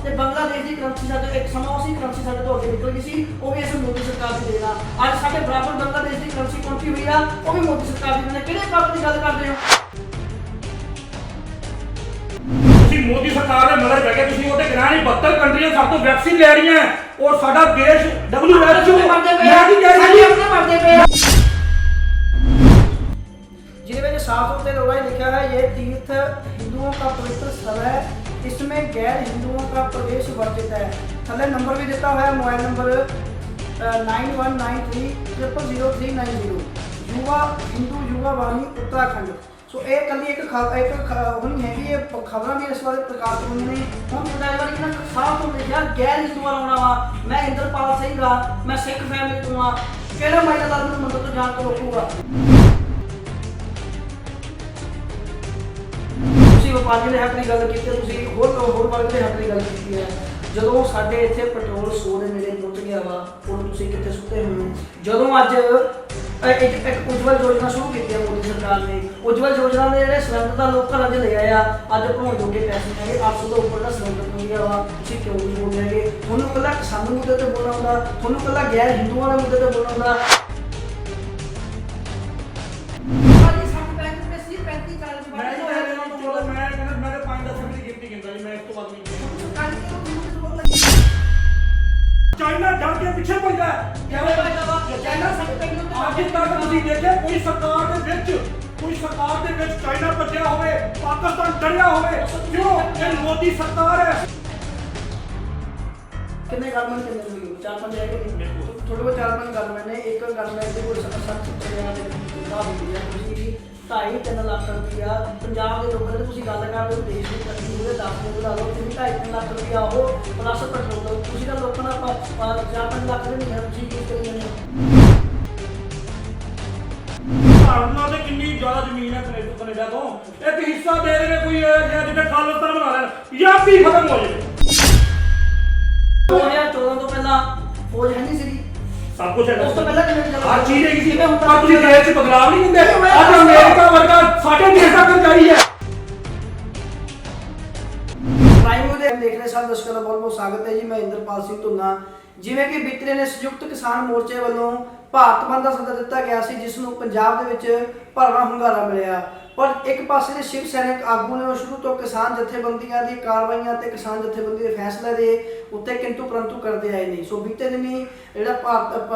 ਤੇ ਬੰਗਲਾਦੇਸ਼ ਦੀ ਕਰੰਸੀ ਸਾਡੇ ਇੱਕ ਸਮਾਂ ਉਸੇ ਕਰੰਸੀ ਸਾਡੇ ਤੋਂ ਅੱਗੇ ਨਿਕਲ ਗਈ ਸੀ, ਉਹ ਵੀ ਇਸ ਮੋਦੀ ਸਰਕਾਰ ਦੀ ਦੇਣਾ। ਅੱਜ ਸਾਡੇ ਬਰਾਬਰ ਬੰਗਲਾਦੇਸ਼ ਦੀ ਕਰੰਸੀ ਪਹੁੰਚੀ ਹੋਈ ਆ, ਉਹ ਵੀ ਮੋਦੀ ਸਰਕਾਰ ਦੀ ਦੇਣਾ। ਕਿਹੜੇ ਕੱਪ ਦੀ ਗੱਲ ਕਰਦੇ ਹੋ? ਤੁਸੀਂ ਮੋਦੀ ਸਰਕਾਰ ਦੇ ਮਗਰ ਬਹਿ ਕੇ ਤੁਸੀਂ ਉਹਦੇ ਗਿਣਾ ਨਹੀਂ 72 ਕੰਟਰੀਆਂ ਸਭ ਤੋਂ ਵੈਕਸੀਨ ਲੈ ਰਹੀਆਂ ਔਰ ਸਾਡਾ ਦੇਸ਼ WHO ਮਰਦੇ ਪਏ ਮੈਂ ਕੀ ਕਹਿ ਰਹੀ ਸਾਡੇ ਆਪਣੇ ਮਰਦੇ ਪਏ ਆ। जिसमें जो साफ तौर पर लोगों ने लिखा है ये तीर्थ हिंदुओं का पवित्र स्थल है, इसमें गैर हिंदुओं का प्रवेश वर्जित है। थले नंबर भी देता है, मोबाइल नंबर 9193000390 युवा हिंदू युवा वाणी उत्तराखंड। सो ये कल एक होनी है कि ये खबर भी इस बारे प्रकाश होनी ने हम बताया बारे कि ना साफ तौर लिखा गैर हिंदू वाला होना वा, मैं इंद्रपाल सिंह गा, मैं सिख फैमिली तो हाँ, केड़ा माइना दाद में मंदिर तो जान तो रोकूगा। ਵਪਾਰੀ ਦੇ ਹੱਕ ਦੀ ਗੱਲ ਕੀਤੀ ਹੈ, ਤੁਸੀਂ ਹੋਰ ਵਰਗ ਦੇ ਹੱਕ ਦੀ ਗੱਲ ਕੀਤੀ ਹੈ। ਜਦੋਂ ਸਾਡੇ ਇੱਥੇ ਪੈਟਰੋਲ 100 ਦੇ ਨੇੜੇ ਪਹੁੰਚ ਗਿਆ ਵਾ, ਹੁਣ ਤੁਸੀਂ ਕਿੱਥੇ ਸੁੱਤੇ ਹੋਏ ਹੋ? ਜਦੋਂ ਅੱਜ ਇੱਕ ਉਜਵਲ ਯੋਜਨਾ ਸ਼ੁਰੂ ਕੀਤੀ ਹੈ ਮੋਦੀ ਸਰਕਾਰ ਨੇ, ਉਜਵਲ ਯੋਜਨਾ ਦੇ ਜਿਹੜੇ ਸਿਲੰਡਰ ਦਾ ਲੋਕ ਘਰਾਂ 'ਚ ਲੈ ਆਏ ਆ, ਅੱਜ ਭਰਾਉਣ ਜੋਗੇ ਪੈਸੇ ਹੈਗੇ 800 ਤੋਂ ਉੱਪਰ ਦਾ ਸਿਲੰਡਰ ਮਿਲ ਗਿਆ ਵਾ, ਤੁਸੀਂ ਕਿਉਂ ਨਹੀਂ ਬੋਲ ਰਹੇਗੇ? ਤੁਹਾਨੂੰ ਇਕੱਲਾ ਕਿਸਾਨ ਮੁੱਦੇ ਤੇ ਬੋਲਣਾ ਹੁੰਦਾ, ਤੁਹਾਨੂੰ ਇਕੱਲਾ ਗੈਰ ਹਿੰਦੂਆਂ ਦੇ ਮੁੱਦੇ ਤੇ ਬੋਲਣਾ ਹੁੰਦਾ। ਚਾਈਨਾ ਡਰ ਕੇ ਪਿੱਛੇ ਪੈਂਦਾ ਹੈ। ਚਾਈਨਾ ਸਾਡੇ ਪੈਂਦਾ ਅੱਜ ਤੱਕ ਤੁਸੀਂ ਦੇਖਿਆ ਕੋਈ ਸਰਕਾਰ ਦੇ ਵਿੱਚ ਚਾਈਨਾ ਭੱਜਿਆ ਹੋਵੇ, ਪਾਕਿਸਤਾਨ ਡਰਿਆ ਹੋਵੇ? ਕਿਉਂ? ਇਹ ਮੋਦੀ ਸਰਕਾਰ ਹੈ। ਕਿੰਨੇ ਗਵਰਨਮੈਂਟ ਕਿੰਨੇ ਹੋਈ? 4-5 ਰਹਿ ਗਏ ਥੋੜੇ ਬਹੁਤ 4-5 ਗਵਰਨਮੈਂਟ ਨੇ। ਇੱਕ ਗਵਰਨਮੈਂਟ ਦੇ ਕੋਲ 7 ਰੁਪਏ ਦੇ ਹਿਸਾਬ ਹੁੰਦੀ ਹੈ। ਤੁਸੀਂ 2.5-3 ਲੱਖ ਰੁਪਇਆ ਪੰਜਾਬ ਦੇ ਲੋਕਾਂ ਦੇ ਤੁਸੀਂ ਗੱਲ ਕਰਦੇ ਹੋ, ਦੇਸ਼ ਦੀ ਤਰੱਕੀ ਉਹਦੇ 10 ਨੂੰ ਵਧਾ ਲਓ, ਤੁਸੀਂ 2.5-3 ਲੱਖ ਰੁਪਇਆ ਉਹ ਪਲੱਸ ਪੈਟਰੋਲ ਤੁਸੀਂ ਤਾਂ ਲੋਕਾਂ ਦਾ 4-5 ਲੱਖ ਦੇ ਨਹੀਂ ਤੁਸੀਂ ਕੀ ਕਰੀ ਜਾਂਦੇ ਹੋ? ਭਾਰਤ ਨਾਲ ਤੇ ਕਿੰਨੀ ਜ਼ਿਆਦਾ ਜ਼ਮੀਨ ਹੈ ਕੈਨੇਡਾ ਤੋਂ, ਇੱਕ ਹਿੱਸਾ ਦੇ ਦੇਵੇ ਕੋਈ ਜਿੱਥੇ ਖਾਲਿਸਤਾਨ ਬਣਾ ਲੈਣ ਜਾਂ ਵੀ ਖਤਮ ਹੋ ਜਾਵੇ। 2014 ਤੋਂ ਪਹਿਲਾਂ ਫੌਜ ਹੈ ਨਹੀਂ ਸੀਗੀ, ਸਭ ਕੁਝ ਹੈਗਾ। ਉਸ ਤੋਂ ਪਹਿਲਾਂ ਕਿਵੇਂ ਚੱਲਦਾ? ਹਰ ਚੀਜ਼ ਹੈਗੀ ਸੀ। ਅੱਜ ਤੁਸੀਂ ਦੇਸ਼ 'ਚ ਬਦਲਾਵ ਨਹੀਂ ਹੁੰਦੇ। ਅੱਜ ਅਮਰੀਕਾ ਵਰਗਾ ਸਾਡੇ ਦੇਸ਼ ਦਾ ਕਰਜ਼ਾਈ ਹੈ। ਪ੍ਰਾਈਮ ਦੇ ਦੇਖ ਰਹੇ ਸਾਰੇ ਦਰਸ਼ਕਾਂ ਦਾ ਬਹੁਤ ਬਹੁਤ ਸਵਾਗਤ ਹੈ ਜੀ। ਮੈਂ ਇੰਦਰਪਾਲ ਸਿੰਘ ਧੁੰਨਾ। ਜਿਵੇਂ ਕਿ ਬੀਤੇ ਨੇ ਸੰਯੁਕਤ ਕਿਸਾਨ ਮੋਰਚੇ ਵੱਲੋਂ ਭਾਰਤ ਬੰਦ ਦਾ ਸੱਦਾ ਦਿੱਤਾ ਗਿਆ ਸੀ, ਜਿਸ ਨੂੰ ਪੰਜਾਬ ਦੇ ਵਿੱਚ ਭਰਵਾਂ ਹੁੰਗਾਰਾ ਮਿਲਿਆ, ਪਰ ਇੱਕ ਪਾਸੇ ਦੇ ਸ਼ਿਵ ਸੈਨਿਕ ਆਗੂ ਨੇ ਉਹ ਸ਼ੁਰੂ ਤੋਂ ਕਿਸਾਨ ਜਥੇਬੰਦੀਆਂ ਦੀ ਕਾਰਵਾਈਆਂ ਤੇ ਕਿਸਾਨ ਜਥੇਬੰਦੀ ਦੇ ਫੈਸਲੇ ਦੇ ਉੱਤੇ ਕਿੰਤੂ ਪਰੰਤੂ ਕਰਦੇ ਆਏ ਨੇ। ਸੋ ਬੀਤੇ ਦਿਨੀ ਜਿਹੜਾ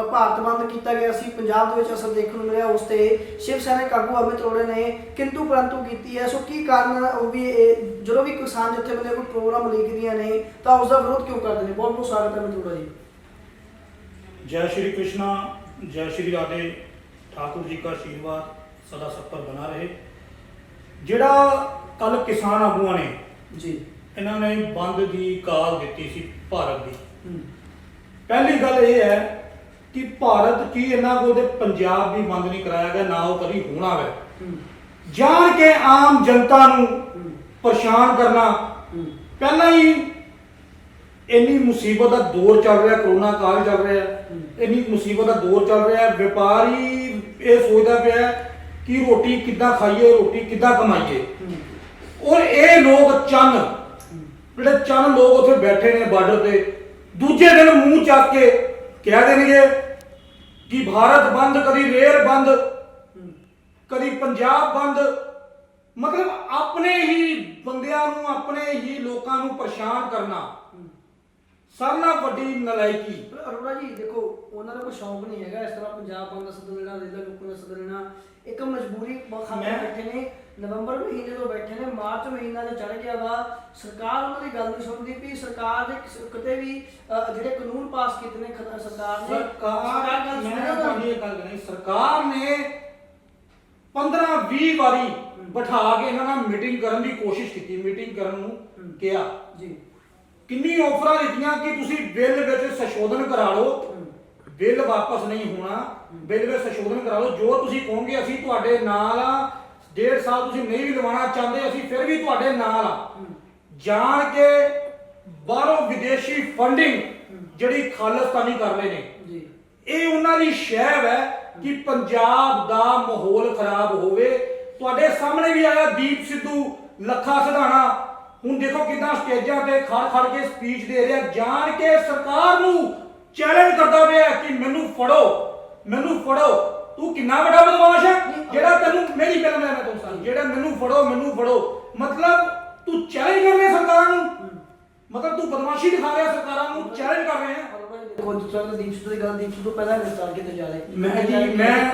ਭਾਰਤ ਬੰਦ ਕੀਤਾ ਗਿਆ ਸੀ, ਪੰਜਾਬ ਦੇ ਵਿੱਚ ਅਸਰ ਦੇਖਣ ਨੂੰ ਮਿਲਿਆ, ਉਸ ਤੇ ਸ਼ਿਵ ਸੈਨਿਕ ਆਗੂ ਅਮਿਤ ਅਰੋੜਾ ਨੇ ਕਿੰਤੂ ਪਰੰਤੂ ਕੀਤੀ ਹੈ। ਸੋ ਕੀ ਕਾਰਨ ਉਹ ਵੀ ਜਦੋਂ ਵੀ ਕਿਸਾਨ ਜਥੇਬੰਦੀਆਂ ਕੋਈ ਪ੍ਰੋਗਰਾਮ ਲਿਖਦੀਆਂ ਨੇ ਤਾਂ ਉਸ ਦਾ ਵਿਰੋਧ ਕਿਉਂ ਕਰਦੇ ਨੇ? ਬਹੁਤ ਬਹੁਤ ਸਵਾਗਤ ਹੈ ਅਮਿਤ ਅਰੋੜਾ ਜੀ। जय श्री कृष्णा, जय श्री राधे। ठाकुर जी का आशीर्वाद सदा सब पर बना रहे। ਜਿਹੜਾ ਕੱਲ ਕਿਸਾਨ ਆਗੂਆਂ ਨੇ ਜੀ ਇਹਨਾਂ ਨੇ ਬੰਦ ਦੀ ਕਾਲ ਦਿੱਤੀ ਸੀ ਭਾਰਤ ਦੀ। ਪਹਿਲੀ ਗੱਲ ਇਹ ਹੈ ਕਿ ਭਾਰਤ ਕੀ ਇਹਨਾਂ ਕੋਲ ਤੇ ਪੰਜਾਬ ਵੀ ਬੰਦ ਨਹੀਂ ਕਰਾਇਆ ਗਿਆ, ਨਾ ਉਹ ਕਦੀ ਹੋਣਾ ਹੈ। ਜਾਣ ਕੇ ਆਮ ਜਨਤਾ ਨੂੰ ਪਰੇਸ਼ਾਨ ਕਰਨਾ। ਪਹਿਲਾਂ ਹੀ ਇੰਨੀ ਮੁਸੀਬਤ ਦਾ ਦੌਰ ਚੱਲ ਰਿਹਾ, ਕਰੋਨਾ ਕਾਲ ਚੱਲ ਰਿਹਾ, ਇੰਨੀ ਮੁਸੀਬਤ ਦਾ ਦੌਰ ਚੱਲ ਰਿਹਾ, ਵਪਾਰੀ ਇਹ ਸੋਚਦਾ ਪਿਆ ਕਿ ਰੋਟੀ ਕਿੱਦਾਂ ਖਾਈਏ, ਰੋਟੀ ਕਿੱਦਾਂ ਕਮਾਈਏ। ਔਰ ਇਹ ਲੋਕ ਜਿਹੜੇ ਚੰਨ ਲੋਕ ਉੱਥੇ ਬੈਠੇ ਨੇ ਬਾਰਡਰ ਤੇ, ਦੂਜੇ ਦਿਨ ਮੂੰਹ ਚੱਕ ਕੇ ਕਹਿ ਦੇਣਗੇ ਕਿ ਭਾਰਤ ਬੰਦ, ਕਦੀ ਰੇਲ ਬੰਦ, ਕਦੀ ਪੰਜਾਬ ਬੰਦ। ਮਤਲਬ ਆਪਣੇ ਹੀ ਬੰਦਿਆਂ ਨੂੰ, ਆਪਣੇ ਹੀ ਲੋਕਾਂ ਨੂੰ ਪਰੇਸ਼ਾਨ ਕਰਨਾ ਸਾਰਿਆਂ ਨਾਲੋਂ ਵੱਡੀ ਨਲਾਇਕੀ। ਅਰੋੜਾ ਜੀ ਦੇਖੋ, ਉਹਨਾਂ ਦਾ ਕੋਈ ਸ਼ੌਂਕ ਨਹੀਂ ਹੈਗਾ ਇਸ ਤਰ੍ਹਾਂ ਪੰਜਾਬ ਬੰਦ ਦਾ ਸੱਦਾ ਲੈਣਾ, ਰੇਲਾਂ ਲੋਕਾਂ ਦਾ ਸੱਦਾ ਲੈਣਾ। ਇੱਕ ਮਜਬੂਰੀ ਬੈਠੇ ਨੇ, ਨਵੰਬਰ ਮਹੀਨੇ ਤੋਂ ਬੈਠੇ ਨੇ, ਮਾਰਚ ਮਹੀਨਾ ਜੋ ਚੜ ਗਿਆ ਵਾ, ਸਰਕਾਰ ਉਹਨਾਂ ਦੀ ਗੱਲ ਨਹੀਂ ਸੁਣਦੀ ਪਈ। ਸਰਕਾਰ ਦੇ ਕਿਤੇ ਵੀ ਜਿਹੜੇ ਕਾਨੂੰਨ ਪਾਸ ਕੀਤੇ ਨੇ ਸਰਕਾਰ ਨੇ ਸਰਕਾਰ ਨੇ 15-20 ਵਾਰੀ ਬਿਠਾ ਕੇ ਇਹਨਾਂ ਨਾਲ ਮੀਟਿੰਗ ਕਰਨ ਦੀ ਕੋਸ਼ਿਸ਼ ਕੀਤੀ, ਮੀਟਿੰਗ ਕਰਨ ਨੂੰ ਕਿਹਾ ਜੀ। ਕਿੰਨੀ ਆਫਰਾਂ ਦਿੱਤੀਆਂ ਕਿ ਤੁਸੀਂ ਬਿੱਲ ਵਿੱਚ ਸੰਸ਼ੋਧਨ ਕਰਾ ਲਓ, ਬਿੱਲ ਵਾਪਸ ਨਹੀਂ ਹੋਣਾ, ਬਿੱਲ ਵਿੱਚ ਸੰਸ਼ੋਧਨ ਕਰਾ ਲਓ, ਜੋ ਤੁਸੀਂ ਕਹੋਗੇ ਅਸੀਂ ਤੁਹਾਡੇ ਨਾਲ ਆ। 1.5 ਸਾਲ ਤੁਸੀਂ ਨਹੀਂ ਵੀ ਲਵਾਉਣਾ ਚਾਹੁੰਦੇ, ਅਸੀਂ ਫਿਰ ਵੀ ਤੁਹਾਡੇ ਨਾਲ ਆ। ਜਾਣ ਕੇ ਬਾਹਰੋਂ ਵਿਦੇਸ਼ੀ ਫੰਡਿੰਗ ਜਿਹੜੀ ਖਾਲਿਸਤਾਨੀ ਕਰ ਰਹੇ ਨੇ, ਇਹ ਉਹਨਾਂ ਦੀ ਸ਼ਹਿਬ ਹੈ ਕਿ ਪੰਜਾਬ ਦਾ ਮਾਹੌਲ ਖਰਾਬ ਹੋਵੇ। ਤੁਹਾਡੇ ਸਾਹਮਣੇ ਵੀ ਆਇਆ ਦੀਪ ਸਿੱਧੂ, ਲੱਖਾ ਸਿਧਾਣਾ, ਹੁਣ ਦੇਖੋ ਕਿਦਾਂ ਸਟੇਜਾਂ ਤੇ ਖੜ ਕੇ ਸਪੀਚ ਦੇ ਰਿਹਾ, ਜਾਣ ਕੇ ਸਰਕਾਰ ਨੂੰ ਚੈਲੰਜ ਕਰਦਾ ਪਿਆ ਕਿ ਮੈਨੂੰ ਫੜੋ। ਤੂੰ ਕਿੰਨਾ ਵੱਡਾ ਬਦਮਾਸ਼ ਹੈ ਜਿਹੜਾ ਤੈਨੂੰ ਮੇਰੀ ਫਿਲਮ ਹੈ, ਮੈਂ ਤੁਹਾਨੂੰ ਸਾਂ ਜਿਹੜਾ ਮੈਨੂੰ ਫੜੋ ਮਤਲਬ ਤੂੰ ਚੈਲੰਜ ਕਰ ਰਿਹਾ ਸਰਕਾਰਾਂ ਨੂੰ, ਮਤਲਬ ਤੂੰ ਬਦਮਾਸ਼ੀ ਦਿਖਾ ਰਿਹਾ ਸਰਕਾਰਾਂ ਨੂੰ, ਚੈਲੰਜ ਕਰ ਰਿਹਾ ਹੈ। ਦੇਖੋ ਜਿਸ ਤਰ੍ਹਾਂ ਦੀਪ ਸਿੱਧੂ ਦੀ ਗੱਲ, ਦੀਪ ਸਿੱਧੂ ਪਹਿਲਾਂ ਗ੍ਰਿਫਤਾਰ ਕੀਤੇ ਜਾ ਰਹੇ। ਮੈਂ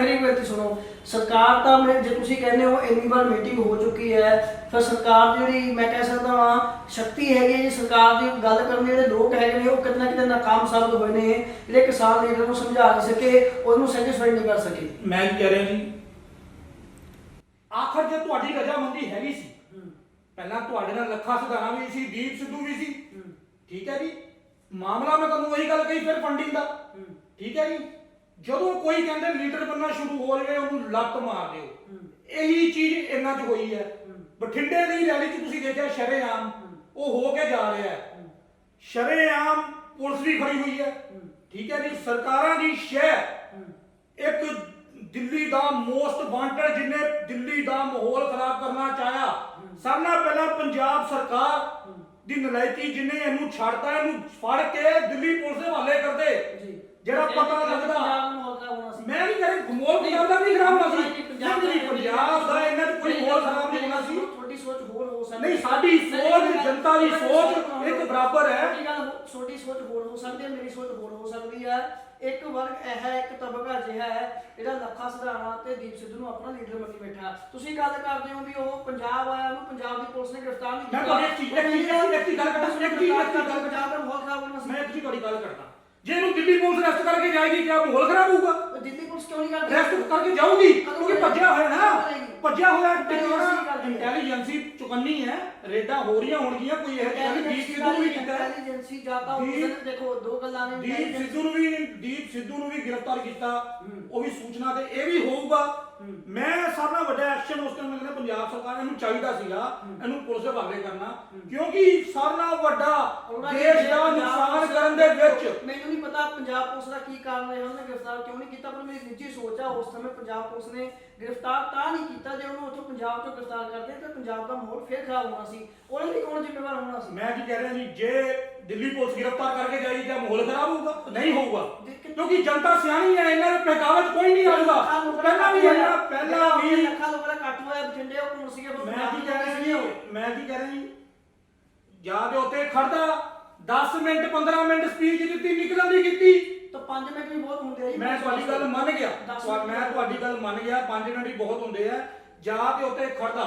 ਮੇਰੀ ਬੇਨਤੀ ਸੁਣੋ, ਸਰਕਾਰ ਤਾਂ ਜੇ ਤੁਸੀਂ ਕਹਿੰਦੇ ਹੋ ਇੰਨੀ ਵਾਰ ਮੀਟਿੰਗ ਹੋ ਚੁੱਕੀ ਹੈ, ਫਿਰ ਸਰਕਾਰ ਦੀ ਜਿਹੜੀ ਮੈਂ ਕਹਿ ਸਕਦਾ ਹਾਂ ਸ਼ਕਤੀ ਹੈਗੀ ਜੀ, ਸਰਕਾਰ ਦੀ ਗੱਲ ਕਰਨ ਦੇ ਜਿਹੜੇ ਲੋਕ ਹੈਗੇ ਨੇ ਉਹ ਕਿਤੇ ਨਾ ਕਿਤੇ ਨਾਕਾਮ ਸਾਬਤ ਹੋਏ ਨੇ, ਜਿਹੜੇ ਕਿਸਾਨ ਲੀਡਰ ਨੂੰ ਸਮਝਾ ਨਹੀਂ ਸਕੇ, ਉਹਨੂੰ ਸੈਟੀਸਫਾਈ ਨਹੀਂ ਕਰ ਸਕੇ। ਮੈਂ ਕੀ ਕਹਿ ਰਿਹਾ ਜੀ, ਆਖਰ ਜੇ ਤੁਹਾਡੀ ਰਜਾਮੰਦੀ ਹੈਗੀ ਸੀ, ਪਹਿਲਾਂ ਤੁਹਾਡੇ ਨਾਲ ਲੱਖਾ ਸਿਧਾਣਾ ਵੀ ਸੀ, ਦੀਪ ਸਿੱਧੂ ਵੀ ਸੀ, ਠੀਕ ਹੈ ਜੀ, ਮਾਮਲਾ ਮੈਂ ਤੁਹਾਨੂੰ ਉਹੀ ਗੱਲ ਕਹੀ ਫਿਰ ਫੰਡਿੰਗ ਦਾ, ਠੀਕ ਹੈ ਜੀ। ਜਦੋਂ ਕੋਈ ਕਹਿੰਦੇ ਲੀਡਰ ਬੰਨਾ ਸ਼ੁਰੂ ਹੋ ਜਾਵੇ ਉਹਨੂੰ ਲੱਤ ਮਾਰ ਦਿਓ, ਇਹੀ ਚੀਜ਼ ਇਹਨਾਂ 'ਚ ਹੋਈ ਹੈ। ਬਠਿੰਡੇ ਦੀ ਰੈਲੀ 'ਚ ਤੁਸੀਂ ਦੇਖਿਆ ਸ਼ਰੇਆਮ ਉਹ ਹੋ ਕੇ ਜਾ ਰਿਹਾ ਹੈ, ਸ਼ਰੇਆਮ ਪੁਲਿਸ ਵੀ ਖੜੀ ਹੋਈ ਹੈ, ਠੀਕ ਹੈ ਜੀ। ਸਰਕਾਰਾਂ ਦੀ ਸ਼ਹਿ ਇੱਕ ਦਿੱਲੀ ਦਾ ਮੋਸਟ ਵਾਂਟਡ, ਜਿਹਨੇ ਦਿੱਲੀ ਦਾ ਮਾਹੌਲ ਖਰਾਬ ਕਰਨਾ ਚਾਹਿਆ, ਸਭ ਨਾਲ ਪਹਿਲਾਂ ਪੰਜਾਬ ਸਰਕਾਰ ਦੀ ਨਲਾਇਕੀ, ਜਿਹਨੇ ਇਹਨੂੰ ਛੱਡਤਾ, ਇਹਨੂੰ ਫੜ ਕੇ ਦਿੱਲੀ ਪੁਲਿਸ ਦੇ ਹਵਾਲੇ ਕਰਦੇ, ਜਿਹੜਾ ਪਤਾ ਲੱਗਦਾ ਮੈਂ ਨਹੀਂ ਕਰੇ ਮੋਲ ਪੰਜਾਬ ਦਾ ਨਹੀਂ ਖਰਾਬ ਹੋਣਾ ਸੀ, ਪੰਜਾਬ ਦਾ ਇਹਨਾਂ ਚ ਕੋਈ ਮੋਲ ਖਰਾਬ ਨਹੀਂ ਹੋਣਾ ਸੀ। ਤੁਹਾਡੀ ਸੋਚ ਹੋਰ ਹੋ ਸਕਦੀ ਨਹੀਂ, ਸਾਡੀ ਸੋਚ, ਜਨਤਾ ਦੀ ਸੋਚ ਇੱਕ ਬਰਾਬਰ ਹੈ। ਛੋਟੀ ਸੋਚ ਹੋਰ ਹੋ ਸਕਦੀ ਹੈ, ਮੇਰੀ ਸੋਚ ਹੋਰ ਹੋ ਸਕਦੀ ਹੈ। ਇੱਕ ਵਰਗ ਇਹ ਹੈ, ਇੱਕ ਤਬਕਾ ਅਜਿਹਾ ਹੈ ਜਿਹੜਾ ਲੱਖਾ ਸਿਧਾਣਾ ਤੇ ਦੀਪ ਸਿੱਧੂ ਨੂੰ ਆਪਣਾ ਲੀਡਰ ਮੰਨੀ ਬੈਠਾ। ਤੁਸੀਂ ਗੱਲ ਕਰਦੇ ਹੋ ਵੀ ਉਹ ਪੰਜਾਬ ਆਇਆ, ਉਹਨੂੰ ਪੰਜਾਬ ਦੀ ਪੁਲਿਸ ਨੇ ਗ੍ਰਿਫਤਾਰ ਨਹੀਂ ਕੀਤਾ। ਮੈਂ ਤੁਹਾਡੀ ਇੱਕ ਚੀਜ਼ ਗੱਲ ਕਰਦਾ, ਪੰਜਾਬ ਦਾ ਮਾਹੌਲ ਖਰਾਬ ਹੋਣਾ ਸੀ। ਮੈਂ ਤੁਹਾਡੀ ਗੱਲ ਕਰਦਾ, ਜੇ ਇਹਨੂੰ ਦਿੱਲੀ ਪੁਲਿਸ ਅਰੈਸਟ ਕਰਕੇ ਜਾਏਗੀ ਕਿਆ ਮਾਹੌਲ ਖਰਾਬ ਹੋਊਗਾ? ਦਿੱਲੀ ਪੁਲਿਸ ਕਿਉਂ ਨਹੀਂ ਕਰਦੀ? ਅਰੈਸਟ ਕਰਕੇ ਜਾਊਗੀ ਕਿਉਂਕਿ ਭੱਜਿਆ ਹੋਇਆ ਇੰਟੈਲੀਜੈਂਸੀ ਚੁਕੰਨੀ ਹੈ, ਰੇਡਾਂ ਹੋ ਰਹੀਆਂ ਹੋਣਗੀਆਂ, ਕੋਈ ਇਹ ਦੀਪ ਸਿੱਧੂ ਨੂੰ ਵੀ ਕੀਤਾ, ਇੰਟੈਲੀਜੈਂਸੀ ਜਾਤਾ ਦੇਖੋ ਦੋ ਗੱਲਾਂ ਨੇ, ਦੀਪ ਸਿੱਧੂ ਨੂੰ ਵੀ ਗ੍ਰਿਫਤਾਰ ਕੀਤਾ, ਉਹ ਵੀ ਸੂਚਨਾ ਤੇ ਇਹ ਵੀ ਹੋਊਗਾ। ਮੈਂ ਸਾਰਿਆਂ ਨਾਲੋਂ ਵੱਡਾ ਐਕਸ਼ਨ ਉਸ ਟਾਈਮ ਲੱਗਦਾ ਪੰਜਾਬ ਸਰਕਾਰ ਨੂੰ ਚਾਹੀਦਾ ਸੀਗਾ, ਇਹਨੂੰ ਪੁਲਿਸ ਦੇ ਹਵਾਲੇ ਕਰਨਾ, ਕਿਉਂਕਿ ਸਾਰਿਆਂ ਨਾਲੋਂ ਵੱਡਾ ਦੇਸ਼ ਦਾ ਨੁਕਸਾਨ ਕਰਨ ਦੇ ਵਿੱਚ ਮੈਨੂੰ ਨਹੀਂ ਪਤਾ ਪੰਜਾਬ ਪੁਲਿਸ ਦਾ ਕੀ ਕਾਰਨ ਹੈ, ਉਹਨੇ ਗ੍ਰਿਫਤਾਰ ਕਿਉਂ ਨਹੀਂ ਕੀਤਾ, ਪਰ ਮੇਰੀ ਨਿੱਜੀ ਸੋਚ ਆ ਉਸ ਸਮੇਂ ਪੰਜਾਬ ਪੁਲਿਸ ਨੇ ਗ੍ਰਿਫਤਾਰ ਤਾਂ ਨਹੀਂ ਕੀਤਾ, ਜੇ ਉਹਨੂੰ ਉੱਥੋਂ ਪੰਜਾਬ ਤੋਂ ਗ੍ਰਿਫਤਾਰ ਕਰਦੇ ਤਾਂ ਪੰਜਾਬ ਦਾ ਮਾਹੌਲ ਫਿਰ ਖਰਾਬ ਹੋਣਾ ਸੀ, ਉਹਨੇ ਵੀ ਕੌਣ ਜ਼ਿੰਮੇਵਾਰ ਹੋਣਾ ਸੀ। ਮੈਂ ਕੀ ਕਹਿ ਰਿਹਾ ਜੀ, ਜੇ ਦਿੱਲੀ ਪੁਲਿਸ ਗ੍ਰਿਫਤਾਰ ਕਰਕੇ ਜਾਏਗੀ ਤਾਂ ਮਾਹੌਲ ਖਰਾਬ ਹੋਊਗਾ? ਨਹੀਂ ਹੋਊਗਾ, ਕਿਉਂਕਿ ਜਨਤਾ ਸਿਆਣੀ ਹੈ, ਇਹਨਾਂ ਦੇ ਪਹਿਕਾਵੇ 'ਚ ਕੋਈ ਨਹੀਂ ਆਊਗਾ। ਪਹਿਲਾਂ ਵੀ ਲੱਖਾਂ ਲੋਕਾਂ ਦਾ ਇਕੱਠ ਹੋਇਆ ਬਠਿੰਡੇ, ਉਹ ਕੌਣ ਸੀਗੇ? ਮੈਂ ਕੀ ਕਹਿ ਰਿਹਾ ਜੀ, ਜਾਂ ਤੇ ਉੱਥੇ ਖੜਦਾ 10 ਮਿੰਟ 15 ਮਿੰਟ ਸਪੀਚ ਦਿੱਤੀ, ਨਿਕਲਣ ਦੀ ਕੀਤੀ ਤਾਂ 5 ਮਿੰਟ ਵੀ ਬਹੁਤ ਹੁੰਦੇ ਆ ਜੀ। ਮੈਂ ਤੁਹਾਡੀ ਗੱਲ ਮੰਨ ਗਿਆ, 5 ਮਿੰਟ ਹੀ ਬਹੁਤ ਹੁੰਦੇ ਆ। ਜਾਂ ਤੇ ਉੱਥੇ ਖੜਦਾ,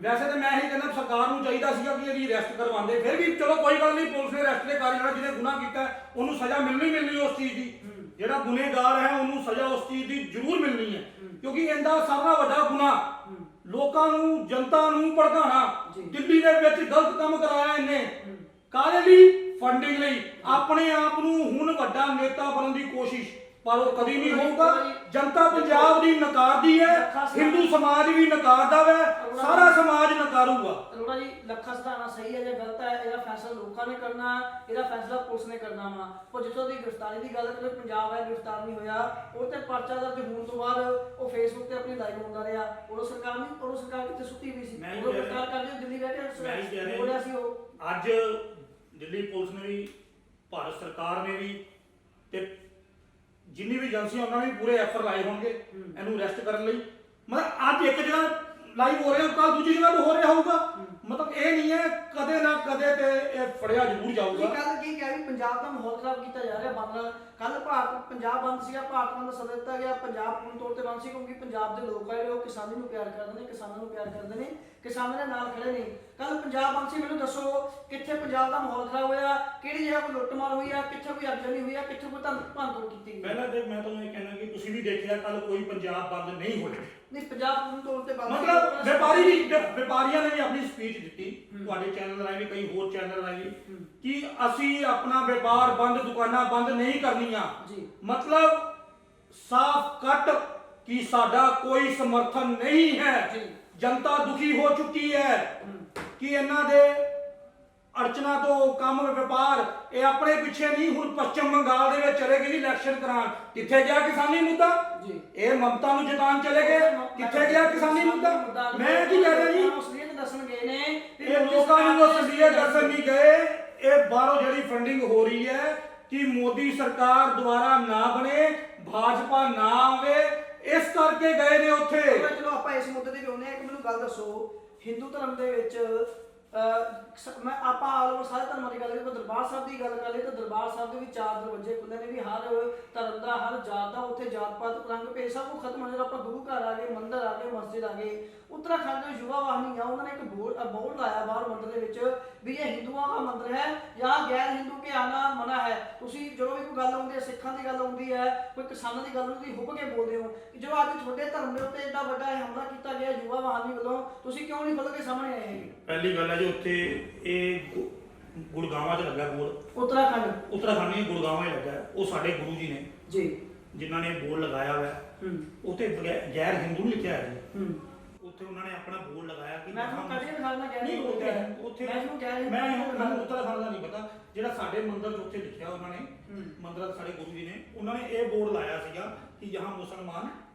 ਵੈਸੇ ਤਾਂ ਮੈਂ ਇਹੀ ਕਹਿੰਦਾ ਸਰਕਾਰ ਨੂੰ ਚਾਹੀਦਾ ਸੀਗਾ ਕਿ ਇਹਦੀ ਅਰੈਸਟ ਕਰਵਾਉਂਦੇ, ਫਿਰ ਵੀ ਚਲੋ ਕੋਈ ਗੱਲ ਨਹੀਂ, ਪੁਲਿਸ ਨੇ ਅਰੈਸਟ ਦੇ ਕਾਰਨ ਜਿਹੜਾ ਜਿਹਨੇ ਗੁਨਾਹ ਕੀਤਾ ਉਹਨੂੰ ਸਜ਼ਾ ਮਿਲਣੀ ਉਸ ਚੀਜ਼ ਦੀ, ਜਿਹੜਾ ਗੁਨੇਗਾਰ ਹੈ ਉਹਨੂੰ ਸਜ਼ਾ ਉਸ ਚੀਜ਼ ਦੀ ਜ਼ਰੂਰ ਮਿਲਣੀ ਹੈ, ਕਿਉਂਕਿ ਇਹਦਾ ਸਭ ਤੋਂ ਵੱਡਾ ਗੁਨਾਹ ਲੋਕਾਂ ਨੂੰ, ਜਨਤਾ ਨੂੰ ਭੜਕਾਉਣਾ, ਦਿੱਲੀ ਦੇ ਵਿੱਚ ਗਲਤ ਕੰਮ ਕਰਾਇਆ ਇਹਨੇ, ਕਾਹਦੇ ਲਈ? ਫੰਡਿੰਗ ਲਈ, ਆਪਣੇ ਆਪ ਨੂੰ ਹੁਣ ਵੱਡਾ ਨੇਤਾ ਬਣਨ ਦੀ ਕੋਸ਼ਿਸ਼, ਪਰ ਉਹ ਕਦੀ ਨਹੀਂ ਹੋਊਗਾ। ਜਨਤਾ ਪੰਜਾਬ ਦੀ ਨਕਾਰਦੀ ਹੈ, ਹਿੰਦੂ ਸਮਾਜ ਵੀ ਨਕਾਰਦਾ ਹੈ, ਸਾਰਾ ਸਮਾਜ ਨਕਾਰੂਗਾ। ਅਰੋੜਾ ਜੀ, ਲੱਖਾ ਸਿਧਾਣਾ ਸਹੀ ਹੈ ਜਾਂ ਗਲਤ ਹੈ, ਇਹਦਾ ਫੈਸਲਾ ਲੋਕਾਂ ਨੇ ਕਰਨਾ, ਇਹਦਾ ਫੈਸਲਾ ਪੁਲਿਸ ਨੇ ਕਰਨਾ ਵਾ। ਉਹ ਜਿੱਥੋਂ ਦੀ ਗ੍ਰਿਫਤਾਰੀ ਦੀ ਗੱਲ ਕਰੇ, ਪੰਜਾਬ ਹੈ ਗ੍ਰਿਫਤਾਰ ਨਹੀਂ ਹੋਇਆ, ਉਹ ਤੇ ਪਰਚਾ ਦਰਜ ਹੋਣ ਤੋਂ ਬਾਅਦ ਉਹ ਫੇਸਬੁੱਕ ਤੇ ਆਪਣੀ ਲਾਈਵ ਆਉਂਦਾ ਰਿਹਾ, ਉਦੋਂ ਸਰਕਾਰ ਕਿੱਥੇ ਸੁੱਤੀ ਹੋਈ ਸੀ, ਉਹ ਗ੍ਰਿਫਤਾਰ ਕਰਦੇ ਦਿੱਲੀ ਬੈਠੇ ਬੋਲਿਆ ਸੀ ਉਹ। ਅੱਜ ਦਿੱਲੀ ਪੁਲਿਸ ਨੇ ਵੀ, ਭਾਰਤ ਸਰਕਾਰ ਨੇ ਵੀ, ਤੇ ਜਿੰਨੀ ਵੀ ਏਜੰਸੀਆਂ ਉਹਨਾਂ ਨੇ ਵੀ ਪੂਰੇ ਐਫਰਟ ਲਾਏ ਹੋਣਗੇ ਇਹਨੂੰ ਅਰੈਸਟ ਕਰਨ ਲਈ। ਮਤਲਬ ਅੱਜ ਇੱਕ ਜਗ੍ਹਾ ਲਾਈਵ ਹੋ ਰਿਹਾ, ਕੱਲ ਦੂਜੀ ਜਗ੍ਹਾ ਤੇ ਹੋ ਰਿਹਾ ਹੋਊਗਾ, ਮਤਲਬ ਇਹ ਨਹੀਂ ਹੈ, ਕਦੇ ਨਾ ਕਦੇ ਤੇ ਇਹ ਫੜਿਆ ਜ਼ਰੂਰ ਜਾਊਗਾ। ਗੱਲ ਕੀ ਕਹਿ ਰਹੀ, ਪੰਜਾਬ ਦਾ ਮਾਹੌਲ ਖਰਾਬ ਕੀਤਾ ਜਾ ਰਿਹਾ ਬੰਦ। ਕੱਲ ਪੰਜਾਬ ਬੰਦ ਸੀਗਾ, ਭਾਰਤ ਬੰਦ ਦਾ ਸੱਦਾ ਦਿੱਤਾ ਗਿਆ, ਪੰਜਾਬ ਪੂਰਨ ਤੌਰ ਤੇ ਬੰਦ ਸੀ ਕਿਉਂਕਿ ਪੰਜਾਬ ਦੇ ਲੋਕ ਆ ਜਿਹੜੇ ਉਹ ਕਿਸਾਨੀ ਨੂੰ ਪਿਆਰ ਕਰਦੇ ਨੇ, ਕਿਸਾਨਾਂ ਨੂੰ ਪਿਆਰ ਕਰਦੇ ਨੇ, ਕਿਸਾਨਾਂ ਦੇ ਨਾਲ ਖੜੇ ਨੇ। ਕੱਲ ਪੰਜਾਬ ਬੰਦ ਸੀ, ਮੈਨੂੰ ਦੱਸੋ ਕਿੱਥੇ ਪੰਜਾਬ ਦਾ ਮਾਹੌਲ ਖਰਾਬ ਹੋਇਆ, ਕਿਹੜੀ ਜਗ੍ਹਾ ਕੋਈ ਲੁੱਟਮਾਰ ਹੋਈ ਆ, ਕਿੱਥੇ ਕੋਈ ਅਗਜਨੀ ਹੋਈ ਆ, ਕਿੱਥੇ ਕੋਈ ਭੰਨਤੋੜ ਕੀਤੀ ਗਈ? ਪਹਿਲਾਂ ਤੇ ਮੈਂ ਤੁਹਾਨੂੰ ਇਹ ਕਹਿਣਾ ਕਿ ਤੁਸੀਂ ਵੀ ਦੇਖਿਆ ਕੱਲ ਕੋਈ ਪੰਜਾਬ ਬੰਦ ਨਹੀਂ ਹੋਇਆ। ਨਹੀਂ, ਪੰਜਾਬ ਪੂਰਨ ਤੌਰ ਤੇ ਬੰਦ, ਮਤਲਬ ਵਪਾਰੀਆਂ ਨੇ ਵੀ ਆਪਣੀ ਸਪੀਚ ਦਿੱਤੀ, ਤੁਹਾਡੇ ਚੈਨਲ ਰਾਹੀਂ ਵੀ, ਕਈ ਹੋਰ ਚੈਨਲ ਰਾਹੀਂ, ਕਿ ਅਸੀਂ ਆਪਣਾ ਵਪਾਰ ਬੰਦ, ਦੁਕਾਨਾਂ ਬੰਦ ਨਹੀਂ ਕਰਨੀਆਂ। ਮਤਲਬ ਸਾਫ਼ ਕੱਟ ਕਿ ਸਾਡਾ ਕੋਈ ਸਮਰਥਨ ਨਹੀਂ ਹੈ। ਜਨਤਾ ਦੁਖੀ ਹੋ ਚੁੱਕੀ ਹੈ ਕਿ ਇਹਨਾਂ ਦੇ ਅੜਚਨਾ ਤੋਂ ਕੰਮ ਵਪਾਰ, ਇਹ ਆਪਣੇ ਪਿੱਛੇ ਨਹੀਂ, ਹੁਣ ਪੱਛਮ ਬੰਗਾਲ ਦੇ ਵਿੱਚ ਚਲੇ ਗਏ ਜੀ ਇਲੈਕਸ਼ਨ ਕਰਾਉਣ, ਕਿੱਥੇ ਗਿਆ ਕਿਸਾਨੀ ਮੁੱਦਾ? ਇਹ ਮਮਤਾ ਨੂੰ ਜਿਤਾਉਣ ਚਲੇ ਗਏ, ਕਿੱਥੇ ਗਿਆ ਕਿਸਾਨੀ ਮੁੱਦਾ? ਮੈਂ ਕੀ ਕਹਿ ਰਿਹਾ ਜੀ, ਦੱਸਣ ਗਏ ਨੇ ਵੀ ਇਹ ਮੋਦੀ ਲੋਕਾਂ ਨੂੰ ਸਰਕਾਰ ਨੇ ਤਸਲੀਅਤ ਦੱਸਣ ਨਹੀਂ ਗਏ। ਇਹ ਬਾਹਰੋਂ ਜਿਹੜੀ ਫੰਡਿੰਗ ਹੋ ਰਹੀ ਹੈ ਕਿ ਮੋਦੀ ਸਰਕਾਰ ਦੁਆਰਾ ਨਾ ਬਣੇ, ਭਾਜਪਾ ਨਾ ਆਵੇ, ਇਸ ਕਰਕੇ ਗਏ ਨੇ ਉੱਥੇ। ਚਲੋ ਆਪਾਂ ਇਸ ਮੁੱਦੇ ਤੇ ਵੀ ਆਉਂਦੇ ਆ। ਇੱਕ ਮੈਨੂੰ ਗੱਲ ਦੱਸੋ, ਹਿੰਦੂ ਧਰਮ ਦੇ ਵਿੱਚ ਮੈਂ ਆਪਾਂ ਆਲ ਓਵਰ ਸਾਰੇ ਧਰਮਾਂ ਦੀ ਗੱਲ ਕਰੀਏ, ਦਰਬਾਰ ਸਾਹਿਬ ਦੀ ਗੱਲ ਕਰੀਏ ਤਾਂ ਦਰਬਾਰ ਸਾਹਿਬ ਦੇ ਵੀ 4 ਦਰਵਾਜ਼ੇ ਖੁੱਲੇ ਨੇ ਵੀ ਹਰ ਧਰਮ ਦਾ, ਹਰ ਜਾਤ ਦਾ, ਉੱਥੇ ਜਾਤ ਪਾਤ ਰੰਗ ਭੇਦ ਸਭ ਕੁਝ ਖਤਮ ਹੋ ਜਾਂਦਾ। ਆਪਾਂ ਗੁਰੂ ਘਰ ਆ ਗਏ, ਮੰਦਿਰ ਆ ਗਏ, ਮਸਜਿਦ ਆ ਗਏ। ਉੱਤਰਾਖੰਡ ਦੇ ਯੁਵਾ ਵਾਹਿਨੀ ਆ, ਉਹਨਾਂ ਨੇ ਇੱਕ ਬੋਰਡ ਲਾਇਆ ਬਾਹਰ ਮੰਦਿਰ ਦੇ ਵਿੱਚ ਵੀ ਇਹ ਹਿੰਦੂਆਂ ਦਾ ਮੰਦਿਰ ਹੈ ਜਾਂ ਗੈਰ ਹਿੰਦੂ ਕੇ ਆਣਾ ਮਨਾ ਹੈ। ਤੁਸੀਂ ਜਦੋਂ ਵੀ ਕੋਈ ਗੱਲ ਆਉਂਦੀ ਹੈ, ਸਿੱਖਾਂ ਦੀ ਗੱਲ ਆਉਂਦੀ ਹੈ, ਕੋਈ ਕਿਸਾਨਾਂ ਦੀ ਗੱਲ ਆਉਂਦੀ, ਹੁੱਕ ਕੇ ਬੋਲਦੇ ਹੋ। ਜਦੋਂ ਅੱਜ ਤੁਹਾਡੇ ਧਰਮ ਦੇ ਉੱਤੇ ਏਡਾ ਵੱਡਾ ਇਹ ਹਮਲਾ ਕੀਤਾ ਗਿਆ ਯੁਵਾ ਵਾਹਿਨੀ ਵੱਲੋਂ, ਤੁਸੀਂ ਕਿਉਂ ਨਹੀਂ ਖੁੱਲ੍ਹ ਕੇ ਸਾਹਮਣੇ ਆਏ ਹੈਗੇ? ਪਹਿਲੀ ਗੱਲ ਹੈ ਜੀ, ਉੱਥੇ ਇਹ ਗੁੜਗਾਵਾਂ 'ਚ ਲੱਗਾ ਬੋਰਡ। ਉੱਤਰਾਖੰਡ ਨਹੀਂ, ਗੁੜਗਾਵਾਂ 'ਚ ਲੱਗਾ। ਉਹ ਸਾਡੇ ਗੁਰੂ ਜੀ ਨੇ ਜੀ ਜਿਨ੍ਹਾਂ ਨੇ ਬੋਰਡ ਲਗਾਇਆ ਹੋਇਆ। ਉੱਥੇ ਗੈਰ ਹਿੰਦੂ ਨਹੀਂ ਲਿਖਿਆ ਹੈ ਜੀ। ਉੱਥੇ ਉਹਨਾਂ ਨੇ ਆਪਣਾ ਬੋਰਡ ਲਗਾਇਆ ਕਿ ਮੈਂ ਤੁਹਾਨੂੰ ਕਦੇ ਦਿਖਾਣਾ ਨਹੀਂ ਉੱਥੇ ਮੈਨੂੰ ਉੱਤਰਾਖੰਡ ਦਾ ਨਹੀਂ ਪਤਾ। ਜਿਹੜਾ ਸਾਡੇ ਮੰਦਿਰ 'ਚ ਉੱਥੇ ਲਿਖਿਆ ਉਹਨਾਂ ਨੇ, ਮੰਦਿਰਾਂ ਦੇ ਸਾਡੇ ਗੁਰੂ ਜੀ ਨੇ, ਉਹਨਾਂ ਨੇ ਇਹ ਬੋਰਡ ਲਾਇਆ ਸੀਗਾ ਕਿ ਜਹਾਂ ਮੁਸਲਮਾਨ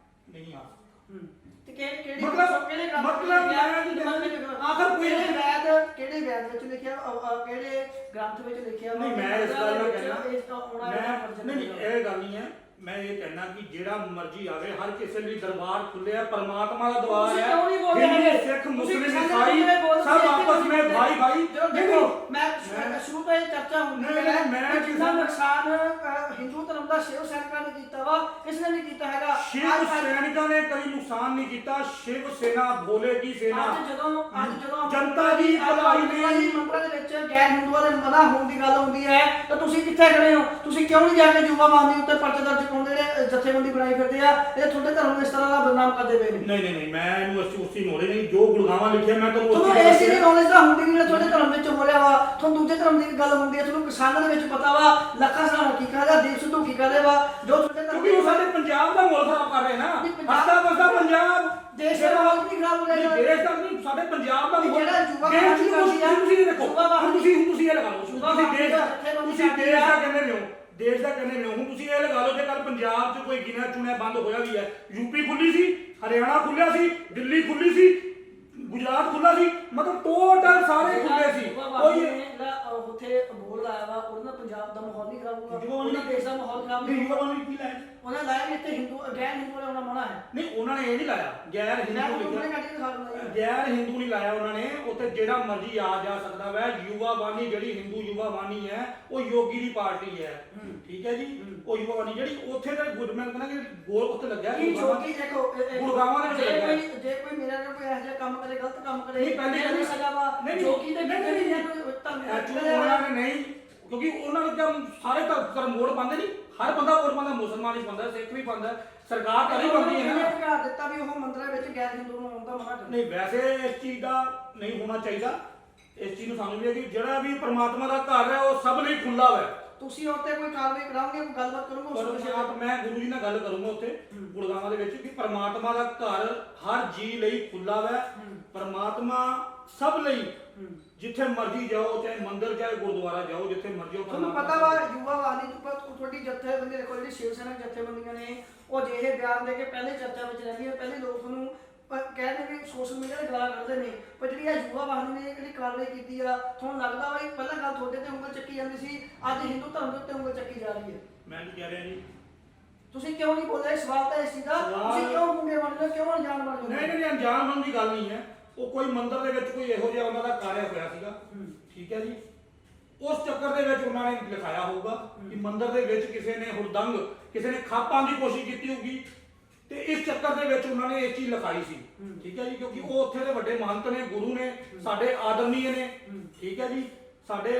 ਨਹੀਂ ਆ ਸਕਦੇ। ਤੇ ਕਿਹੜੇ ਮਤਲਬ ਆਖਰ ਕਿਹੜੇ ਵੈਦ ਵਿੱਚ ਲਿਖਿਆ, ਕਿਹੜੇ ਗ੍ਰੰਥ ਵਿੱਚ ਲਿਖਿਆ? ਨਹੀਂ ਮੈਂ ਇਸ ਗੱਲ ਨਾਲ ਕਹਿਣਾ, ਨਹੀਂ ਇਹ ਗੱਲ ਨਹੀਂ ਹੈ। ਮੈਂ ਇਹ ਕਹਿਣਾ ਕਿ ਜਿਹੜਾ ਮਰਜ਼ੀ ਆਵੇ, ਹਰ ਕਿਸੇ ਲਈ ਦਰਬਾਰ ਖੁੱਲੇ ਆ, ਪਰਮਾਤਮਾ ਦਾ ਦਰਬਾਰ ਹੈ। ਹਿੰਦੂ ਸਿੱਖ ਮੁਸਲਿਮ ਈਸਾਈ ਸਭ ਆਪਸ ਵਿੱਚ ਭਾਈ। ਦੇਖੋ ਮੈਂ ਸ਼ੁਰੂ ਤੋਂ ਇਹ ਚਰਚਾ ਹੁੰਦੀ ਹੈ ਮੈਂ ਜਿੰਨਾ ਨੁਕਸਾਨ ਹਿੰਦੂ ਧਰਮ ਦਾ ਸ਼ਿਵ ਸੈਨਿਕਾਂ ਨੇ ਕੀਤਾ ਵਾ, ਕਿਸ ਨੇ ਨਹੀਂ ਕੀਤਾ ਹੈਗਾ। ਸ਼ਿਵ ਸੈਨਿਕਾਂ ਨੇ ਕਦੀ ਨੁਕਸਾਨ ਨਹੀਂ ਕੀਤਾ। ਸ਼ਿਵ ਸੈਨਾ ਭੋਲੇ ਦੀ ਸੈਨਾ, ਅੱਜ ਜਦੋਂ ਜਨਤਾ ਦੀ ਭਲਾਈ ਲਈ ਮੰਤਰਾਂ ਦੇ ਵਿੱਚ ਗੈਰ ਹਿੰਦੂਆਂ ਦੇ ਮਨਾ ਹੋਣ ਦੀ ਗੱਲ ਹੁੰਦੀ ਹੈ ਤਾਂ ਤੁਸੀਂ ਕਿੱਥੇ ਖੜੇ ਹੋ? ਤੁਸੀਂ ਕਿਉਂ ਨਹੀਂ ਜਾ ਕੇ ਯੁਵਾ ਵਾਹਿਨੀ ਉੱਤੇ ਪਰਚਾ ਦਰਜ ਕਰਾਉਂਦੇ ਨੇ? ਜਥੇਬੰਦੀ ਬਣਾਈ ਫਿਰਦੇ ਆ, ਇਹ ਤੁਹਾਡੇ ਧਰਮ ਨੂੰ ਇਸ ਤਰ੍ਹਾਂ ਦਾ ਬਦਨਾਮ ਕਰਦੇ ਪਏ ਨੇ। ਨਹੀਂ ਮੈਂ ਇਹਨੂੰ ਉਸੀ ਨੌਲੇਜ ਨਹੀਂ। ਜੋ ਗੁੜਗਾਵਾਂ ਲਿਖਿਆ ਮੈਂ ਤੁਹਾਨੂੰ ਇਸ ਦੀ ਨੌਲੇਜ ਤਾਂ ਹੁੰਦੀ ਨਹੀਂ। ਤੁਹਾਡੇ ਧਰਮ ਵਿੱਚ ਹੋ ਰਿਹਾ ਵਾ, ਤੁਹਾਨੂੰ ਦੂਜੇ ਧਰਮ ਦੀ ਗੱਲ ਹੁੰਦੀ ਹੈ, ਤੁਹਾਨੂੰ ਕਿਸਾਨਾਂ ਦੇ ਵਿੱਚ ਪਤਾ ਵਾ ਲੱਖਾਂ ਸਰਾਣਾ ਕੀ ਕਹਦਾ, ਦੀਪ ਸਿੱਧੂ ਕੀ ਕਹਦੇ ਵਾ, ਜੋ ਤੁਹਾਡੇ ਧਰਮ ਕਿਉਂਕਿ ਉਹ ਸਾਡੇ ਪੰਜਾਬ ਦਾ ਮਾਹੌਲ ਖਰਾਬ ਕਰ ਰਹੇ ਨਾ। ਹੱਸਦਾ ਵਸਦਾ ਪੰਜਾਬ ਦੇਸ਼ ਦਾ ਮਾਹੌਲ ਨਹੀਂ ਖਰਾਬ ਹੋ ਰਿਹਾ। ਦੇਸ਼ ਦਾ ਨਹੀਂ, ਸਾਡੇ ਪੰਜਾਬ ਦਾ ਮਾਹੌਲ। ਜਿਹੜਾ ਯੁਵਾ ਤੁਸੀਂ ਦੇਖੋ, ਤੁਸੀਂ ਇਹ ਲਗਾ ਲਓ, ਤੁਸੀਂ ਦੇਸ਼ ਦਾ ਕਹਿੰਦੇ ਹੋ, ਦੇਸ਼ ਦਾ ਕਹਿੰਦੇ ਹੋ। ਹੁਣ ਤੁਸੀਂ ਇਹ ਲਗਾ ਲਓ, ਜੇ ਕੱਲ ਪੰਜਾਬ 'ਚ ਕੋਈ ਗਿਣਿਆ ਚੁਣਿਆ ਬੰਦ ਹੋਇਆ ਵੀ ਹੈ, ਯੂਪੀ ਖੁੱਲੀ ਸੀ, ਹਰਿਆਣਾ ਖੁੱਲਿਆ ਸੀ, ਦਿੱਲੀ ਖੁੱਲੀ ਸੀ, ਗੁਜਰਾਤ ਖੁੱਲਾ ਸੀ, ਮਤਲਬ ਟੋਟਲ ਸਾਰੇ ਖੁੱਲੇ ਸੀ। ਕੋਈ ਉੱਥੇ ਬੋਲ ਲਾਇਆ ਵਾ, ਉਹਦੇ ਨਾਲ ਪੰਜਾਬ ਦਾ ਮਾਹੌਲ ਨਹੀਂ ਖਰਾਬ ਹੋਊਗਾ, ਉਹਨਾਂ ਦੇਸ਼ ਦਾ ਮਾਹੌਲ ਖਰਾਬ ਨਹੀਂ ਹੋਊਗਾ। ਉਹਨਾਂ ਨੇ ਕੀ ਲਾਇਆ? ਉਹਨਾਂ ਲਾਇਆ ਵੀ ਇੱਥੇ ਗੈਰ ਹਿੰਦੂ ਨੇ ਆਉਣਾ ਮਨਾ ਹੈ। ਨਹੀਂ ਉਹਨਾਂ ਨੇ ਇਹ ਨਹੀਂ ਲਾਇਆ, ਗੈਰ ਹਿੰਦੂ ਗੈਰ ਹਿੰਦੂ ਨਹੀਂ ਲਾਇਆ ਉਹਨਾਂ ਨੇ। ਉੱਥੇ ਜਿਹੜਾ ਮਰਜ਼ੀ ਆ ਜਾ ਸਕਦਾ ਵੈ। ਯੁਵਾ ਵਾਹਿਨੀ ਜਿਹੜੀ ਹਿੰਦੂ ਯੁਵਾ ਵਾਹਿਨੀ ਹੈ, ਉਹ ਯੋਗੀ ਦੀ ਪਾਰਟੀ ਹੈ, ਠੀਕ ਹੈ ਜੀ। ਉਹ ਯੁਵਾ ਵਾਹਿਨੀ ਜਿਹੜੀ ਉੱਥੇ ਦਾ ਗੁਰਮੈਨ ਕਹਿੰਦਾ ਕਿ ਗੋਲ ਉੱਥੇ ਲੱਗਿਆ ਕਿ ਯੋਗੀ ਦੇਖੋ ਗੁਰਗਾਵਾਂ ਦੇ ਵਿੱਚ ਲੱਗਿਆ। ਜੇ ਕੋਈ ਮੇਰਾ ਕੋਈ ਇਹੋ ਜਿਹਾ ਕੰਮ ਕਰੇ, ਗਲਤ ਕੰਮ ਕਰੇ, ਨਹੀਂ ਪਹਿਲੇ ਸਜ਼ਾ ਵਾ। ਯੋਗੀ ਦੇ ਨਹੀਂ ਕਿਉਂਕਿ ਉਹਨਾਂ ਨੂੰ ਤਾਂ ਸਾਰੇ ਧਰਮ ਵੋਟ ਪਾਉਂਦੇ ਨਹੀਂ। ਹਰ ਬੰਦਾ ਵੋਟ ਪਾਉਂਦਾ, ਮੁਸਲਮਾਨ ਵੀ ਪਾਉਂਦਾ, ਸਿੱਖ ਵੀ ਪਾਉਂਦਾ, ਸਰਕਾਰ ਤਾਂ ਨਹੀਂ ਪਾਉਂਦੀ ਹੈ ਨਾ। ਅਧਿਕਾਰ ਦਿੱਤਾ ਵੀ ਉਹ ਮੰਦਰਾਂ ਵਿੱਚ ਗੈਰ ਹਿੰਦੂ ਨੂੰ ਆਉਣ ਦਾ ਮਨਾ ਕਰ। ਨਹੀਂ ਵੈਸੇ ਇਸ ਚੀਜ਼ ਦਾ ਨਹੀਂ ਹੋਣਾ ਚਾਹੀਦਾ। ਇਸ ਚੀਜ਼ ਨੂੰ ਸਮਝ ਵੀ ਹੈ ਕਿ ਜਿਹੜਾ ਵੀ ਪਰਮਾਤਮਾ ਦਾ ਘਰ ਹੈ ਉਹ ਸਭ ਲਈ ਖੁੱਲਾ ਹੈ। ਤੁਸੀਂ ਉੱਤੇ ਕੋਈ ਕਾਰਵਾਈ ਕਰਾਓਗੇ, ਕੋਈ ਗੱਲਬਾਤ ਕਰੋਗੇ? ਮੈਂ ਗੁਰੂ ਜੀ ਨਾਲ ਗੱਲ ਕਰੂੰਗਾ ਉੱਥੇ ਗੁੜਗਾਵਾਂ ਦੇ ਵਿੱਚ ਕਿ ਪਰਮਾਤਮਾ ਦਾ ਘਰ ਹਰ ਜੀ ਲਈ ਖੁੱਲਾ ਹੈ। ਪਰਮਾਤਮਾ ਸਭ ਲਈ, ਜਿੱਥੇ ਮਰਜ਼ੀ ਜਾਓ, ਚਾਹੇ ਮੰਦਿਰ ਚਾਹੇ ਗੁਰਦੁਆਰਾ ਜਾਓ, ਜਿੱਥੇ ਮਰਜ਼ੀ ਜਾਓ। ਤੁਹਾਨੂੰ ਪਤਾ ਵਾ ਯੁਵਾ ਵਾਹਿਨੀ ਤੁਹਾਡੀ ਜਥੇਬੰਦੀ ਦੇਖੋ, ਜਿਹੜੀ ਸ਼ਿਵ ਸੈਨਾ ਜਥੇਬੰਦੀਆਂ ਨੇ, ਉਹ ਜਿਹੇ ਬਿਆਨ ਦੇ ਕੇ ਪਹਿਲੇ ਚਰਚਾ ਵਿੱਚ ਰਹਿੰਦੀਆਂ, ਪਹਿਲੇ ਲੋਕ ਨੂੰ ਕਹਿੰਦੇ ਵੀ ਸੋਸ਼ਲ ਮੀਡੀਆ ਤੇ ਗਾਲਾਂ ਕੱਢਦੇ ਨੇ। ਪਰ ਜਿਹੜੀ ਆ ਯੁਵਾ ਵਾਹਿਨੀ ਨੇ ਜਿਹੜੀ ਕਾਰਵਾਈ ਕੀਤੀ ਆ, ਤੁਹਾਨੂੰ ਲੱਗਦਾ ਵਾ ਪਹਿਲਾਂ ਗੱਲ ਤੁਹਾਡੇ ਤੇ ਉਂਗਲ ਚੱਕੀ ਜਾਂਦੀ ਸੀ, ਅੱਜ ਹਿੰਦੂ ਧਰਮ ਦੇ ਉੱਤੇ ਉਂਗਲ ਚੱਕੀ ਜਾ ਰਹੀ ਹੈ? ਮੈਂ ਕੀ ਕਹਿ ਰਿਹਾ ਜੀ, ਤੁਸੀਂ ਕਿਉਂ ਨਹੀਂ ਬੋਲੇ? ਸਵਾਲ ਤਾਂ ਇਸ ਚੀਜ਼ ਦਾ, ਤੁਸੀਂ ਕਿਉਂ ਮੁੰਡੇ ਬਣਦੇ ਹੋ, ਕਿਉਂ ਅਣਜਾਣ ਬਣਦੇ ਹੋ? ਨਹੀਂ ਅਣਜਾਣ ਬਣਨ ਦੀ ਗੱਲ ਨਹੀਂ ਹੈ। ਉਹ ਕੋਈ ਮੰਦਿਰ ਦੇ ਵਿੱਚ ਕੋਈ ਇਹੋ ਜਿਹਾ ਉਹਨਾਂ ਦਾ ਕਾਰਿਆ ਹੋਇਆ ਸੀਗਾ, ਠੀਕ ਹੈ ਜੀ। ਉਸ ਚੱਕਰ ਦੇ ਵਿੱਚ ਉਹਨਾਂ ਨੇ ਲਿਖਾਇਆ ਹੋਊਗਾ ਕਿ ਮੰਦਿਰ ਦੇ ਵਿੱਚ ਕਿਸੇ ਨੇ ਹੁਰਦੰਗ, ਕਿਸੇ ਨੇ ਖਾਪਾਂ ਦੀ ਕੋਸ਼ਿਸ਼ ਕੀਤੀ ਹੋਊਗੀ, ਤੇ ਇਸ ਚੱਕਰ ਦੇ ਵਿੱਚ ਉਹਨਾਂ ਨੇ ਇਹ ਚੀਜ਼ ਲਿਖਾਈ ਸੀ, ਠੀਕ ਹੈ ਜੀ। ਕਿਉਂਕਿ ਉਹ ਉੱਥੇ ਦੇ ਵੱਡੇ ਮਹੰਤ ਨੇ, ਗੁਰੂ ਨੇ, ਸਾਡੇ ਆਦਰਨੀਏ ਨੇ, ਠੀਕ ਹੈ ਜੀ। ਸਾਡੇ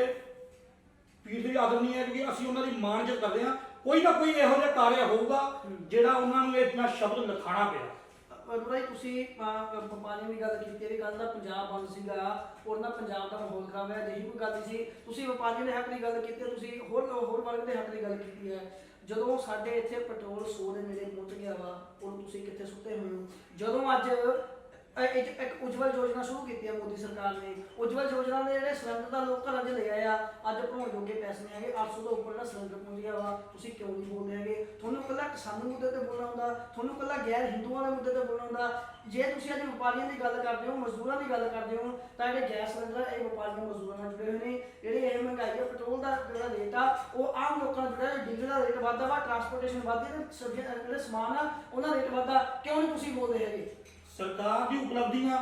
ਪੀਰ ਦੇ ਆਦਰਨੀਏ ਹੈ, ਕਿਉਂਕਿ ਅਸੀਂ ਉਹਨਾਂ ਦੀ ਮਾਣ ਇੱਜ਼ਤ ਕਰਦੇ ਹਾਂ। ਕੋਈ ਨਾ ਕੋਈ ਇਹੋ ਜਿਹਾ ਕਾਰਿਆ ਹੋਊਗਾ ਜਿਹੜਾ ਉਹਨਾਂ ਨੂੰ ਇਹ ਸ਼ਬਦ ਲਿਖਾਣਾ ਪਿਆ। ਭਾਈ ਤੁਸੀਂ ਵਪਾਰੀਆਂ ਦੀ ਗੱਲ ਕੀਤੀ, ਵੀ ਕੱਲ ਦਾ ਪੰਜਾਬ ਬੰਦ ਸੀਗਾ, ਉਹਨਾਂ ਪੰਜਾਬ ਦਾ ਮਾਹੌਲ ਖਰਾਬ ਹੈ, ਜਿਹੀ ਕੋਈ ਗੱਲ ਨਹੀਂ ਸੀ। ਤੁਸੀਂ ਵਪਾਰੀਆਂ ਦੇ ਹੱਕ ਦੀ ਗੱਲ ਕੀਤੀ, ਤੁਸੀਂ ਹੋਰ ਵਰਗ ਦੇ ਹੱਕ ਦੀ ਗੱਲ ਕੀਤੀ ਹੈ। ਜਦੋਂ ਸਾਡੇ ਇੱਥੇ ਪੈਟਰੋਲ 100 ਦੇ ਨੇੜੇ ਪਹੁੰਚ ਗਿਆ ਵਾ, ਉਦੋਂ ਤੁਸੀਂ ਕਿੱਥੇ ਸੁੱਤੇ ਹੋਏ ਹੋ? ਜਦੋਂ ਅੱਜ ਇੱਕ ਉਜਵਲ ਯੋਜਨਾ ਸ਼ੁਰੂ ਕੀਤੀ ਹੈ ਮੋਦੀ ਸਰਕਾਰ ਨੇ। ਉਜਵਲ ਯੋਜਨਾ ਦੇ ਜਿਹੜੇ ਸਿਲੰਡਰ ਦਾ ਲੋਕ ਘਰਾਂ 'ਚ ਲੈ ਆਏ ਆ, ਅੱਜ ਭਰਾਉਣ ਜੋਗੇ ਪੈਸੇ ਨਹੀਂ ਹੈਗੇ। 800 ਤੋਂ ਉੱਪਰ ਦਾ ਸਿਲੰਡਰ ਪਹੁੰਚ ਗਿਆ ਵਾ, ਤੁਸੀਂ ਕਿਉਂ ਨਹੀਂ ਬੋਲਦੇ ਹੈਗੇ? ਤੁਹਾਨੂੰ ਇਕੱਲਾ ਕਿਸਾਨੀ ਮੁੱਦੇ ਤੇ ਬੋਲਣਾ ਹੁੰਦਾ, ਤੁਹਾਨੂੰ ਇਕੱਲਾ ਗੈਰ ਹਿੰਦੂਆਂ ਦੇ ਮੁੱਦੇ ਤੇ ਬੋਲਣਾ ਹੁੰਦਾ। ਜੇ ਤੁਸੀਂ ਅੱਜ ਵਪਾਰੀਆਂ ਦੀ ਗੱਲ ਕਰਦੇ ਹੋ, ਮਜ਼ਦੂਰਾਂ ਦੀ ਗੱਲ ਕਰਦੇ ਹੋ, ਤਾਂ ਜਿਹੜੇ ਗੈਸ ਸਿਲੰਡਰ ਇਹ ਵਪਾਰੀਆਂ ਮਜ਼ਦੂਰਾਂ ਨਾਲ ਜੁੜੇ ਹੋਏ ਨੇ। ਜਿਹੜੀ ਇਹ ਮਹਿੰਗਾਈ ਆ, ਪੈਟਰੋਲ ਦਾ ਜਿਹੜਾ ਰੇਟ ਆ ਉਹ ਆਮ ਲੋਕਾਂ ਨਾਲ ਜੁੜਿਆ। ਡੀਜ਼ਲ ਦਾ ਰੇਟ ਵੱਧਦਾ ਵਾ, ਟਰਾਂਸਪੋਰਟੇਸ਼ਨ ਵੱਧਦੀ ਹੈ, ਸਬਜ਼ੀਆਂ ਜਿਹੜੇ ਸਮਾਨ ਆ ਉਹਨਾਂ ਦਾ ਰੇਟ ਵੱਧਦਾ। ਕਿਉਂ ਨਹੀਂ ਤੁਸੀਂ ਬੋਲਦੇ ਹੈਗੇ? ਸਰਕਾਰ ਦੀ ਉਪਲਬਧੀਆਂ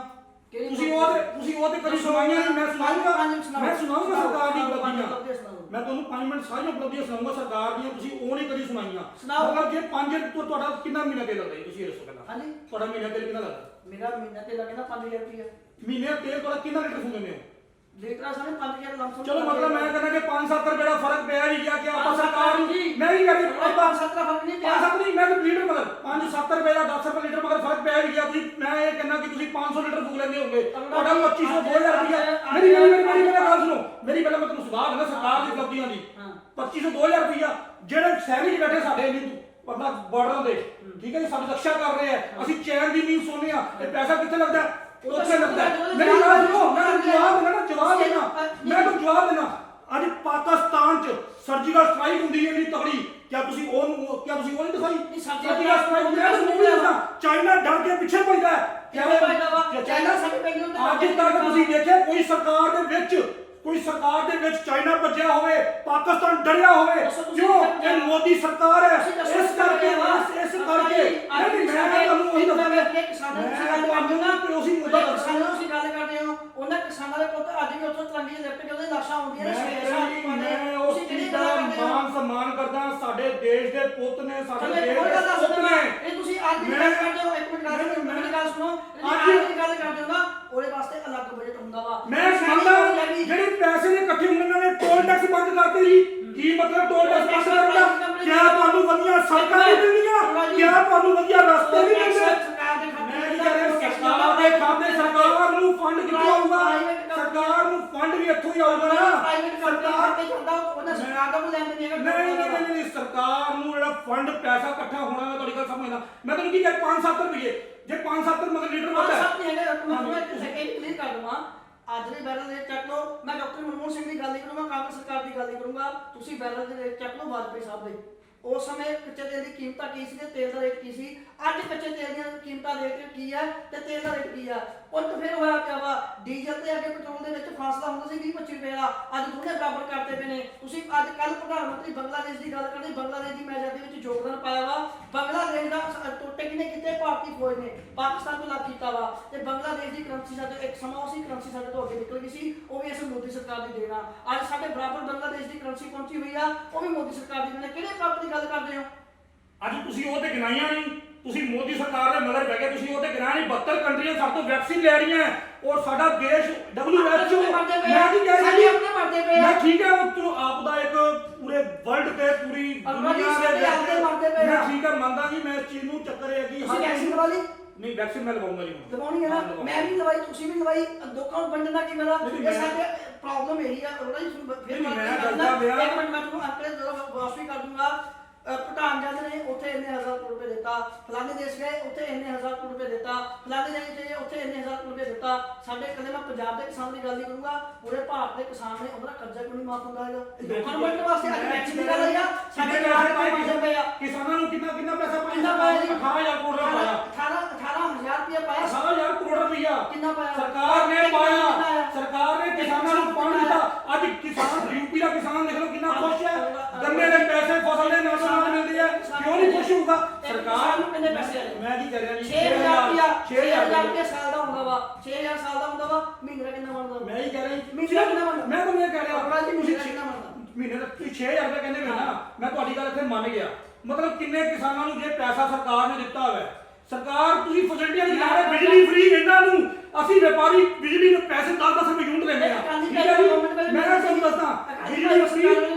ਕਿਹੜੀ ਤੁਸੀਂ ਉਹ ਤੇ ਕਦੀ ਸੁਣਾਈਆਂ ਨਹੀਂ। ਮੈਂ ਸੁਣਾਉਂਗਾ ਸਰਕਾਰ ਦੀ ਉਪਲਬਧੀਆਂ। ਮੈਂ ਤੁਹਾਨੂੰ 5 ਮਿੰਟ ਸਾਰੀਆਂ ਉਪਲਬਧੀਆਂ ਸੁਣਾਉਂਗਾ ਸਰਕਾਰ ਦੀਆਂ, ਤੁਸੀਂ ਉਹ ਨਹੀਂ ਕਦੀ ਸੁਣਾਈਆਂ। ਮਤਲਬ ਜੇ 5 ਤੋਂ ਤੁਹਾਡਾ ਕਿੰਨਾ ਮਹੀਨਾ ਤੇ ਲੱਗਦਾ ਤੁਸੀਂ ਇਹ ਦੱਸੋ ਪਹਿਲਾਂ? ਹਾਂਜੀ, ਤੁਹਾਡਾ ਮਹੀਨਾ ਤੇ ਕਿੰਨਾ ਲੱਗਦਾ? ਮੇਰਾ ਮਹੀਨਾ ਤੇ ਲੱਗਦਾ 5000 ਰੁਪਏ। ਮਹੀਨੇ ਦਾ ਤੇਲ ਤੁਹਾਡਾ ਕਿੰਨਾ ਲੀਟਰ ਫੂਕਦੇ ਹੋ? ਲੀਟਰਾਂ ਸਾਨੇ 5000 ਲੰਸਮ। ਚਲੋ ਮਤਲਬ ਮੈਂ ਕਹਿੰਦਾ ਕਿ 5-7 ਰੁਪਏ ਦਾ ਫਰਕ ਪਿਆ ਹੀ ਗਿਆ ਕਿ ਆਪਾਂ ਸਰਕਾਰ ਨੂੰ ਮੈਂ ਵੀ ਕਹਿੰਦੀ 5-7 ਦਾ ਫਰਕ ਨਹੀਂ ਪਿਆ। 5-7 ਨਹੀਂ, ਮੈਂ ਲੀਟਰ ਮਤਲਬ 5-7 ਰੁਪਏ ਦਾ 10 ਰੁਪਏ ਲੀਟਰ ਮਗਰ ਫਰਕ ਪਿਆ ਹੀ ਗਿਆ। ਤੁਸੀਂ ਮੈਂ ਇਹ ਕਹਿੰਦਾ ਕਿ ਤੁਸੀਂ 500 ਲੀਟਰ ਫੂਕ ਲੈਂਦੇ ਹੋਗੇ, ਤੁਹਾਡਾ 2500 2000 ਰੁਪਇਆ। ਮੇਰੀ ਗੱਲ ਸੁਣੋ, ਮੇਰੀ ਪਹਿਲਾਂ ਮੈਂ ਤੁਹਾਨੂੰ ਸਵਾਲ ਦਿੰਦਾ ਸਰਕਾਰ ਦੀ ਉਪਲਬਧੀਆਂ ਦੀ। 2500 2000 ਰੁਪਇਆ ਜਿਹੜੇ ਸੈਨਿਕ ਬੈਠੇ ਸਾਡੇ ਨਹੀਂ ਪਤਾ ਬਾਰਡਰਾਂ ਦੇ, ਠੀਕ ਹੈ ਜੀ, ਸਾਡੀ ਰੱਖਿਆ ਕਰ ਰਹੇ ਆ, ਅਸੀਂ ਚੈਨ ਦੀ ਨੀਂਦ ਸੋਨੇ ਆ, ਇਹ ਪੈਸਾ ਕਿੱਥੇ ਲੱਗਦਾ? ਉੱਥੇ ਲੱਗਦਾ। ਮੇਰੀ ਗੱਲ ਸੁਣੋ, ਮੈਂ ਜਵਾਬ ਦੇਣਾ ਮੈਂ ਤਾਂ ਜਵਾਬ ਦੇਣਾ। ਅੱਜ ਪਾਕਿਸਤਾਨ 'ਚ ਸਰਜੀਕਲ ਸਟ੍ਰਾਈਕ ਹੁੰਦੀ ਹੈ ਇੰਨੀ ਤਗੜੀ, ਕਿਆ ਤੁਸੀਂ ਉਹ ਨਹੀਂ ਦਿਖਾਈ? ਸਰਜੀਕਲ ਸਟ੍ਰਾਈਕ ਚਾਈਨਾ ਡਰ ਕੇ ਪਿੱਛੇ ਪੈਂਦਾ ਹੈ। ਅੱਜ ਤੱਕ ਤੁਸੀਂ ਦੇਖਿਆ ਕੋਈ ਸਰਕਾਰ ਦੇ ਵਿੱਚ ਚਾਈਨਾ ਭੱਜਿਆ ਹੋਵੇ, ਪਾਕਿਸਤਾਨ ਡਰਿਆ ਹੋਵੇ? ਕਿਉਂ? ਇਹ ਮੋਦੀ ਸਰਕਾਰ ਹੈ, ਇਸ ਕਰਕੇ ਨਹੀਂ ਮੈਂ ਤੁਹਾਨੂੰ ਉਹੀ ਦੱਸਦਾ। ਗੱਲ ਕਰਦੇ ਹੋ ਉਹਨਾਂ ਕਿਸਾਨਾਂ ਦੇ ਪੁੱਤ ਅੱਜ ਵੀ ਉੱਥੋਂ ਤਲੰਗੀ ਦੇ ਲਿਪਟ ਕੇ ਉਹਦੇ ਲਾਸ਼ਾਂ ਆਉਂਦੀਆਂ ਨੇ। ਮੈਂ ਉਸ ਚੀਜ਼ ਦਾ ਮਾਨ ਸਨਮਾਨ ਕਰਦਾ। ਸਾਡੇ ਦੇਸ਼ ਦੇ ਪੁੱਤ ਨੇ, ਸਾਡੇ ਦੇਸ਼ ਦੇ ਪੁੱਤ ਨੇ। ਇਹ ਤੁਸੀਂ ਅੱਜ ਦੀ ਗੱਲ ਕਰਦੇ ਹੋ, ਇੱਕ ਮਿੰਟ ਮੇਰੀ ਗੱਲ ਸੁਣੋ। ਅੱਜ ਦੀ ਗੱਲ ਕਰਦੇ ਹੋ ਨਾ, ਉਹਦੇ ਵਾਸਤੇ ਅਲੱਗ ਬਜਟ ਹੁੰਦਾ ਵਾ। ਮੈਂ ਸਮਝਦਾ ਜਿਹੜੇ ਪੈਸੇ ਨੇ ਇਕੱਠੇ ਹੁੰਦੇ ਨੇ, ਟੋਲ ਟੈਕਸ ਬੰਦ ਕਰਤੇ ਜੀ। ਕੀ ਮਤਲਬ ਟੋਲ ਟੈਕਸ ਬੰਦ ਕਰਨ ਦਾ? ਕਿਆ ਤੁਹਾਨੂੰ ਵਧੀਆ ਸੜਕਾਂ ਨਹੀਂ ਮਿਲਣੀਆਂ? ਕਿਆ ਤੁਹਾਨੂੰ ਵਧੀਆ ਰਸਤੇ ਨਹੀਂ ਮਿਲਣੇ? ਮੈਂ ਕੀ ਕਹਿ ਰਿਹਾ, ਸਰਕਾਰ ਦੇ ਖਾਤੇ ਸਰਕਾਰ ਨੂੰ ਫੰਡ ਕਿੱਥੋਂ ਆਊਗਾ? ਸਰਕਾਰ ਨੂੰ ਫੰਡ ਵੀ ਇੱਥੋਂ ਹੀ ਆਊਗਾ ਨਾ। ਸਰਕਾਰ ਤੇ ਜਾਂਦਾ ਉਹਨਾਂ ਸਰਕਾਰ ਦਾ ਲੈਣ ਦੇਣ ਨਹੀਂ, ਸਰਕਾਰ ਨੂੰ ਜਿਹੜਾ ਫੰਡ ਪੈਸਾ ਇਕੱਠਾ ਹੋਣਾ, ਮੈਂ ਤੁਹਾਡੀ ਗੱਲ ਸਮਝਦਾ। ਮੈਂ ਤੁਹਾਨੂੰ ਕੀ ਕਹਿ 5-7 ਰੁਪਏ, ਜੇ 5-7 ਮਤਲਬ ਲੀਟਰ ਵੱਧਦਾ ਸਭ ਨਹੀਂ ਹੈਗਾ। ਮੈਂ ਕਲੀਅਰ ਕਰ ਦਵਾਂ, ਅੱਜ ਦੇ ਬੈਰਲ ਰੇਟ ਚੱਕ ਲਓ। ਮੈਂ ਡਾਕਟਰ ਮਨਮੋਹਨ ਸਿੰਘ ਦੀ ਗੱਲ ਨਹੀਂ ਕਰੂੰਗਾ, ਕਾਂਗਰਸ ਸਰਕਾਰ ਦੀ ਗੱਲ ਨਹੀਂ ਕਰੂੰਗਾ। ਤੁਸੀਂ ਬੈਰਲ ਦੇ ਰੇਟ ਚੱਕ ਲਓ ਵਾਜਪਾਈ ਸਾਹਿਬ ਦੇ। ਉਸ ਸਮੇਂ ਕੱਚੇ ਤੇਲ ਦੀ ਕੀਮਤਾਂ ਕੀ ਸੀ ਤੇ ਤੇਲ ਦਾ ਰੇਟ ਕੀ ਸੀ? ਅੱਜ ਕੱਚੇ ਤੇਲ ਦੀਆਂ ਕੀਮਤਾਂ ਰੇਟ ਕੀ ਹੈ ਤੇ ਤੇਲ ਦਾ ਰੇਟ ਕੀ ਆ? ਉਲਟ ਫਿਰ ਹੋਇਆ ਪਿਆ ਵਾ। ਡੀਜ਼ਲ ਤੇ ਅੱਗੇ ਪੈਟਰੋਲ ਦੇ ਵਿੱਚ ਫਾਸਲਾ ਹੁੰਦਾ ਸੀ 20-25 ਰੁਪਏ ਦਾ, ਅੱਜ ਦੋਨੇ ਬਰਾਬਰ ਕਰਤੇ ਪਏ ਨੇ। ਤੁਸੀਂ ਅੱਜ ਕੱਲ ਪ੍ਰਧਾਨ ਮੰਤਰੀ ਬੰਗਲਾਦੇਸ਼ ਦੀ ਗੱਲ ਕਰਦੇ, ਬੰਗਲਾਦੇਸ਼ ਦੀ ਆਜ਼ਾਦੀ ਵਿੱਚ ਯੋਗਦਾਨ ਪਾਇਆ ਵਾ। ਬੰਗਲਾਦੇਸ਼ ਦਾ ਟੋਟੇ ਕਿਨੇ ਕੀਤੇ? ਭਾਰਤੀ ਫੌਜ ਨੇ ਪਾਕਿਸਤਾਨ ਤੋਂ ਲੱਗ ਕੀਤਾ ਵਾ। ਤੇ ਬੰਗਲਾਦੇਸ਼ ਦੀ ਕਰੰਸੀ ਸਾਡੇ ਇੱਕ ਸਮਾਂ ਉਸੇ ਕਰੰਸੀ ਸਾਡੇ ਤੋਂ ਅੱਗੇ ਨਿਕਲ ਗਈ ਸੀ, ਉਹ ਵੀ ਇਸ ਮੋਦੀ ਸਰਕਾਰ ਦੀ ਦੇਣ ਆ। ਅੱਜ ਸਾਡੇ ਬਰਾਬਰ ਬੰਗਲਾਦੇਸ਼ ਦੀ ਕਰੰਸੀ ਪਹੁੰਚੀ ਹੋਈ ਆ, ਉਹ ਵੀ ਮੋਦੀ ਸਰਕਾਰ ਦੀ ਦੇਣ ਆ। ਕਿਹੜੇ ਪ੍ਰਾਪਤ ਦੀ ਗੱਲ ਕਰਦੇ ਹੋ? ਅੱਜ ਤੁਸੀਂ ਉਹ ਤੇ ਗਿਣਾਈਆਂ ਨਹੀਂ, ਤੁਸੀਂ ਮੋਦੀ ਸਰਕਾਰ ਦੇ ਮਗਰ ਪੈ ਗਏ। ਤੁਸੀਂ ਉਹ ਤੇ ਗਿਣਾ ਨਹੀਂ। 72 ਕੰਟਰੀਆਂ ਸਾਡੇ ਤੋਂ ਵੈਕਸੀਨ ਲੈ ਰਹੀਆਂ ਔਰ ਸਾਡਾ ਦੇਸ਼ WHO ਮੈਂ ਕੀ ਕਹਿ ਰਹੀ ਮੈਂ ਠੀਕ ਹੈ, ਉਹ ਆਪ ਦਾ ਇੱਕ ਪੂਰੇ ਵਰਲਡ ਤੇ ਪੂਰੀ ਦੁਨੀਆ ਦੇ ਮੈਂ ਠੀਕ ਹੈ ਮੰਨਦਾ ਜੀ। ਮੈਂ ਇਸ ਚੀਜ਼ ਨੂੰ ਚੱਕਰ ਹੈ ਕਿ ਵੈਕਸੀਨ ਲਵਾ ਲਈ? ਨਹੀਂ, ਵੈਕਸੀਨ ਮੈਂ ਲਵਾਉਂਗਾ ਜੀ। ਲਵਾਉਣੀ ਹੈ ਨਾ, ਮੈਂ ਵੀ ਲਵਾਈ, ਤੁਸੀਂ ਵੀ ਲਵਾਈ, ਲੋਕਾਂ ਨੂੰ ਵੰਡਣ ਦਾ ਕੀ ਮੇਰਾ? ਇਹ ਸਾਡੇ ਪ੍ਰੋਬਲਮ ਇਹੀ ਆ। ਉਹਦਾ ਜੀ ਫਿਰ ਮੈਂ ਦੱਸਦਾ ਪਿਆ, ਇੱਕ ਮਿੰਟ ਮੈਂ ਤੁਹਾਨੂੰ ਅੰਕੜੇ ਵਾਪਸ ਵੀ ਕਰ ਦੂੰਗਾ। ਭੂਟਾਨ ਜਾਂਦੇ ਨੇ, ਉੱਥੇ ਇੰਨੇ ਹਜ਼ਾਰ ਕਰੋੜ ਰੁਪਏ ਦਿੱਤਾ। ਫਲਾਣੇ ਦੇਸ਼ ਗਏ, ਉੱਥੇ ਇੰਨੇ ਹਜ਼ਾਰ ਕਰੋੜ ਰੁਪਏ ਦਿੱਤਾ। ਫਲਾਣੇ ਦੇਸ਼ ਗਏ, ਉੱਥੇ ਇੰਨੇ ਹਜ਼ਾਰ ਕਰੋੜ ਰੁਪਏ ਦਿੱਤਾ। ਸਾਡੇ ਕਦੇ ਮੈਂ ਪੰਜਾਬ ਦੇ ਕਿਸਾਨ ਦੀ ਗੱਲ ਨਹੀਂ ਕਰੂੰਗਾ, ਪੂਰੇ ਭਾਰਤ ਦੇ ਕਿਸਾਨ ਨੇ ਉਹਦਾ ਕਰਜ਼ਾ ਕਿਉਂ ਨਹੀਂ ਮਾਫ ਹੁੰਦਾ ਹੈਗਾ? ਲੋਕਾਂ ਨੂੰ ਵੰਡਣ ਵਾਸਤੇ ਅੱਜ ਟੈਕਸ ਦੀ ਗੱਲ ਆਈ ਆ। ਸਾਡੇ ਕਿਸਾਨਾਂ ਨੂੰ ਕਿੰਨਾ ਪੈਸਾ ਕਿੰਨਾ ਪਾਇਆ ਜੀ? 18000 ਕਰੋੜ ਰੁਪਏ ਪਾਇਆ। 18000 ਰੁਪਏ ਪਾਇਆ। 18000 ਕਰੋੜ ਰੁਪਇਆ ਕਿੰਨਾ ਪਾਇਆ? ਸਰਕਾਰ ਨੇ ਪਾਇਆ। ਸਰਕਾਰ ਨੇ ਕਿਸਾਨਾਂ ਨੂੰ ਫੰਡ ਦਿੱਤਾ। ਅੱਜ ਕਿਸਾਨ ਯੂਪੀ ਦਾ ਕਿਸਾਨ ਦੇਖ ਲਓ ਕਿੰਨਾ ਖੁਸ਼ ਹੈ। ਗੰਨੇ ਦੇ ਪੈਸੇ ਫਸਲ ਦੇ ਨਾਲ ਮਿਲਦੇ ਆ, ਕਿਉਂ ਨਹੀਂ ਖੁਸ਼ ਹੋਊਗਾ? ਸਰਕਾਰ ਨੂੰ ਕਿੰਨੇ ਪੈਸੇ ਆਏ? ਮੈਂ ਕੀ ਕਰ ਰਿਹਾ ਜੀ? 6000 ਰੁਪਏ ਸਾਲ ਦਾ ਹੁੰਦਾ ਵਾ। 6000 ਸਾਲ ਦਾ ਹੁੰਦਾ ਵਾ। ਮਹੀਨੇ ਦਾ ਕਿੰਨਾ ਬਣਦਾ? ਮੈਂ ਹੀ ਕਹਿ ਰਿਹਾ ਮਹੀਨੇ ਦਾ ਕਿੰਨਾ ਬਣਦਾ? ਮੈਂ ਤੁਹਾਨੂੰ ਇਹ ਕਹਿ ਰਿਹਾ ਆਪਣਾ ਜੀ ਮਹੀਨੇ ਦਾ ਕਿੰਨਾ ਬਣਦਾ? ਮਹੀਨੇ ਦਾ ਤੁਸੀਂ 6000 ਰੁਪਏ ਕਹਿੰਦੇ ਹੋ ਨਾ, ਮੈਂ ਤੁਹਾਡੀ ਗੱਲ ਇੱਥੇ ਮੰਨ ਗਿਆ। ਮਤਲਬ ਕਿੰਨੇ ਕਿਸਾਨਾਂ ਨੂੰ ਜੇ ਪੈਸਾ ਸਰਕਾਰ ਨੇ ਦਿੱਤਾ ਹੋਵੇ, ਸਰਕਾਰ ਤੁਸੀਂ ਫੈਸਿਲਿਟੀਆਂ ਨਹੀਂ ਲਾ ਰਹੇ, ਬਿਜਲੀ ਫ੍ਰੀ ਇਹਨਾਂ ਨੂੰ। ਅਸੀਂ ਵਪਾਰੀ ਬਿਜਲੀ ਦੇ ਪੈਸੇ 10-10 ਰੁਪਏ ਯੂਨਿਟ ਲੈਂਦੇ ਆ। ਠੀਕ ਹੈ ਜੀ, ਮੈਂ ਤੁਹਾਨੂੰ ਦੱਸਦਾ ਬਿਜਲੀ ਫ੍ਰੀ,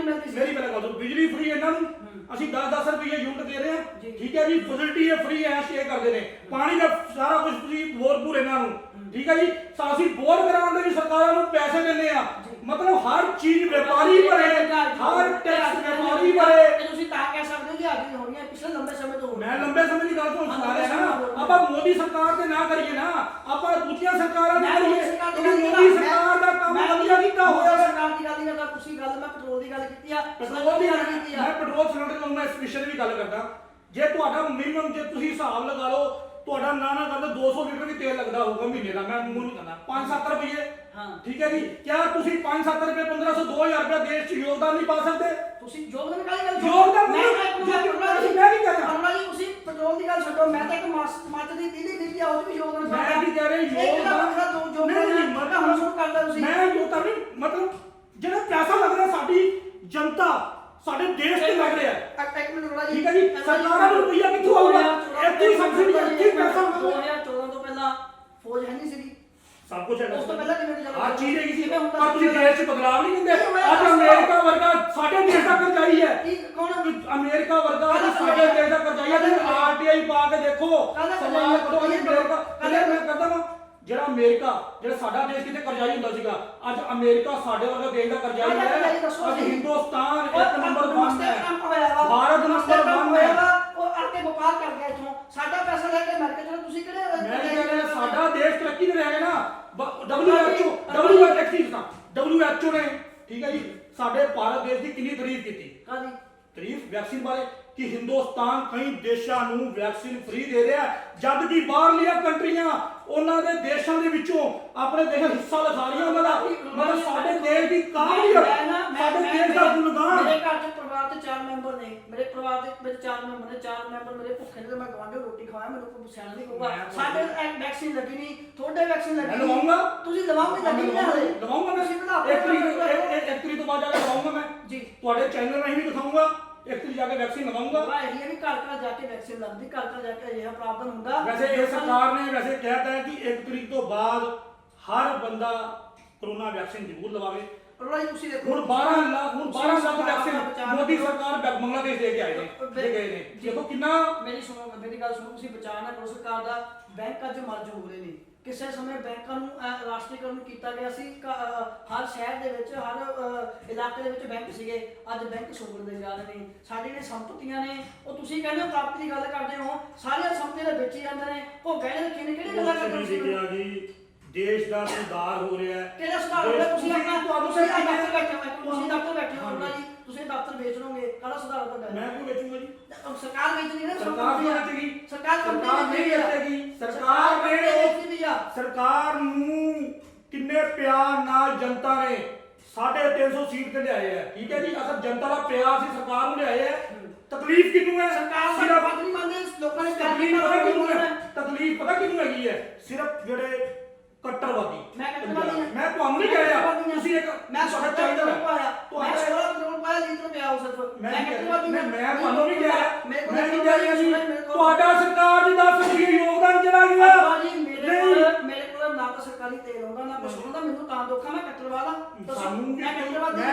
ਮੇਰੀ ਪਹਿਲਾਂ ਗੱਲ ਬਿਜਲੀ ਫ੍ਰੀ ਇਹਨਾਂ ਨੂੰ ਅਸੀਂ 10-10 ਰੁਪਏ ਯੂਨਿਟ ਦੇ ਰਹੇ ਹਾਂ। ਠੀਕ ਹੈ ਜੀ, ਫੈਸਿਲਿਟੀ ਹੈ ਫ੍ਰੀ ਹੈ, ਸ਼ੇਅਰ ਕਰਦੇ ਨੇ। ਪਾਣੀ ਦਾ ਸਾਰਾ ਕੁਝ ਤੁਸੀਂ ਬੋਰ ਇਹਨਾਂ ਨੂੰ। ਠੀਕ ਹੈ ਜੀ, ਅਸੀਂ ਬੋਰ ਕਰਾਉਣ ਦੇ ਵੀ ਸਰਕਾਰਾਂ ਨੂੰ ਪੈਸੇ ਦਿੰਦੇ ਆ। ਮਤਲਬ ਹਰ ਚੀਜ਼ ਵਪਾਰੀ ਭਰੇ, ਹਰ ਟੈਕਸ ਵਪਾਰੀ ਭਰੇ। ਤੁਸੀਂ ਤਾਂ ਕਹਿ ਸਕਦੇ ਹੋ ਕਿ ਅੱਜ ਹੋਣੀ ਹੈ, ਪਿਛਲੇ ਲੰਬੇ ਸਮੇਂ ਤੋਂ ਮੈਂ ਲੰਬੇ ਸਮੇਂ ਦੀ ਗੱਲ ਤੋਂ ਸੁਣਾ ਰਿਹਾ ਨਾ। ਆਪਾਂ ਮੋਦੀ ਸਰਕਾਰ ਤੇ ਨਾ ਕਰੀਏ ਨਾ, ਆਪਾਂ ਦੂਜੀਆਂ ਸਰਕਾਰਾਂ ਤੇ ਕਰੀਏ। ਮੋਦੀ ਸਰਕਾਰ ਦਾ ਕੰਮ ਵਧੀਆ ਕੀਤਾ ਹੋਇਆ ਹੈ। ਸਰਕਾਰ ਦੀ ਗੱਲ ਨਹੀਂ ਕਰਦਾ, ਤੁਸੀਂ ਗੱਲ ਮੈਂ ਪੈਟਰੋਲ ਦੀ ਗੱਲ ਕੀਤੀ ਆ, ਪੈਟਰੋਲ ਦੀ ਗੱਲ ਕੀਤੀ ਆ। ਮੈਂ ਪੈਟਰੋਲ ਸਿਲੰਡਰ ਨੂੰ ਮੈਂ ਸਪੈਸ਼ਲ ਵੀ ਗੱਲ ਕਰਦਾ। ਜੇ ਤੁਹਾਡਾ ਮਿਨੀਮਮ ਜੇ ਤੁਸੀਂ ਹਿਸਾਬ ਲਗਾ ਲਓ, ਤੁਹਾਡਾ ਨਾ ਕਰਦਾ 200 ਲੀਟਰ ਵੀ ਤੇਲ ਲੱਗਦਾ ਹੋਊਗਾ ਮਹੀਨੇ ਦਾ। ਮੈਂ ਮੂੰਹ ਨਹੀਂ ਕਰਦਾ 5-7 ਰੁਪਏ। ਹਾਂ ਠੀਕ ਹੈ ਜੀ। ਕਿਆ ਤੁਸੀਂ 5-7 ਰੁਪਏ 1500 2000 ਰੁਪਏ ਦੇਸ਼ 'ਚ ਯੋਗਦਾਨ ਨਹੀਂ ਪਾ ਸਕਦੇ? ਤੁਸੀਂ ਯੋਗਦਾਨ ਕਾਹਦੀ ਗੱਲ ਯੋਗਦਾਨ ਮੈਂ ਨਹੀਂ ਕਰਦਾ। ਅਮਰਾ ਜੀ ਤੁਸੀਂ ਪੈਟਰੋਲ ਦੀ ਗੱਲ ਛੱਡੋ, ਮੈਂ ਤਾਂ ਇੱਕ ਮੱਚ ਦੀ 30 ਲੀਟਰ ਆ ਉਹ ਵੀ ਯੋਗਦਾਨ ਮੈਂ ਵੀ ਕਹਿ ਰਿਹਾ ਯੋਗਦਾਨ ਨਹੀਂ ਮੈਂ ਹੁਣ ਸ਼ੁਰੂ ਕਰਦਾ ਤੁਸੀਂ। ਮੈਂ ਜੋ ਤਾਂ ਨਹੀਂ ਮਤਲਬ ਜਿਹੜਾ ਪੈਸਾ ਲੱਗ ਰਿਹਾ ਸਾਡੀ ਜਨਤਾ ਸਾਡੇ ਦੇਸ਼ ਤੇ ਲੱਗ ਰਿਹਾ ਇੱਕ ਮਿੰਟ ਰੋੜਾ ਜੀ। ਠੀਕ ਹੈ ਜੀ। ਸਰਕਾਰਾਂ ਨੂੰ ਰੁਪਈਆ ਕਿੱਥੋਂ ਆਊਗਾ? ਇੱਥੇ ਹੀ ਸਬਸਿਡੀ ਇੱਥੇ ਹੀ ਪੈਸਾ ਆਊਗਾ। 2014 ਤੋਂ ਪਹਿਲਾਂ ਫੌਜ ਹੈ ਨਹੀਂ ਸੀਗੀ, ਸਭ ਕੁਝ ਹੈਗਾ। ਉਸ ਤੋਂ ਪਹਿਲਾਂ ਕਿਵੇਂ ਚੱਲਦਾ? ਆ ਚੀਜ਼ ਹੈਗੀ ਸੀ। ਪਰ ਤੁਸੀਂ ਦੇਸ਼ 'ਚ ਬਦਲਾਵ ਨਹੀਂ ਦਿੰਦੇ। ਅੱਜ ਅਮਰੀਕਾ ਵਰਗਾ ਸਾਡੇ ਦੇਸ਼ ਦਾ ਕਰਜ਼ਾਈ ਹੈ। ਕੌਣ? ਅਮਰੀਕਾ ਵਰਗਾ ਸਾਡੇ ਦੇਸ਼ ਦਾ ਕਰਜ਼ਾਈ ਹੈ। ਤੁਸੀਂ ਆਰਟੀਆਈ ਪਾ ਕੇ ਦੇਖੋ। ਸਵਾਲ ਕਰੋ ਅਮਰੀਕਾ ਕਦੇ ਮੈਂ ਕਰਦਾ ਵਾਂ। ਜਿਹੜਾ ਅਮਰੀਕਾ ਜਿਹੜਾ ਸਾਡਾ ਦੇਸ਼ ਕਿਤੇ ਕਰਜ਼ਾਈ ਹੁੰਦਾ ਸੀਗਾ, ਅੱਜ ਅਮਰੀਕਾ ਸਾਡੇ ਵਰਗਾ ਦੇਸ਼ ਦਾ ਕਰਜ਼ਾਈ ਹੈ। ਅੱਜ ਹਿੰਦੁਸਤਾਨ ਇੱਕ ਨੰਬਰ 1 ਹੈ। ਭਾਰਤ ਨੰਬਰ 1 ਹੈ। ਉਹ ਆਕੇ ਵਪਾਰ ਕਰ ਗਿਆ ਇੱਥੋਂ, ਸਾਡਾ ਪੈਸਾ ਲੈ ਕੇ ਅਮਰੀਕਾ ਚਲੋ ਤੁਸੀਂ ਕਿਹੜੇ ਮੈਂ ਕਹਿ ਰਿਹਾ ਸਾਡਾ ਦੇਸ਼ ਤਰੱਕੀ ਤੇ ਰਿਹਾ ਨਾ। WHO ਨੇ ਠੀਕ ਹੈ ਜੀ ਸਾਡੇ ਭਾਰਤ ਦੇਸ਼ ਦੀ ਕਿੰਨੀ ਤਾਰੀਫ ਕੀਤੀ। ਕਾਦੀ ਤਾਰੀਫ ਵੈਕਸੀਨ ਬਾਰੇ ਕਿ ਹਿੰਦੁਸਤਾਨ ਕਈ ਦੇਸ਼ਾਂ ਨੂੰ ਵੈਕਸੀਨ ਫ੍ਰੀ ਦੇ ਰਿਹਾ, ਜਦ ਕਿ ਬਾਹਰਲੀਆਂ ਕੰਟਰੀਆਂ ਉਹਨਾਂ ਦੇ ਦੇਸ਼ਾਂ ਦੇ ਵਿੱਚੋਂ ਆਪਣੇ ਦੇਸ਼ ਦਾ ਹਿੱਸਾ ਲਿਖਾ ਰਹੀਆਂ ਉਹਨਾਂ ਦਾ। ਮਤਲਬ ਸਾਡੇ ਦੇਸ਼ ਦੀ ਕਾਬਲੀਅਤ, ਸਾਡੇ ਦੇਸ਼ ਦਾ ਗੁਣਗਾਨ। ਮੇਰੇ ਘਰ ਦੇ ਪਰਿਵਾਰ ਦੇ 4 ਮੈਂਬਰ ਨੇ, ਮੇਰੇ ਪਰਿਵਾਰ ਦੇ ਵਿੱਚ 4 ਮੈਂਬਰ ਨੇ, 4 ਮੈਂਬਰ ਮੇਰੇ ਭੁੱਖੇ ਨੇ ਤੇ ਮੈਂ ਗਵਾਂਢੀ ਰੋਟੀ ਖਵਾਇਆ, ਮੈਨੂੰ ਕੋਈ ਸਿਆਣਾ ਨਹੀਂ ਕਹੂਗਾ ਸਾਡੇ ਵੈਕਸੀਨ ਲੱਗੀ ਨਹੀਂ, ਤੁਹਾਡੇ ਵੈਕਸੀਨ ਲੱਗੀ ਮੈਂ ਲਵਾਉਂਗਾ। ਤੁਸੀਂ ਲਵਾਓਗੇ ਲੱਗੀ ਨਹੀਂ ਹਲੇ ਲਵਾਉਂਗਾ ਮੈਂ। ਇੱਕ ਤਰੀਕ ਤੋਂ ਬਾਅਦ ਜਾ ਕੇ ਲਵਾਉਂਗਾ ਮੈਂ ਜੀ। ਤੁਹਾਡੇ ਚੈਨਲ ਰਾਹੀਂ ਵੀ ਦਿਖਾਉਂਗਾ। ਇੱਕ ਤਰੀਕ ਜਾ ਕੇ ਵੈਕਸੀਨ ਲਵਾਉਂਗਾ। ਵਾਹ ਇਹ ਵੀ ਘਰ ਘਰ ਜਾ ਕੇ ਵੈਕਸੀਨ ਲੱਗਦੀ, ਘਰ ਘਰ ਜਾ ਕੇ ਅਜਿਹਾ ਪ੍ਰਾਵਧਾਨ ਹੁੰਦਾ। ਵੈਸੇ ਇਹ ਸਰਕਾਰ ਨੇ ਵੈਸੇ ਕਹਿਤਾ ਹੈ ਕਿ 1 ਤਰੀਕ ਤੋਂ ਬਾਅਦ ਹਰ ਬੰਦਾ ਕਰੋਨਾ ਵੈਕਸੀਨ ਜ਼ਰੂਰ ਲਵਾਵੇ। ਰੋਲਾ ਤੁਸੀਂ ਦੇਖੋ ਹੁਣ 12 ਲੱਖ ਵੈਕਸੀਨ ਮੋਦੀ ਸਰਕਾਰ ਬੰਗਲਾਦੇਸ਼ ਦੇ ਕੇ ਆਏ ਨੇ, ਦੇ ਗਏ ਨੇ। ਦੇਖੋ ਕਿੰਨਾ। ਮੇਰੀ ਗੱਲ ਸੁਣੋ, ਤੁਸੀਂ ਬਚਾ ਨਾ ਕਰੋ ਸਰਕਾਰ ਦਾ। ਬੈਂਕ ਅੱਜ ਮਰਜ ਹੋ ਰਹੇ ਨੇ। ਕਿਸੇ ਸਮੇਂ ਬੈਂਕਾਂ ਨੂੰ ਰਾਸ਼ਟਰੀਕਰਨ ਕੀਤਾ ਗਿਆ ਸੀ। ਹਰ ਸ਼ਹਿਰ ਦੇ ਵਿੱਚ ਹਰ ਇਲਾਕੇ ਦੇ ਵਿੱਚ ਬੈਂਕ ਸੀਗੇ, ਅੱਜ ਬੈਂਕ ਸੁੰਗੜਦੇ ਜਾ ਰਹੇ ਨੇ। ਸਾਡੀਆਂ ਸੰਪਤੀਆਂ ਨੇ ਉਹ ਤੁਸੀਂ ਕਹਿੰਦੇ ਹੋ ਪ੍ਰਾਪਤੀ ਦੀ ਗੱਲ ਕਰਦੇ ਹੋ, ਸਾਰੀਆਂ ਸੰਪਤੀਆਂ ਦੇ ਵਿੱਚ ਹੀ ਜਾਂਦੇ ਨੇ। ਉਹ ਗਹਿਣੇ ਰੱਖੇ ਨੇ, ਕਿਹੜੀ ਗੱਲਾਂ ਕਰਦੇ ਹੋ? ਦੇਸ਼ ਦਾ ਸੁਧਾਰ ਹੋ ਰਿਹਾ ਹੈ। ਕਿਹੜਾ ਸੁਧਾਰ ਹੋ ਰਿਹਾ? ਤੁਸੀਂ ਆਪਣਾ ਤੁਸੀਂ ਦਫ਼ਤਰ ਬੈਠੇ ਹੋ, ਤੁਸੀਂ ਦਫ਼ਤਰ ਬੈਠੇ ਹੋ ਨਾ ਜੀ, ਤੁਸੀਂ ਦਫ਼ਤਰ ਵੇਚ ਲਓਗੇ, ਕਾਹਦਾ ਸੁਧਾਰ ਹੋਗਾ? ਮੈਂ ਕਿਉਂ ਵੇਚੂਗਾ ਜੀ? ਸਰਕਾਰ ਵੇਚਦੀ ਨਾ, ਸਰਕਾਰ ਨਹੀਂ ਵੇਚੇਗੀ। ਸਰਕਾਰ ਨਹੀਂ ਵੇਚੇਗੀ। ਸਰਕਾਰ ਨੂੰ ਕਿੰਨੇ ਪਿਆਰ ਨਾਲ ਜਨਤਾ ਨੇ 350 ਸੀਟ ਤੇ ਲਿਆਏ ਹੈ। ਠੀਕ ਹੈ ਜੀ। ਅਸਲ ਜਨਤਾ ਦਾ ਪਿਆਰ ਸੀ ਸਰਕਾਰ ਨੂੰ ਲਿਆਏ ਹੈ। ਤਕਲੀਫ ਕਿਹਨੂੰ ਹੈ? ਸਰਕਾਰ ਦਾ ਬਾਤ ਨਹੀਂ ਮੰਨਦੇ ਲੋਕਾਂ ਨੇ। ਤਕਲੀਫ ਪਤਾ ਕਿਹਨੂੰ ਹੈ? ਤਕਲੀਫ ਪਤਾ ਕਿਹਨੂੰ ਹੈਗੀ ਹੈ? ਸਿਰਫ ਜਿਹੜੇ ਕੱਟੜਵਾਦੀ। ਮੈਂ ਤੁਹਾਨੂੰ ਨਹੀਂ ਕਹਿ ਰਿਹਾ ਤੁਸੀਂ ਇੱਕ ਮੈਂ ਤੁਹਾਡਾ ਚਾਹੀਦਾ ਹੈ ਤੁਹਾਡਾ 16 ਕਰੋੜ ਪਾਇਆ ਲੀਟਰ ਪਿਆ ਉਹ ਸਿਰਫ ਮੈਂ ਤੁਹਾਨੂੰ ਨਹੀਂ ਕਹਿ ਰਿਹਾ। ਮੈਂ ਨਹੀਂ ਕਹਿ ਰਿਹਾ ਜੀ ਤੁਹਾਡਾ ਸਰਕਾਰ ਦੀ 10 ਰੁਪਏ ਯੋਗਦਾਨ ਚਲਾ ਗਿਆ। ਮੇਰੇ ਕੋਲ ਨਾ ਤਾਂ ਸਰਕਾਰੀ ਤੇਲ ਆਉਂਦਾ ਨਾ ਕੁਛ ਆਉਂਦਾ, ਮੈਨੂੰ ਤਾਂ ਦੁੱਖ ਆ। ਮੈਂ ਕੱਟੜਵਾਦਾ ਸਾਨੂੰ ਮੈਂ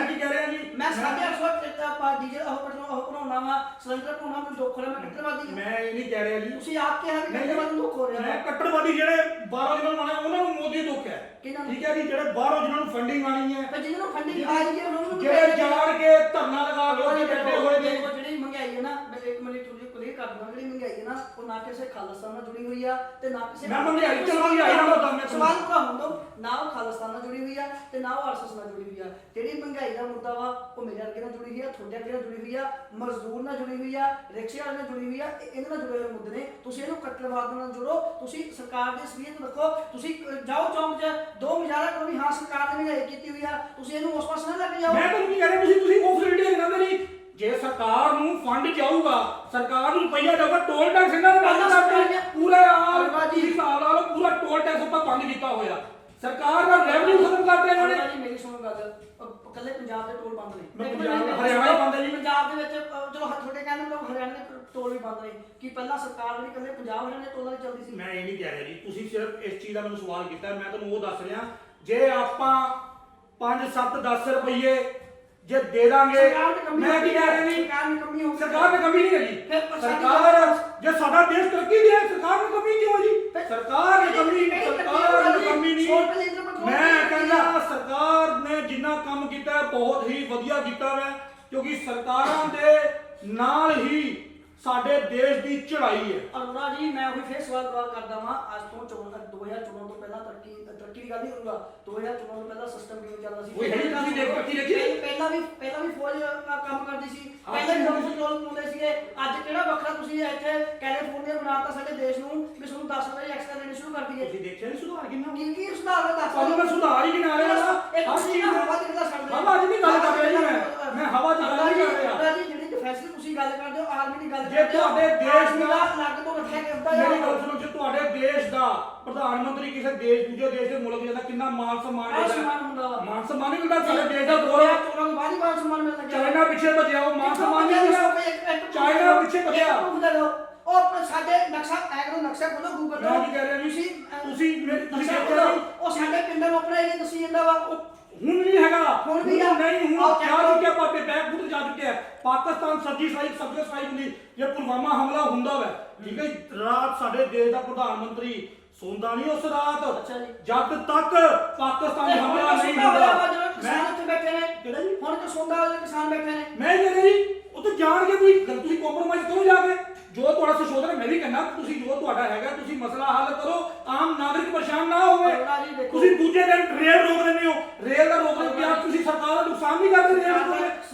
ਕੀ ਕਹਿ ਰਿਹਾ ਜੀ? ਮੈਂ 850 ਆਪਾਂ ਡੀਜ਼ਲ ਉਹ ਪੈਟਰੋਲ ਉਹ ਬਣਾਉਣਾ ਵਾ, ਸਿਲੰਡਰ ਪਾਉਣਾ, ਮੈਨੂੰ ਦੁੱਖ ਹੋ ਰਿਹਾ। ਮੈਂ ਕੱਟੜਵਾਦੀ ਮੈਂ ਇਹ ਨਹੀਂ ਕਹਿ ਰਿਹਾ ਜੀ। ਤੁਸੀਂ ਆਪ ਕਿਹਾ ਵੀ ਕੱਟੜਵਾਦੀ ਦੁੱਖ ਹੋ ਰਿਹਾ। ਮੈਂ ਕੱਟੜਵਾਦੀ ਜਿਹੜੇ ਬਾਹਰੋਂ ਜਿਹਨਾਂ ਨੂੰ ਆਉਣਾ ਉਹਨਾਂ ਨੂੰ ਮੋਦੀ ਦੁੱਖ ਹੈ। ਠੀਕ ਹੈ ਜੀ। ਜਿਹੜੇ ਬਾਹਰੋਂ ਜਿਹਨਾਂ ਨੂੰ ਫੰਡਿੰਗ ਆਣੀ ਹੈ, ਪਰ ਜਿਹਨਾਂ ਨੂੰ ਫੰਡਿੰਗ ਆ ਰਹੀ ਹੈ ਉਹਨਾਂ ਨੂੰ ਜਿਹੜੇ ਜਾਣ ਕੇ ਧਰਨਾ ਲਗਾ ਕੇ ਉੱਥੇ ਬੈਠੇ ਹੋਏ ਨੇ। ਜਿਹੜੀ ਮਹਿੰਗਾਈ ਹੈ ਨਾ, ਮੈਂ ਇੱਕ ਮਿੰਟ ਥੋੜੀ ਕਲੀਅਰ ਕਰ ਦਵਾਂ। ਜਿਹੜੀ ਮਹਿੰਗਾਈ ਹੈ ਨਾ ਉਹ ਨਾ ਕਿਸੇ ਖਾਲਿਸਤਾਨ ਨਾਲ ਜੁੜੀ ਹੋਈ ਆ ਤੇ ਨਾ ਕਿਸੇ ਮੈਂ ਮਹਿੰਗਾਈ ਚਲਾਉਂਗੀ ਆਈ ਨਾ ਬਤਾ ਮੈਂ ਸਵਾਲ ਕਹਾਂ ਦੋ ਨਾ ਉਹ ਖਾਲਿਸਤਾਨ ਨਾਲ ਜੁੜੀ ਹੋਈ ਆ ਤੇ ਨਾ ਉਹ ਆਰਐਸਐਸ ਨਾਲ ਜੁੜੀ ਹੋਈ ਆ। ਜਿਹੜੀ ਮਹਿੰਗਾਈ ਦਾ ਮੁੱਦਾ ਵਾ ਉਹ ਮੇਰੇ ਵਰਗੇ ਨਾਲ ਜੁੜੀ ਹੋਈ ਆ, ਤੁਹਾਡੇ ਵਰਗੇ ਨਾਲ ਜੁੜੀ ਹੋਈ ਆ, ਮਜ਼ਦੂਰ ਨਾਲ ਜੁੜੀ ਹੋਈ ਆ, ਰਿਕਸ਼ੇ ਵਾਲੇ ਨਾਲ ਜੁੜੀ ਹੋਈ ਆ। ਇਹਨਾਂ ਨਾਲ ਜੁੜੇ ਹੋਏ ਮੁੱਦੇ ਨੇ। ਤੁਸੀਂ ਇਹਨੂੰ ਕੱਟੜਵਾਦ ਨਾਲ ਜੋੜੋ। ਤੁਸੀਂ ਸਰਕਾਰ ਦੀ ਅਸਲੀਅਤ ਰੱਖੋ। ਤੁਸੀਂ ਜਾਓ ਚੌਂਕ 'ਚ ਦੋ ਮੁਜ਼ਾਹਰਾ ਕਰੋ ਵੀ ਹਾਂ ਸਰਕਾਰ ਨੇ ਮਹਿੰਗਾਈ ਕੀਤੀ ਹੋਈ ਆ, ਤੁਸੀਂ ਇਹਨੂੰ ਉਸ ਪਾਸੇ ਨਾ ਲੈ ਕੇ ਜਾਓ। ਮੈਂ ਤੁਹਾਨੂੰ ਕੀ ਕਹਿ ਰਿਹਾ ਤੁਸੀਂ ਉਹ ਫੈਸਿਲਿਟੀ ਇਹਨਾਂ ਦੇ ਨਹੀਂ। ਜੇ ਸਰਕਾਰ ਨੂੰ ਫੰਡ ਜਾਊਗਾ, ਸਰਕਾਰ ਨੂੰ ਰੁਪਈਆ ਜਾਊਗਾ, ਟੋਲ ਟੈਕਸ ਇਹਨਾਂ ਨੇ ਬੰਦ ਕਰਤਾ ਪੂਰਾ। ਆਲਵਾਜੀ ਹਿਸਾਬ ਲਾ ਲਓ ਪੂਰਾ ਟੋਲ ਟੈਕਸ ਉੱਪਰ ਬੰਦ ਕੀਤਾ ਹੋਇਆ। ਸਰਕਾਰ ਦਾ ਰੈਵਨਿਊ ਖਤਮ ਕਰਤੇ ਇਹਨਾਂ ਨੇ। ਮੇਰੀ ਸੁਣੋ ਗੱਲ, ਕੱਲੇ ਪੰਜਾਬ ਦੇ ਟੋਲ ਬੰਦ ਨੇ। ਹਰਿਆਣਾ ਬੰਦ ਹੈ ਜੀ। ਪੰਜਾਬ ਦੇ ਵਿੱਚ ਚਲੋ ਤੁਹਾਡੇ ਕਹਿੰਦੇ ਲੋਕ ਹਰਿਆਣਾ ਦੇ ਟੋਲ ਵੀ ਬੰਦ ਨੇ। ਕੀ ਪਹਿਲਾਂ ਸਰਕਾਰ ਜਿਹੜੀ ਕੱਲੇ ਪੰਜਾਬ ਹਰਿਆਣਾ ਦੇ ਟੋਲਾਂ ਦੀ ਚੱਲਦੀ ਸੀ? ਮੈਂ ਇਹ ਨਹੀਂ ਕਹਿ ਰਿਹਾ ਜੀ। ਤੁਸੀਂ ਸਿਰਫ ਇਸ ਚੀਜ਼ ਦਾ ਮੈਨੂੰ ਸਵਾਲ ਕੀਤਾ। ਮੈਂ ਤੁਹਾਨੂੰ ਉਹ ਦੱਸ ਰਿਹਾ ਜੇ ਆਪਾਂ 5-7-10 ਰੁਪਏ ਜੇ ਦੇ ਦਾਂਗੇ। ਮੈਂ ਕੀ ਕਹਿ ਰਿਹਾ ਜੀ? ਸਰਕਾਰ ਦੀ ਕਮੀ ਨਹੀਂ ਹੈਗੀ। ਸਰਕਾਰ ਜੇ ਸਾਡਾ ਦੇਸ਼ ਤਰੱਕੀ ਦੀ ਹੈ, ਸਰਕਾਰ ਨੂੰ ਕਮੀ ਕਿਉਂ ਹੈ ਜੀ? ਸਰਕਾਰ ਦੀ ਕਮੀ ਨਹੀਂ। ਮੈਂ ਕਹਿੰਦਾ ਸਰਕਾਰ ਨੇ ਜਿੰਨਾ ਕੰਮ ਕੀਤਾ ਹੈ ਬਹੁਤ ਹੀ ਵਧੀਆ ਕੀਤਾ ਹੈ, ਕਿਉਂਕਿ ਸਰਕਾਰਾਂ ਦੇ ਨਾਲ ਹੀ ਸਾਡੇ ਦੇਸ਼ ਦੀ ਚੜ੍ਹਾਈ ਹੈ। ਅਰੁਣਾ ਜੀ ਮੈਂ ਉਹੀ ਫੇਰ ਸਵਾਲ ਕਰਦਾ ਵਾਂ, ਅੱਜ ਤੋਂ 2014 ਤੋਂ ਪਹਿਲਾਂ ਤਰੱਕੀ ਦੀ ਗੱਲ ਨਹੀਂ ਕਰੂੰਗਾ, 2014 ਤੋਂ ਪਹਿਲਾਂ ਸਿਸਟਮ ਕਿਵੇਂ ਚੱਲਦਾ ਸੀ? ਉਹੀ ਹੈ ਜੀ, ਤੁਸੀਂ ਦੇਖੋ ਤਰੱਕੀ ਦੇਖੀ। ਪਹਿਲਾਂ ਵੀ ਫੌਜ ਕੰਮ ਕਰਦੀ ਸੀ, ਪਹਿਲਾਂ ਵੀ ਲੋਕ ਕੰਟਰੋਲ ਪਾਉਂਦੇ ਸੀਗੇ। ਅੱਜ ਕਿਹੜਾ ਵੱਖਰਾ ਤੁਸੀਂ ਇੱਥੇ ਕੈਲੀਫੋਰਨੀਆ ਬਣਾਤਾ ਸਾਡੇ ਦੇਸ਼ ਨੂੰ ਵੀ ਤੁਹਾਨੂੰ 10 ਰੁਪਏ ਐਕਸਟਰਾ ਦੇਣੇ ਸ਼ੁਰੂ ਕਰ ਦਈਏ? ਤੁਸੀਂ ਦੇਖਿਆ ਨਹੀਂ ਸੁਧਾਰ ਕਿੰਨਾ? ਕੀ ਸੁਧਾਰ ਹੈ ਦੱਸ? ਤੁਹਾਨੂੰ ਮੈਂ ਸੁਧਾਰ ਹੀ ਗਿਣਾ ਰਿਹਾ ਹਾਂ। ਹਰ ਚੀਜ਼ ਦਾ ਹਵਾ ਦੀ ਗੱਲ ਛੱਡ ਹਵਾ ਦੀ ਨਹੀਂ ਗੱਲ ਕਰ ਰਿਹਾ ਜੀ, ਮੈਂ ਹਵਾ ਦੀ ਗੱਲ ਨਹੀਂ ਕਰ ਰਿਹਾ ਜੀ। ਜਿਹੜੀ ਡਿਫੈਂਸ ਦੀ ਤੁਸੀਂ ਗੱਲ ਕਰਦੇ ਹੋ, ਆਰਮੀ ਦੀ ਗੱਲ ਜੇ ਤੁਹਾਡੇ ਦੇਸ਼ ਦਾ ਲੱਗ ਤੋਂ ਰੱਖਿਆ ਕਰਦਾ ਹੈ। ਮੇਰੀ ਗੱਲ ਸੁਣੋ, ਜੇ ਤੁਹਾਡੇ ਦੇਸ਼ ਦਾ ਪ੍ਰਧਾਨ ਮੰਤਰੀ ਕਿਸੇ ਦੇਸ਼ ਦੂਜੇ ਦੇਸ਼ ਦੇ ਮੁਲਕ ਜਾਂਦਾ ਕਿੰਨਾ ਮਾਨ ਸਨਮਾਨ ਹੁੰਦਾ ਵਾ। ਮਾਨ ਸਨਮਾਨ ਨਹੀਂ ਮਿਲਦਾ। ਸਾਡੇ ਦੇਸ਼ ਦਾ ਗੌਰਵ ਚੋਣਾਂ ਤੋਂ ਬਾਅਦ ਹੀ ਮਾਨ ਸਨਮਾਨ ਮਿਲਣ ਲੱਗਿਆ। ਚਾਈਨਾ ਪਿੱਛੇ ਭੱਜਿਆ, ਉਹ ਮਾਨ ਸਨਮਾਨ ਨਹੀਂ ਮਿਲਿਆ। ਚਾਈਨਾ ਪਿੱਛੇ ਭੱਜਿਆ। ਉਹ ਆਪਣੇ ਸਾਡੇ ਨਕਸ਼ਾ ਨਕਸ਼ਾ ਖੋਲੋ ਗੂਗਲ ਤੇ। ਮੈਂ ਕੀ ਕਹਿ ਰਿਹਾ ਜੀ, ਤੁਸੀਂ ਦੇਖਿਆ ਨਹੀਂ? ਉਹ ਸਾਡੇ ਪਿੰਡਾਂ ਨੂੰ ਆਪਣਾ ਏਰੀਆ ਦੱਸੀ ਜਾਂਦਾ ਵਾ। ਹੁਣ ਨਹੀਂ ਹੈਗਾ, ਹੁਣ ਵੀ ਆ। ਨਹੀਂ, ਹੁਣ ਜਾ ਚੁੱਕਿਆ, ਪਾਪੇ ਬੈਕ ਫੁੱਟ ਜਾ ਚੁੱਕਿਆ। ਪਾਕਿਸਤਾਨ ਸਬਜ਼ੀ ਸਟ੍ਰਾਈਕ ਹੁੰਦੀ, ਜੇ ਪੁਲਵਾਮਾ ਹਮਲਾ ਹੁੰਦਾ ਵਾ, ਠੀਕ ਹੈ, ਰਾਤ ਸਾਡੇ ਦੇਸ਼ ਦਾ ਪ੍ਰਧਾਨ ਮੰਤਰੀ ਸੌਂਦਾ ਨਹੀਂ ਉਸ ਰਾਤ। ਅੱਛਾ ਜੀ। ਜਦ ਤੱਕ ਪਾਕਿਸਤਾਨ ਹਮਲਾ ਨਹੀਂ ਹੁੰਦਾ। ਕਿਸਾਨ ਉੱਥੇ ਬੈਠੇ ਨੇ, ਕਿਹੜਾ ਜੀ? ਹੁਣ ਤਾਂ ਸੌਂਦਾ ਵਾਲੇ ਕਿਸਾਨ ਬੈਠੇ ਨੇ। ਮੈਂ ਕਹਿੰਦਾ ਜੀ, ਉਹ ਤਾਂ ਜਾਣ ਕੇ ਕੋਈ ਤੁਸੀਂ ਕੰਪਰੋਮਾਈਜ਼ ਕਰੋ ਜਾ ਕੇ। ਜੋ ਤੁਹਾਡਾ ਸੰਸ਼ੋਧਨ ਹੈ, ਮੈਂ ਵੀ ਕਹਿੰਦਾ ਤੁਸੀਂ ਜੋ ਤੁਹਾਡਾ ਹੈਗਾ ਤੁਸੀਂ ਮਸਲਾ ਹੱਲ ਕਰੋ, ਆਮ ਨਾਗਰਿਕ ਪਰੇਸ਼ਾਨ ਨਾ ਹੋਵੇ। ਤੁਸੀਂ ਦੂਜੇ ਦਿਨ ਰੇਲ ਰੋਕ ਦਿੰਦੇ ਹੋ, ਰੇਲ ਦਾ ਰੋਕ ਦਿੰਦੇ ਹੋ, ਤੁਸੀਂ ਸਰਕਾਰ ਦਾ ਨੁਕਸਾਨ ਨਹੀਂ ਕਰਦੇ।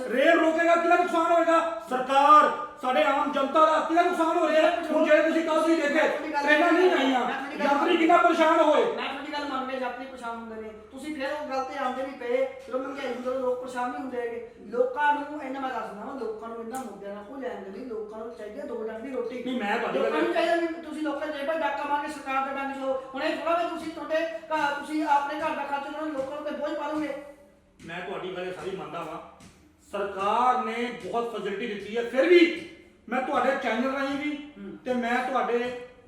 ਰੇਲ ਰੋਕੇਗਾ, ਕਿਹਦਾ ਨੁਕਸਾਨ ਹੋਏਗਾ? ਸਰਕਾਰ, ਸਾਡੇ ਆਮ ਜਨਤਾ ਦਾ ਕਿਹਦਾ ਨੁਕਸਾਨ ਹੋ ਰਿਹਾ? ਹੁਣ ਜੇ ਤੁਸੀਂ ਕੱਲ ਤੁਸੀਂ ਦੇਖੇ ਟ੍ਰੇਨਾਂ ਨਹੀਂ ਆਈਆਂ, ਯਾਤਰੀ ਕਿੰਨਾ ਪਰੇਸ਼ਾਨ ਹੋਏ। ਮੈਂ ਤੁਹਾਡੀ ਗੱਲ ਮੰਨ ਗਿਆ, ਯਾਤਰੀ ਪਰੇਸ਼ਾਨ ਹੁੰਦੇ ਨੇ, ਤੁਸੀਂ ਫਿਰ ਉਹ ਗੱਲ ਤੇ ਆਉਂਦੇ ਨਹੀਂ ਪਏ। ਜਦੋਂ ਮਹਿੰਗਾਈ ਹੁੰਦੀ ਉਦੋਂ ਲੋਕ ਪਰੇਸ਼ਾਨ ਨਹੀਂ ਹੁੰਦੇ ਹੈਗੇ। ਲੋਕਾਂ ਨੂੰ ਇਹਨਾਂ ਮੈਂ ਦੱਸਦਾ ਵਾਂ, ਲੋਕਾਂ ਨੂੰ ਇਹਨਾਂ ਮੁੱਦਿਆਂ ਨਾਲ ਕੋਈ ਲੈਣ ਦੇਣ ਨਹੀਂ। ਲੋਕਾਂ ਨੂੰ ਚਾਹੀਦੀ ਹੈ 2 ਟਾਈਮ ਦੀ ਰੋਟੀ। ਨਹੀਂ, ਮੈਂ ਤੁਹਾਡੀ ਲੋਕਾਂ ਨੂੰ ਚਾਹੀਦਾ ਵੀ ਤੁਸੀਂ ਲੋਕਾਂ ਦੇ ਭਾਈ ਡਾਕਾ ਮਾਰ ਕੇ ਸਰਕਾਰ ਦਾ ਡੰਗ ਲਓ। ਹੁਣ ਇਹ ਥੋੜਾ ਵੀ ਤੁਸੀਂ ਤੁਸੀਂ ਆਪਣੇ ਘਰ ਦਾ ਖਰਚ ਕਰੋ, ਲੋਕਾਂ ਨੂੰ ਤੇ ਬੋਝ ਪਾ ਲਓਗੇ। ਮੈਂ ਤੁਹਾਡੀ ਗੱਲ ਸਾਰੀ ਮੰਨਦਾ ਵਾਂ, ਸਰਕਾਰ ਨੇ ਬਹੁਤ ਫੈਸਿਲਿਟੀ ਦਿੱਤੀ ਹੈ, ਫਿਰ ਵੀ ਮੈਂ ਤੁਹਾਡੇ ਚੈਨਲ ਰਾਹੀਂ ਵੀ ਤੇ ਮੈਂ ਤੁਹਾਡੇ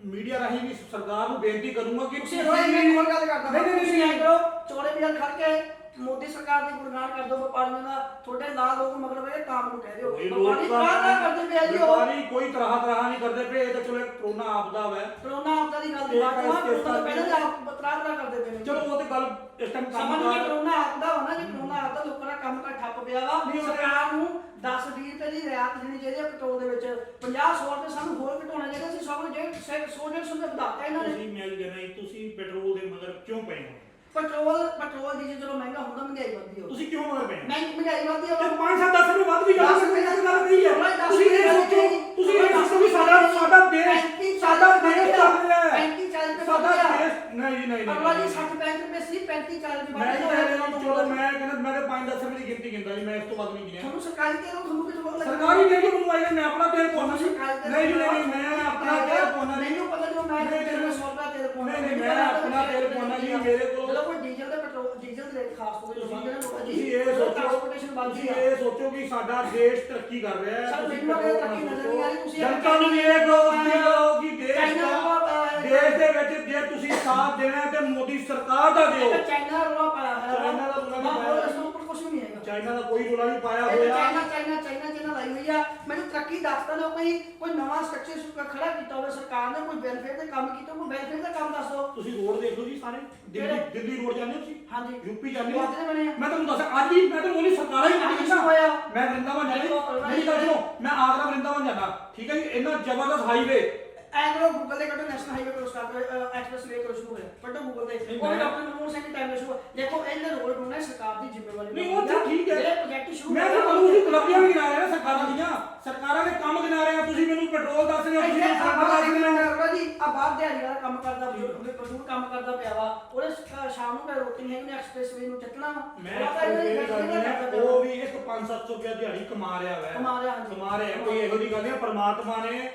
ਮੀਡੀਆ ਰਾਹੀਂ ਵੀ ਸਰਕਾਰ ਨੂੰ ਬੇਨਤੀ ਕਰੂੰਗਾ ਕਿ ਤੁਸੀਂ ਹੋਏ ਮੈਂ ਹੋਰ ਗੱਲ ਕਰਦਾ। ਨਹੀਂ ਤੁਸੀਂ ਐਂ ਕਰੋ, ਚੋੜੇ ਬਿਆਨ ਖੜ ਕੇ ਮੋਦੀ ਸਰਕਾਰ ਦੀ ਗੁਣਗਾਨ ਕਰ ਦੋ ਵਪਾਰੀਆਂ ਦਾ। ਤੁਹਾਡੇ ਨਾਲ ਲੋਕ ਮਗਰ ਵੇ ਕੰਮ ਨੂੰ ਕਹਿ ਦਿਓ ਵਪਾਰੀ ਤਰ੍ਹਾਂ ਕਰਦੇ ਪਏ ਜੀ। ਵਪਾਰੀ ਕੋਈ ਤਰ੍ਹਾਂ ਨਹੀਂ ਕਰਦੇ ਪਏ। ਇਹ ਤਾਂ ਚਲੋ ਕਰੋਨਾ ਆਪਦਾ ਵਾ, ਕਰੋਨਾ ਆਪਦਾ ਦੀ ਗੱਲ ਦੀ ਬਾਤ ਹੈ। ਕਰੋਨਾ ਪਹਿਲਾਂ ਹੀ ਆਪ ਤਰ੍ਹਾਂ ਕਰਦੇ ਪਏ ਨੇ। ਚਲੋ ਉਹ ਤੇ ਗੱਲ ਇਸ ਟਾਈਮ ਕੰਮ ਸਮਝ ਨਹੀਂ, ਕਰੋਨਾ ਆਪਦਾ ਹੋਣਾ ਜੀ। ਕਰੋਨਾ ਆਪਦਾ ਲੋਕਾਂ ਦਾ ਕੰਮ ਕਰ ਠੱਪ ਪਿਆ ਵਾ। ਸਰਕਾਰ ਨੂੰ 10-20 ਰੁਪਏ ਦੀ ਰਿਆਇਤ ਦੇਣੀ ਚਾਹੀਦੀ ਹੈ ਪੈਟਰੋਲ ਦੇ ਵਿੱਚ। 50-100 ਰੁਪਏ ਸਾਨੂੰ ਹੋਰ ਘਟਾਉਣਾ ਚਾਹੀਦਾ ਸੀ। ਸਭ ਨੂੰ 100-150 ਰੁਪਏ ਵਧਾਤਾ ਇਹਨਾਂ ਨੇ। ਤੁਸੀਂ ਮੈਂ ਕਹਿੰਦਾ ਤੁਸੀਂ ਪੈਟਰੋਲ ਦੇ ਮਗਰ ਕਿਉਂ ਪਏ ਹੋ? ਪੈਟਰੋਲ ਡੀਜ਼ਲ ਜਦੋਂ ਮਹਿੰਗਾ ਹੁੰਦਾ ਮਹਿੰਗਾਈ ਵਧਦੀ ਹੋ। ਤੁਸੀਂ ਕਿਉਂ ਮਗਰ ਪਏ? ਮਹਿੰਗਾਈ ਵਧਦੀ ਹੋ। 5-7-10 ਰੁਪਏ ਵੱਧ ਵੀ ਜਾ ਸਕਦੇ ਨੇ, ਗੱਲ ਨਹੀਂ ਹੈ। ਤੁਸੀਂ ਇਹ ਸੋਚੋ ਵੀ ਸਾਡਾ ਦੇਸ਼ ਚੱਲ ਰਿਹਾ ਹੈ। 35-40 ਰੁਪਏ ਸਾਡਾ ਦੇਸ਼ ਨਹੀਂ ਅਗਲਾ ਜੀ 60-65 ਰੁਪਏ ਸੀ, 35-40 ਰੁਪਏ ਮੈਂ ਚਲੋ ਮੈਂ ਕਹਿੰਦਾ ਮੈਂ 5-10 ਰੁਪਏ ਦੀ ਗਿਣਤੀ ਗਿਣਦਾ ਜੀ, ਮੈਂ ਇਸ ਤੋਂ ਵੱਧ ਨਹੀਂ ਗਿਣਿਆ। ਤੁਹਾਨੂੰ ਸਰਕਾਰੀ ਤੇ ਤੁਹਾਨੂੰ ਕਿਤੇ ਹੋਰ ਲੱਗਦਾ? ਸਰਕਾਰੀ ਨਹੀਂ ਕਿ ਮੈਨੂੰ ਆਏਗਾ, ਮੈਂ ਆਪਣਾ ਤੇਲ ਪਾਉਣਾ ਸੀ। ਨਹੀਂ ਮੈਂ ਆਪਣਾ ਤੇਲ ਪਾਉਣਾ ਨਹੀਂ। ਮੈਨੂੰ ਪਤਾ ਜਦੋਂ ਮੈਂ 100 ਰੁਪਏ ਤੇਲ ਪਾਉਣਾ। ਨਹੀਂ ਮੈਂ ਆਪਣਾ ਤੇਲ ਪਾਉਣਾ ਜੀ। ਮੇਰੇ ਕੋਲ ਜਦੋਂ ਕੋਈ ਡੀਜ਼ਲ ਤੇ ਪੈਟਰੋਲ ਡੀਜ਼ਲ ਦੇ ਖਾਸ ਤੌਰ ਤੇ ਤੁਸੀਂ ਇਹ ਸੋਚੋ ਕਿ ਸਾਡਾ ਦੇਸ਼ ਤਰੱਕੀ ਕਰ ਰਿਹਾ ਹੈ। ਸਰ ਮੈਨੂੰ ਇਹ ਤਰੱਕੀ ਨਜ਼ਰ ਨਹੀਂ ਆ ਰਹੀ। ਤੁਸੀਂ ਜਨਤਾ ਨੂੰ ਵੀ ਇਹ ਕਹੋ ਕਿ ਦੇਸ਼ ਦੇ ਵਿੱਚ ਜੇ ਤੁਸੀਂ ਸਾਥ ਦੇਣਾ ਤੇ ਮੋਦੀ ਸਰਕਾਰ ਦਾ ਦਿਓ। ਚਾਈਨਾ ਰੋਲਾ ਪਾਇਆ ਹੈ। ਚਾਈਨਾ ਦਾ ਰੌਲਾ ਨਹੀਂ ਪਾਇਆ। ਇਸ ਤੋਂ ਕੁਝ ਵੀ ਨਹੀਂ ਹੈਗਾ। ਚਾਈਨਾ ਦਾ ਕੋਈ ਰੌਲਾ ਨਹੀਂ ਪਾਇਆ ਹੋਇਆ। ਚਾਈਨਾ ਲਾਈ ਹੋਈ ਆ। ਮੈਨੂੰ ਤਰੱਕੀ ਦੱਸਦਾ ਦਿਓ, ਕੋਈ ਨਵਾਂ ਸਟਰਕਚਰ ਖੜਾ ਕੀਤਾ ਹੋਵੇ ਸਰਕਾਰ ਨੇ, ਕੋਈ ਵੈਲਫੇਅਰ ਦੇ ਕੰਮ ਕੀਤਾ, ਕੋਈ ਵੈਲਫੇਅਰ ਦਾ ਕੰਮ ਦੱਸ ਦਿਓ। ਤੁਸੀਂ ਰੋਡ ਦੇਖ ਲਓ ਜੀ ਸਾਰੇ। ਦਿੱਲੀ ਰੋਡ ਜਾਂਦੇ ਹੋ ਤੁਸੀਂ? ਹਾਂਜੀ। ਯੂਪੀ ਜਾਂਦੇ ਹੋ? ਮੈਂ ਤੁਹਾਨੂੰ ਦੱਸਾਂ ਅੱਜ ਹੀ ਮੈਂ ਤਾਂ ਮੋਦੀ ਸਰਕਾਰਾਂ ਹੀ ਨਹੀਂ ਹੋਇਆ। ਮੈਂ ਵਰਿੰਦਾਵਨ ਜਾਣਾ। ਮੇਰੀ ਗੱਲ ਸੁਣੋ, ਮੈਂ ਆਗਰਾ ਵਰਿੰਦਾਵਨ ਜਾਣਾ, ਠੀਕ ਹੈ ਜੀ। ਇੰਨਾ ਜ਼ਬਰਦਸਤ ਹਾਈਵੇ ਐਗਰੋ ਗੂਗਲ ਤੇ ਕੱਢੋ, ਨੈਸ਼ਨਲ ਹਾਈਵੇ ਕ੍ਰੋਸ ਕਰਦੇ ਐਕਸਪ੍ਰੈਸ ਵੇ ਕ੍ਰੋਸ ਹੋ ਰਿਹਾ। ਕੱਢੋ ਗੂਗਲ ਤੇ, ਉਹ ਡਾਕਟਰ ਮਨਮੋਹਨ ਸਿੰਘ ਟਾਈਮ ਸ਼ੁਰੂ। ਦੇਖੋ ਇਹਨਾਂ ਰੋਡ ਬਣਾਉਣਾ ਸਰਕਾਰ ਦੀ ਜ਼ਿੰਮੇਵਾਰੀ ਨਹੀਂ, ਉਹ ਤਾਂ ਠੀਕ ਹੈ। ਜਿਹੜੇ ਪ੍ਰੋਜੈਕਟ ਸ਼ੁਰੂ ਮੈਂ ਤਾਂ ਤੁਹਾਨੂੰ ਤੁਸੀਂ ਕਲੱਬੀਆਂ ਵੀ ਗਿਣਾ ਰਿਹਾ ਸਰਕਾਰਾਂ ਦੀਆਂ। ਸਰਕਾਰਾਂ ਦੇ ਕੰਮ ਗਿਣਾ ਰਹੇ ਆ, ਤੁਸੀਂ ਮੈਨੂੰ ਪੈਟਰੋਲ ਦੱਸ ਰਹੇ ਹੋ, ਤੁਸੀਂ ਮੈਨੂੰ ਸਿਲੰਡਰ ਦੱਸ ਰਹੇ ਹੋ ਜੀ। ਆ ਬਾਹਰ ਦਿਹਾੜੀ ਵਾਲਾ ਕੰਮ ਕਰਦਾ, ਬਜ਼ੁਰਗ ਕੰਮ ਕਰਦਾ ਪਿਆ ਵਾ। ਉਹਨੇ ਸ਼ਾਮ ਨੂੰ ਕੋਈ ਰੋਟੀ ਨਹੀਂ ਹੈਗੀ, ਉਹਨੇ ਐਕਸਪ੍ਰੈਸ ਵੇ ਨੂੰ ਚੱਕਣਾ ਵਾ। ਉਹ ਵੀ ਇੱਕ 500-700 ਰੁਪਏ ਦਿਹਾੜੀ ਕਮਾ ਰਿਹਾ ਵਾ। ਕਮਾ ਰਿਹਾ। ਕੋਈ ਇਹੋ ਜਿਹੀ ਗੱਲ ਨਹੀਂ। ਪਰਮਾਤਮਾ ਨੇ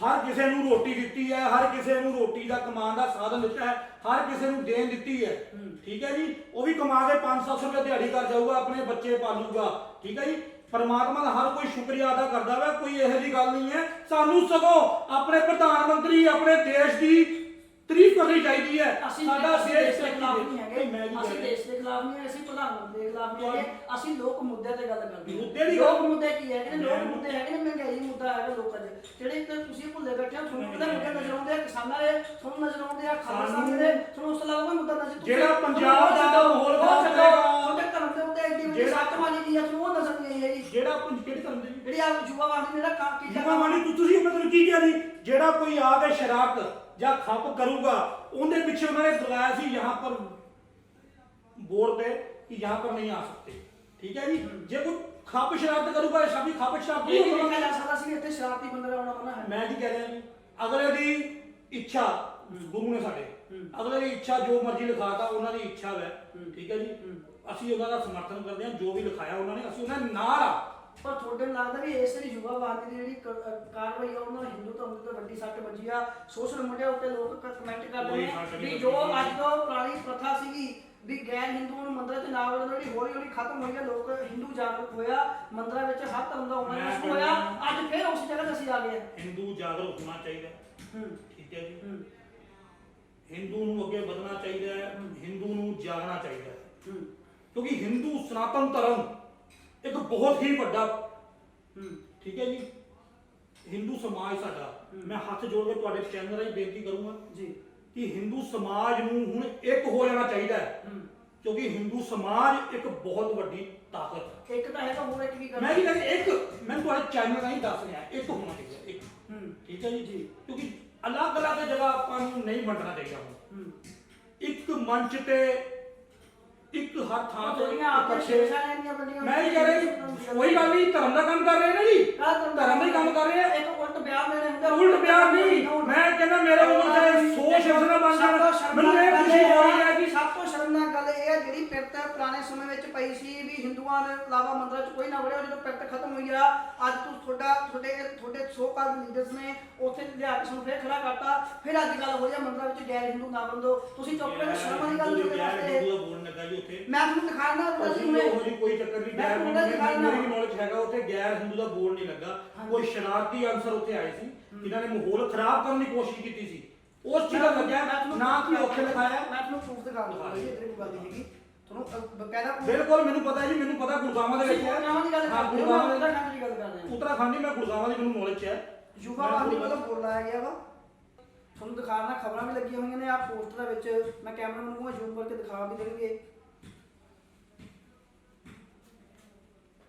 ਹਰ ਕਿਸੇ ਨੂੰ ਰੋਟੀ ਦਿੱਤੀ ਹੈ, ਹਰ ਕਿਸੇ ਨੂੰ ਰੋਟੀ ਦਾ ਕਮਾਉਣ ਦਾ ਸਾਧਨ ਦਿੱਤਾ ਹੈ, ਹਰ ਕਿਸੇ ਨੂੰ ਦੇਣ ਦਿੱਤੀ ਹੈ, ਠੀਕ ਹੈ ਜੀ। ਉਹ ਵੀ ਕਮਾ ਕੇ 500 ਰੁਪਏ ਦਿਹਾੜੀ ਕਰ ਜਾਊਗਾ, ਆਪਣੇ ਬੱਚੇ ਪਾਲੂਗਾ, ਠੀਕ ਹੈ ਜੀ। ਪਰਮਾਤਮਾ ਦਾ ਹਰ ਕੋਈ ਸ਼ੁਕਰੀਆ ਅਦਾ ਕਰਦਾ ਵਾ, ਕੋਈ ਇਹੋ ਜਿਹੀ ਗੱਲ ਨਹੀਂ ਹੈ। ਸਾਨੂੰ ਸਗੋਂ ਆਪਣੇ ਪ੍ਰਧਾਨ ਮੰਤਰੀ ਆਪਣੇ ਦੇਸ਼ ਦੀ ਤਾਰੀਫ ਕਰਨੀ ਚਾਹੀਦੀ ਹੈ। ਸਾਡਾ ਦੇਸ਼ ਦੇ ਖਿਲਾਫ ਨਹੀਂ ਹੈਗੇ। ਅਸੀਂ ਦੇਸ਼ ਦੇ ਖਿਲਾਫ ਨਹੀਂ, ਅਸੀਂ ਪ੍ਰਧਾਨ ਮੰਤਰੀ ਦੇ ਖਿਲਾਫ ਨਹੀਂ ਹੈਗੇ। ਅਸੀਂ ਲੋਕ ਮੁੱਦਿਆਂ ਤੇ ਗੱਲ ਕਰਦੇ ਹਾਂ। ਲੋਕ ਮੁੱਦੇ ਕੀ ਹੈਗੇ ਨੇ? ਲੋਕ ਮੁੱਦੇ ਹੈਗੇ ਨੇ, ਮਹਿੰਗਾਈ ਮੁੱਦਾ ਹੈਗਾ ਲੋਕਾਂ 'ਚ, ਜਿਹੜੇ ਤੁਸੀਂ ਭੁੱਲੇ ਬੈਠੇ ਹੋ। ਤੁਹਾਨੂੰ ਮੁੱਦੇ ਨਜ਼ਰ ਆਉਂਦੇ ਆ, ਕਿਸਾਨਾਂ ਦੇ ਤੁਹਾਨੂੰ ਨਜ਼ਰ ਆਉਂਦੇ ਆ, ਖਾਲਸਾ ਦੇ ਤੁਹਾਨੂੰ ਉਸ ਤੋਂ ਇਲਾਵਾ ਕੋਈ ਮੁੱਦਾ ਨਜ਼ਰ। ਜਿਹੜਾ ਪੰਜਾਬ ਦਾ ਮਾਹੌਲ ਖਰਾਬ ਕਰੇਗਾ, ਤੁਹਾਡੇ ਧਰਮ ਦੇ ਉੱਤੇ ਐਡੀ ਜਿਹੜੀ ਸੱਤਵਾਨੀ ਦੀ ਆ ਤੁਹਾਨੂੰ ਉਹ ਦੱਸਣ ਨਹੀਂ ਹੈਗੀ ਜਿਹੜਾ ਕਿਹੜੇ ਧਰਮ ਦੇ ਜਿਹੜੀ ਆ ਯੁਵਾ ਵਾਣੀ ਜਿਹੜਾ ਕੰਮ ਕੀਤਾ ਯੁਵਾ ਵਾਣੀ ਤੁਸੀਂ ਮੈਂ ਤੁਹਾਨੂੰ ਕੀ ਕਿਹਾ ਜੀ ਜਿਹੜਾ ਕੋਈ ਆ ਕੇ ਸ਼ਰਾਰਤ ਜਾਂ ਖੱਪ ਕਰੂਗਾ ਉਹਦੇ ਪਿੱਛੇ ਉਹਨਾਂ ਨੇ ਬੁਲਾਇਆ ਸੀ यहाँ पर बोर्ड पे कि यहाँ पर नहीं आ सकते ठीक है जी ਜੇ ਕੋਈ ਖੱਪ ਸ਼ਰਾਰਤ ਕਰੂਗਾ ਸਭੀ ਖੱਪ ਸ਼ਰਾਰਤ ਇਹ ਨਹੀਂ ਲਿਖਿਆ ਜਾ ਸਕਦਾ ਸੀ ਇੱਥੇ ਸ਼ਰਾਰਤੀ ਬੰਦੇ ਦਾ ਆਉਣਾ ਮਨਾ ਹੈ ਮੈਂ ਕੀ ਕਹਿ ਰਿਹਾ ਜੀ ਅਗਲੇ ਦੀ ਇੱਛਾ ਗੁਰੂ ਨੇ ਸਾਡੇ ਅਗਲੇ ਦੀ ਇੱਛਾ ਜੋ ਮਰਜ਼ੀ ਲਿਖਾਤਾ ਉਹਨਾਂ ਦੀ ਇੱਛਾ ਹੈ ਠੀਕ ਹੈ ਜੀ ਅਸੀਂ ਉਹਨਾਂ ਦਾ ਸਮਰਥਨ ਕਰਦੇ ਹਾਂ ਜੋ ਵੀ ਲਿਖਾਇਆ ਉਹਨਾਂ ਨੇ ਅਸੀਂ ਉਹਨਾਂ ਨਾਲ ਆ ਪਰ ਤੁਹਾਡੇ ਨੂੰ ਲੱਗਦਾ ਵੀ ਇਸ ਜਿਹੜੀ ਯੁਵਾ ਵਾਦੀ ਦੀ ਜਿਹੜੀ ਕਾਰਵਾਈ ਆ ਉਹਨਾਂ ਹਿੰਦੂ ਧਰਮ ਤੇ ਵੱਡੀ ਸੱਟ ਵੱਜੀ ਆ ਸੋਸ਼ਲ ਮੀਡੀਆ ਉੱਤੇ ਲੋਕ ਕਮੈਂਟ ਕਰਦੇ ਨੇ ਵੀ ਜੋ ਅੱਜ ਤੋਂ ਪੁਰਾਣੀ ਪ੍ਰਥਾ ਸੀਗੀ ਵੀ ਗੈਰ ਹਿੰਦੂਆਂ ਨੂੰ ਮੰਦਰਾਂ 'ਚ ਨਾ ਵੜਨ ਜਿਹੜੀ ਹੌਲੀ ਹੌਲੀ ਖਤਮ ਹੋਈ ਆ ਲੋਕ ਹਿੰਦੂ ਜਾਗਰੂਕ ਹੋਇਆ ਮੰਦਰਾਂ ਵਿੱਚ ਹਰ ਧਰਮ ਦਾ ਹੋਣਾ ਸ਼ੁਰੂ ਹੋਇਆ ਅੱਜ ਫਿਰ ਉਸ ਜਗ੍ਹਾ ਤੇ ਅਸੀਂ ਆ ਗਏ ਹਿੰਦੂ ਜਾਗਰੂਕ ਹੋਣਾ ਚਾਹੀਦਾ ਠੀਕ ਹੈ ਜੀ ਹਿੰਦੂ ਨੂੰ ਅੱਗੇ ਵਧਣਾ ਚਾਹੀਦਾ ਹੈ ਹਿੰਦੂ ਨੂੰ ਜਾਗਣਾ ਚਾਹੀਦਾ ਹੈ ਕਿਉਂਕਿ ਹਿੰਦੂ ਸਨਾਤਨ ਧਰਮ ਇੱਕ ਬਹੁਤ ਹੀ ਵੱਡਾ ਠੀਕ ਹੈ ਜੀ ਹਿੰਦੂ ਸਮਾਜ ਸਾਡਾ ਮੈਂ ਹੱਥ ਜੋੜ ਕੇ ਤੁਹਾਡੇ ਚੈਨਲ ਰਾਹੀਂ ਬੇਨਤੀ ਕਰੂੰਗਾ ਜੀ ਕਿ ਹਿੰਦੂ ਸਮਾਜ ਨੂੰ ਹੁਣ ਇੱਕ ਹੋ ਜਾਣਾ ਚਾਹੀਦਾ ਹੈ ਕਿਉਂਕਿ ਹਿੰਦੂ ਸਮਾਜ ਇੱਕ ਬਹੁਤ ਵੱਡੀ ਤਾਕਤ ਇੱਕ ਤਾਂ ਹੈਗਾ ਹੋਰ ਇੱਕ ਵੀ ਕਰਨਾ ਮੈਂ ਕੀ ਕਹਿੰਦਾ ਇੱਕ ਮੈਂ ਤੁਹਾਡੇ ਚੈਨਲ ਰਾਹੀਂ ਦੱਸ ਰਿਹਾ ਇੱਕ ਹੋਣਾ ਚਾਹੀਦਾ ਇੱਕ ਠੀਕ ਹੈ ਜੀ ਕਿਉਂਕਿ ਅਲੱਗ-ਅਲੱਗ ਜਗ੍ਹਾ ਆਪਾਂ ਨੂੰ ਨਹੀਂ ਵੰਡਣਾ ਚਾਹੀਦਾ ਹੁਣ ਇੱਕ ਮੰਚ ਤੇ ਇੱਕ ਹਰ ਥਾਂ ਤੇ ਮੈਂ ਹੀ ਕਹਿ ਰਿਹਾ ਕੋਈ ਗੱਲ ਨਹੀਂ ਧਰਮ ਦਾ ਕੰਮ ਕਰ ਰਹੇ ਨੇ ਜੀ ਧਰਮ ਦਾ ਹੀ ਕੰਮ ਕਰ ਰਹੇ ਆ ਇੱਕ ਉਲਟ ਬਿਆਨ ਦੇਣੇ ਹੁੰਦੇ ਉਲਟ ਬਿਆਨ ਨਹੀਂ ਮੈਂ ਕਹਿੰਦਾ ਮੇਰੇ ਕੋਲ ਚਾਹੇ 100 ਸ਼ਬਦ ਨਾ ਬਣ ਜਾਣ ਮੈਨੂੰ ਇਹ ਖੁਸ਼ੀ ਹੋ ਰਹੀ ਹੈ ਕਿ ਸਭ ਤੋਂ ਸ਼ਰਮਨਾਕ ਗੱਲ ਇਹ ਹੈ ਜਿਹੜੀ ਪਿਰਤ ਪੁਰਾਣੇ ਸਮੇਂ ਵਿੱਚ ਪਈ ਸੀ ਵੀ ਹਿੰਦੂਆਂ ਦੇ ਇਲਾਵਾ ਮੰਦਰਾਂ 'ਚ ਕੋਈ ਨਾ ਵੜਿਆ ਜਦੋਂ ਪਿਰਤ ਖਤਮ ਹੋਈ ਆ ਅੱਜ ਤੁਹਾਡੇ ਸੋ ਕਾਲ ਲੀਡਰਸ ਨੇ ਉੱਥੇ ਲਿਆ ਕੇ ਸਾਨੂੰ ਫੇਰ ਖੜਾ ਕਰਤਾ ਫਿਰ ਅੱਜ ਗੱਲ ਹੋ ਰਹੀ ਹੈ ਮੰਦਰਾਂ ਵਿੱਚ ਗੈਰ ਹਿੰਦੂ ਨਾ ਵੜਨ ਦਿਓ ਤੁਸੀਂ ਚੁੱਪ ਕਰਕੇ ਸ਼ਰਮ ਵਾਲੀ ਗੱਲ ਕਰਦੇ ਬੋਲਣ ਲੱਗਾ ਜੀ ਉੱਥੇ ਮੈਂ ਤੁਹਾਨੂੰ ਦਿਖਾਣਾ ਕੋਈ ਚੱਕਰ ਨਹੀਂ ਗੈਰ ਮੇਰੀ ਨੌਲੇਜ ਹੈਗਾ ਉੱਥੇ ਗੈਰ ਹਿੰਦੂ ਦਾ ਬੋਰਡ ਨਹੀਂ ਲੱਗਾ ਕੋਈ ਸ਼ਰਾਰਤੀ ਅਨਸਰ ਉੱਥੇ ਆਏ ਸੀ ਜਿਨ੍ਹਾਂ ਨੇ ਮਾਹੌਲ ਖਰਾਬ ਕਰਨ ਦੀ ਕੋਸ਼ਿਸ਼ ਕੀਤੀ ਸੀ ਉਸ ਚੀਜ਼ ਦਾ ਲੱਗਿਆ ਨਾ ਕਿ ਉੱਥੇ ਲਿਖਾਇਆ ਮੈਂ ਤੁਹਾਨੂੰ ਪ੍ਰੂਫ ਦਿਖਾਉਂਗਾ ਜੀ ਇਧਰ ਕੋਈ ਗੱਲ ਨਹੀਂ ਹੈਗੀ ਤੁਹਾਨੂੰ ਬਕਾਇਦਾ ਬਿਲਕੁਲ ਮੈਨੂੰ ਪਤਾ ਜੀ ਮੈਨੂੰ ਪਤਾ ਗੁਰਗਾਵਾਂ ਦੇ ਵਿੱਚ ਗੁਰਗਾਵਾਂ ਦੀ ਗੱਲ ਕਰਦੇ ਹਾਂ ਉੱਤਰਾਖੰਡ ਦੀ ਗੱਲ ਕਰਦੇ ਹਾਂ ਉੱਤਰਾਖੰਡ ਦੀ ਮੈਂ ਗੁਰਗਾਵਾਂ ਦੀ ਮੈਨੂੰ ਨੌਲੇਜ ਹੈ ਯੁਵਾ ਵਾਦੀ ਵੱਲੋਂ ਬੋਲ ਲਾਇਆ ਗਿਆ ਵਾ ਤੁਹਾਨੂੰ ਦਿਖਾਉਣਾ ਖਬਰਾਂ ਵੀ ਲੱਗੀਆਂ ਹੋਈਆਂ ਨੇ ਆ ਪੋਸਟਰ ਦੇ ਵਿੱਚ ਮੈਂ ਕੈਮਰਾਮੈਨ ਨੂੰ ਜ਼ੂਮ ਕਰਕੇ ਦਿਖਾ ਵੀ ਦੇਣਗੇ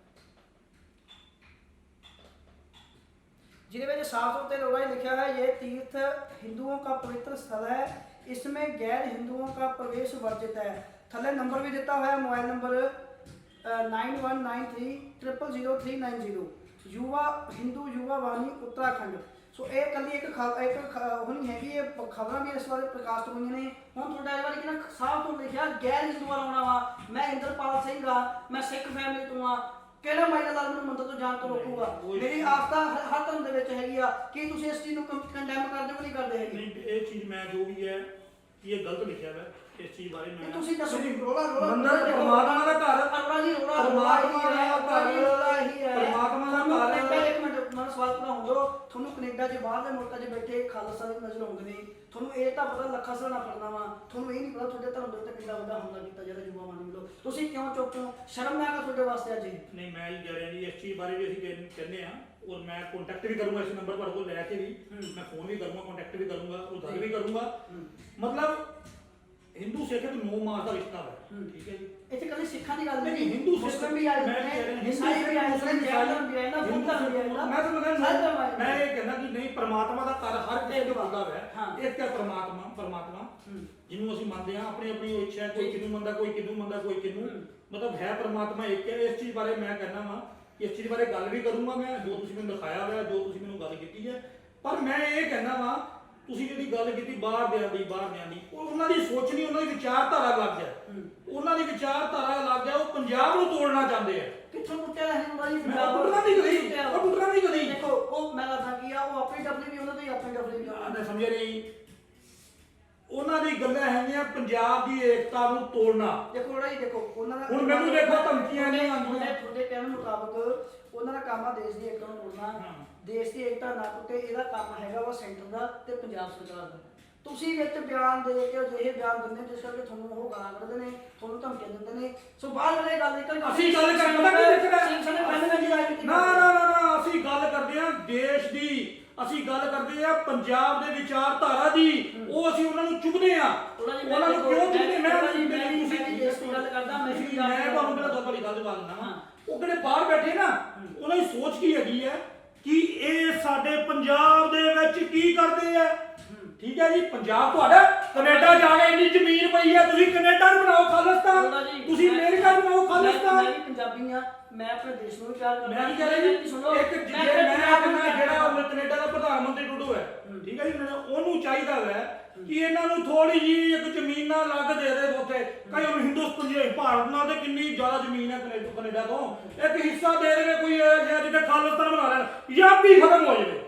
जिसमें जो साफ तौर पर लोड़ा लिखा है ये तीर्थ हिंदुओं का पवित्र स्थल है इसमें गैर हिंदुओं का प्रवेश वर्जित है थले नंबर भी दिता हुआ है मोबाइल नंबर 9193000390 युवा हिंदू युवा वाहिनी उत्तराखंड सो ये कल एक होनी हैगी खबर भी इस बारे प्रकाशित हुई ने हम थोड़ा इस बारे साफ तौर लिखा गैर हिंदू वाला होना वा मैं इंद्रपाल सिंह हाँ मैं सिख फैमिली तो हाँ ਕਿਹੜਾ ਮਾਇਨਾ ਲਾਲ ਮੈਨੂੰ ਮੰਦਰ ਤੋਂ ਜਾਣ ਤੋਂ ਰੋਕੂਗਾ ਮੇਰੀ ਆਸਥਾ ਹਰ ਧਰਮ ਦੇ ਵਿੱਚ ਹੈਗੀ ਆ ਕੀ ਤੁਸੀਂ ਇਸ ਚੀਜ਼ ਨੂੰ ਕੰਡੈਮ ਕਰਦੇ ਹੋ ਕਿ ਨਹੀਂ ਕਰਦੇ ਹੈਗੇ ਨਹੀਂ ਇਹ ਚੀਜ਼ ਮੈਂ ਜੋ ਵੀ ਹੈ ਇਹ ਗਲਤ ਲਿਖਿਆ ਹੈ ਇਸ ਚੀਜ਼ ਬਾਰੇ ਮੈਂ ਤੁਸੀਂ ਦੱਸੋ ਰੋਲਾ ਮੰਦਰ ਪਰਮਾਤਮਾ ਦਾ ਘਰ ਅੱਲਾ ਜੀ ਰੋਲਾ ਪਰਮਾਤਮਾ ਦਾ ਘਰ ਹੀ ਹੈ ਪਰਮਾਤਮਾ ਦਾ ਘਰ ਹੈ ਇੱਕ ਮਿੰਟ ਮੈਂ ਸਵਾਲ ਪੂਰਾ ਹੋਊਗਾ ਤੁਹਾਨੂੰ ਕੈਨੇਡਾ 'ਚ ਬਾਹਰ ਦੇ ਮੁਲਕਾਂ 'ਚ ਬੈਠੇ ਖਾਲਸਾ ਦੀ ਨਜ਼ਰ ਆਉਂਦੇ ਨੇ ਤੁਹਾਨੂੰ ਇਹ ਤਾਂ ਪਤਾ ਲੱਖਾਂ ਸਰਾਣਾ ਫੜਨਾ ਵਾ ਤੁਹਾਨੂੰ ਇਹ ਨਹੀਂ ਪਤਾ ਤੁਹਾਡੇ ਧਰਮ ਦੇ ਉੱਤੇ ਕਿੰਨਾ ਵੱਡਾ ਹਮਲਾ ਕੀਤਾ ਜਿਹੜਾ ਯੁਵਾ ਵਾਣੀ ਵੱਲੋਂ ਤੁਸੀਂ ਕਿਉਂ ਚੁੱਪ ਹੋ ਸ਼ਰਮਨਾਕ ਆ ਤੁਹਾਡੇ ਵਾਸਤੇ ਅੱਜ ਨਹੀਂ ਮੈਂ ਹੀ ਕਹਿ ਰਿਹਾ ਜੀ ਇਸ ਚੀਜ਼ ਬਾਰੇ ਵੀ ਅਸੀਂ ਕਹਿੰਦੇ ਆ ਔਰ ਮੈਂ ਕੰਟੈਕਟ ਵੀ ਕਰੂੰਗਾ ਇਸ ਨੰਬਰ ਤੁਹਾਡੇ ਕੋਲ ਲੈ ਕੇ ਵੀ ਮੈਂ ਫੋਨ ਵੀ ਕਰੂੰਗਾ ਕੰਟੈਕਟ ਵੀ ਕਰੂੰਗਾ ਔਰ ਗੱਲ ਵੀ ਕਰੂੰਗਾ ਮਤਲਬ ਹਿੰਦੂ ਸਿੱਖ ਇੱਕ ਨੋ ਮਾਸ ਦਾ ਰਿਸ਼ਤਾ ਹੈ ਠੀਕ ਹੈ ਜੀ ਇੱਥੇ ਕੱਲੀ ਸਿੱਖਾਂ ਦੀ ਗੱਲ ਨਹੀਂ ਹਿੰਦੂ ਮੁਸਲਮਾਨ ਵੀ ਆਏ ਨੇ ਈਸਾਈ ਵੀ ਆਏ ਨੇ ਜੈਨ ਵੀ ਆਏ ਨਾ ਬੁੱਧ ਵੀ ਆਏ ਨਾ ਮੈਂ ਤਾਂ ਮੈਂ ਇਹ ਕਹਿੰਦਾ ਕਿ ਨਹੀਂ ਪਰਮਾਤਮਾ ਦਾ ਘਰ ਹਰ ਕਿਸੇ ਦੇ ਹੁੰਦਾ ਹੈ ਇੱਕ ਹੈ ਪਰਮਾਤਮਾ ਜਿਹਨੂੰ ਅਸੀਂ ਮੰਨਦੇ ਹਾਂ ਆਪਣੀ ਆਪਣੀ ਇੱਛਾ ਕੋਈ ਕਿਹਨੂੰ ਮੰਨਦਾ ਕੋਈ ਕਿਹਨੂੰ ਮੰਨਦਾ ਕੋਈ ਕਿਹਨੂੰ ਮਤਲਬ ਹੈ ਪਰਮਾਤਮਾ ਇੱਕ ਹੈ ਇਸ ਚੀਜ਼ ਬਾਰੇ ਮੈਂ ਕਹਿੰਦਾ ਵਾਂ ਕਿ ਇਸ ਚੀਜ਼ ਬਾਰੇ ਗੱਲ ਵੀ ਕਰੂੰਗਾ ਮੈਂ ਜੋ ਤੁਸੀਂ ਮੈਨੂੰ ਦਿਖਾਇਆ ਹੋਇਆ ਜੋ ਤੁਸੀਂ ਮੈਨੂੰ ਗੱਲ ਕੀਤੀ ਹੈ ਪਰ ਮੈਂ ਇਹ ਕਹਿੰਦਾ ਵਾਂ ਤੁਸੀਂ ਜਿਹੜੀ ਗੱਲ ਕੀਤੀ ਬਾਹਰ ਦਿਆਂ ਦੀ ਉਹਨਾਂ ਦੀ ਸੋਚ ਨਹੀਂ ਉਹਨਾਂ ਦੀ ਵਿਚਾਰਧਾਰਾ ਲੱਗ ਗਿਆ ਉਹਨਾਂ ਦੀ ਵਿਚਾਰਧਾਰਾ ਲੱਗ ਗਿਆ ਉਹ ਪੰਜਾਬ ਨੂੰ ਤੋੜਨਾ ਚਾਹੁੰਦੇ ਆ ਕਿੱਥੋਂ ਟੁੱਟਿਆ ਹੈ ਉਹਨਾਂ ਦੀ ਟੁੱਟਣਾ ਨਹੀਂ ਕਦੀ ਦੇਖੋ ਉਹ ਮੈਂ ਲੱਗਦਾ ਕੀ ਆ ਉਹ ਆਪਣੀ ਡਬਲੀ ਵੀ ਉਹਨਾਂ ਦੀ ਆਪਣੀ ਡਬਲੀ ਵੀ ਮੈਂ ਸਮਝਿਆ ਨਹੀਂ ਉਹਨਾਂ ਦੀ ਗੱਲਾਂ ਹੈਗੀਆਂ ਪੰਜਾਬ ਦੀ ਏਕਤਾ ਨੂੰ ਤੋੜਨਾ ਦੇਖੋ ਜੀ ਦੇਖੋ ਉਹਨਾਂ ਦਾ ਹੁਣ ਮੈਨੂੰ ਦੇਖੋ ਧਮਕੀਆਂ ਨਹੀਂ ਆਉਂਦੀਆਂ ਤੁਹਾਡੇ ਕਹਿਣ ਮੁਤਾਬਕ ਉਹਨਾਂ ਦਾ ਕੰਮ ਆ ਦੇਸ਼ ਦੀ ਏਕਤਾ ਨੂੰ ਤੋੜਨਾ ਦੇਸ਼ ਦੀ ਏਕਤਾ ਨਾ ਟੁੱਟੇ ਇਹਦਾ ਕੰਮ ਹੈਗਾ ਵਾ ਸੈਂਟਰ ਦਾ ਤੇ ਪੰਜਾਬ ਸਰਕਾਰ ਦਾ ਤੁਸੀਂ ਵਿੱਚ ਬਿਆਨ ਦੇ ਕੇ ਅਜਿਹੇ ਬਿਆਨ ਦਿੰਦੇ ਜਿਸ ਕਰਕੇ ਤੁਹਾਨੂੰ ਉਹ ਗਾਲਾਂ ਕੱਢਦੇ ਨੇ ਤੁਹਾਨੂੰ ਧਮਕੀਆਂ ਦਿੰਦੇ ਨੇ ਸੋ ਬਾਹਰ ਵਾਲੇ ਗੱਲ ਨਿਕਲ ਅਸੀਂ ਗੱਲ ਕਰਦੇ ਪਤਾ ਕੀ ਨਾ ਅਸੀਂ ਗੱਲ ਕਰਦੇ ਆ ਦੇਸ਼ ਦੀ ਅਸੀਂ ਗੱਲ ਕਰਦੇ ਆ ਪੰਜਾਬ ਦੇ ਵਿਚਾਰਧਾਰਾ ਦੀ ਉਹ ਅਸੀਂ ਉਹਨਾਂ ਨੂੰ ਚੁੱਕਦੇ ਆ ਉਹਨਾਂ ਨੂੰ ਕਿਉਂ ਚੁੱਕਦੇ ਮੈਂ ਤੁਸੀਂ ਗੱਲ ਕਰਦਾ, ਮੈਂ ਵੀ ਮੈਂ ਤੁਹਾਨੂੰ ਪਹਿਲਾਂ ਦੋ ਵਾਲੀ ਗੱਲ ਜਵਾਬ ਦਿੰਦਾ ਵਾਂ। ਉਹ ਜਿਹੜੇ ਬਾਹਰ ਬੈਠੇ ਨਾ ਉਹਨਾਂ ਦੀ ਸੋਚ ਕੀ ਹੈਗੀ ਹੈ ਕਿ ਇਹ ਸਾਡੇ ਪੰਜਾਬ ਦੇ ਵਿੱਚ ਕੀ ਕਰਦੇ ਆ। ਠੀਕ ਹੈ ਜੀ, ਪੰਜਾਬ ਤੁਹਾਡਾ, ਕੈਨੇਡਾ ਜਾ ਕੇ ਇੰਨੀ ਜ਼ਮੀਨ ਪਈ ਹੈ, ਤੁਸੀਂ ਕੈਨੇਡਾ ਨੂੰ ਬਣਾਓ ਖਾਲਿਸਤਾਨ, ਤੁਸੀਂ ਅਮਰੀਕਾ ਨੂੰ ਬਣਾਓ ਖਾਲਿਸਤਾਨ। ਮੈਂ ਵੀ ਪੰਜਾਬੀ ਆ, ਮੈਂ ਆਪਣੇ ਦੇਸ਼ ਨੂੰ ਵੀ ਪਿਆਰ ਕਰਦਾ। ਮੈਂ ਵੀ ਕਹਿ ਰਿਹਾ ਜੀ, ਇੱਕ ਜਿਹੜਾ ਕੈਨੇਡਾ ਦਾ ਪ੍ਰਧਾਨ ਮੰਤਰੀ ਟਰੂਡੋ ਹੈ, ਠੀਕ ਹੈ ਜੀ, ਉਹਨੂੰ ਚਾਹੀਦਾ ਹੈ ਕਿ ਇਹਨਾਂ ਨੂੰ ਥੋੜੀ ਜੀ ਇੱਕ ਜ਼ਮੀਨ ਨਾਲ ਲੱਗ ਦੇ ਦੇ ਉੱਥੇ। ਕਈ ਹੁਣ ਹਿੰਦੁਸਤਾਨ ਭਾਰਤ ਨਾਲ ਤੇ ਕਿੰਨੀ ਜ਼ਿਆਦਾ ਜ਼ਮੀਨ ਹੈ ਕੈਨੇਡਾ ਤੋਂ, ਇੱਕ ਹਿੱਸਾ ਦੇ ਦੇਵੇ ਕੋਈ ਜਿੱਥੇ ਖਾਲਿਸਤਾਨ ਬਣਾ ਲੈਣ ਜਾਂ ਵੀ ਖਤਮ ਹੋ ਜਾਵੇ।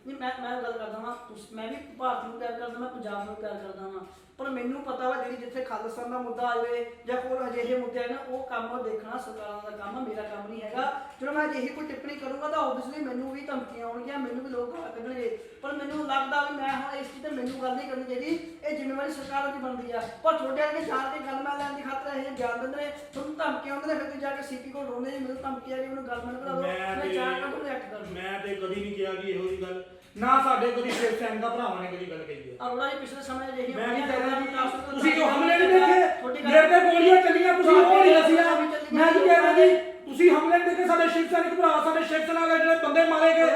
ਨਹੀਂ, ਮੈਂ ਗੱਲ ਕਰਦਾ ਵਾਂ, ਮੈਂ ਵੀ ਭਾਰਤ ਨੂੰ ਪਿਆਰ ਕਰਦਾ, ਮੈਂ ਪੰਜਾਬ ਨੂੰ ਪਿਆਰ ਕਰਦਾ ਵਾਂ, ਪਰ ਮੈਨੂੰ ਪਤਾ ਵਾ ਜਿਹੜੀ ਜਿੱਥੇ ਖਾਲਿਸਤਾਨ ਦਾ ਮੁੱਦਾ ਆ ਜਾਵੇ ਜਾਂ ਕੋਈ ਅਜਿਹੇ ਮੁੱਦੇ ਆ ਨਾ, ਉਹ ਕੰਮ ਦੇਖਣਾ ਸਰਕਾਰਾਂ ਦਾ ਕੰਮ ਆ, ਮੇਰਾ ਕੰਮ ਨਹੀਂ ਹੈਗਾ। ਜਦੋਂ ਮੈਂ ਅਜਿਹੀ ਕੋਈ ਟਿੱਪਣੀ ਕਰੂੰਗਾ ਤਾਂ ਆਬਵੀਅਸਲੀ ਮੈਨੂੰ ਵੀ ਧਮਕੀਆਂ ਆਉਣਗੀਆਂ, ਮੈਨੂੰ ਵੀ ਲੋਕ ਗਾਲਾਂ ਕੱਢਣਗੇ, ਪਰ ਮੈਨੂੰ ਲੱਗਦਾ ਵੀ ਮੈਂ ਹੁਣ ਇਸ ਚੀਜ਼ ਤੇ ਮੈਨੂੰ ਗੱਲ ਨਹੀਂ ਕਰਨੀ ਚਾਹੀਦੀ, ਇਹ ਜ਼ਿੰਮੇਵਾਰੀ ਸਰਕਾਰਾਂ ਦੀ ਬਣਦੀ ਆ। ਪਰ ਤੁਹਾਡੇ ਅੱਗੇ ਜਾਣ ਕੇ ਗੱਲ ਮੈਂ ਲੈਣ ਦੀ ਖਾਤਰ ਇਹ ਬਿਆਨ ਦਿੰਦੇ ਨੇ, ਤੁਹਾਨੂੰ ਧਮਕੀਆਂ ਆਉਂਦੇ ਨੇ, ਫਿਰ ਤੁਸੀਂ ਜਾ ਕੇ ਸੀਪੀ ਕੋਲ ਰੋਂਦੇ ਜੀ ਮੈਨੂੰ ਧਮਕੀ ਆ ਗਈ, ਮੈਨੂੰ ਗੱਲ ਮੈਨੂੰ ਬਣਾ ਦਿਓ, ਮੈਂ ਚਾਹ ਕੱਢੂੰ ਰਿਐਕਟ ਕਰ। ਮੈਂ ਤੇ ਕਦੀ ਨਹੀਂ ਕਿਹਾ ਕਿ ਇਹੋ ਜਿਹੀ ਗੱਲ, ਨਾ ਸਾਡੇ ਕਦੀ ਸ਼ਿਵ ਸੈਨਾ ਦਾ ਭਰਾਵਾਂ ਨੇ ਕਦੀ ਗੱਲ ਕਹੀ ਹੈ। ਅਰੋੜਾ ਜੀ ਪਿਛਲੇ ਸਮੇਂ ਜਿਹੀ ਮੈਂ ਨਹੀਂ ਕਹਿ ਰਿਹਾ ਤੁਸੀਂ ਜੋ ਹਮਲੇ ਨਹੀਂ ਦੇਖੇ, ਮੇਰੇ ਤੇ ਗੋਲੀਆਂ ਚੱਲੀਆਂ, ਤੁਸੀਂ ਉਹ ਨਹੀਂ ਦੱਸਿਆ। ਮੈਂ ਨਹੀਂ ਕਹਿ ਰਿਹਾ ਜੀ ਤੁਸੀਂ ਹਮਲੇ ਨਹੀਂ ਦੇਖੇ, ਸਾਡੇ ਸ਼ਿਵ ਸੈਨਿਕ ਭਰਾ, ਸਾਡੇ ਸ਼ਿਵ ਸੈਨਾ ਦੇ ਜਿਹੜੇ ਬੰਦੇ ਮਾਰੇ ਗਏ,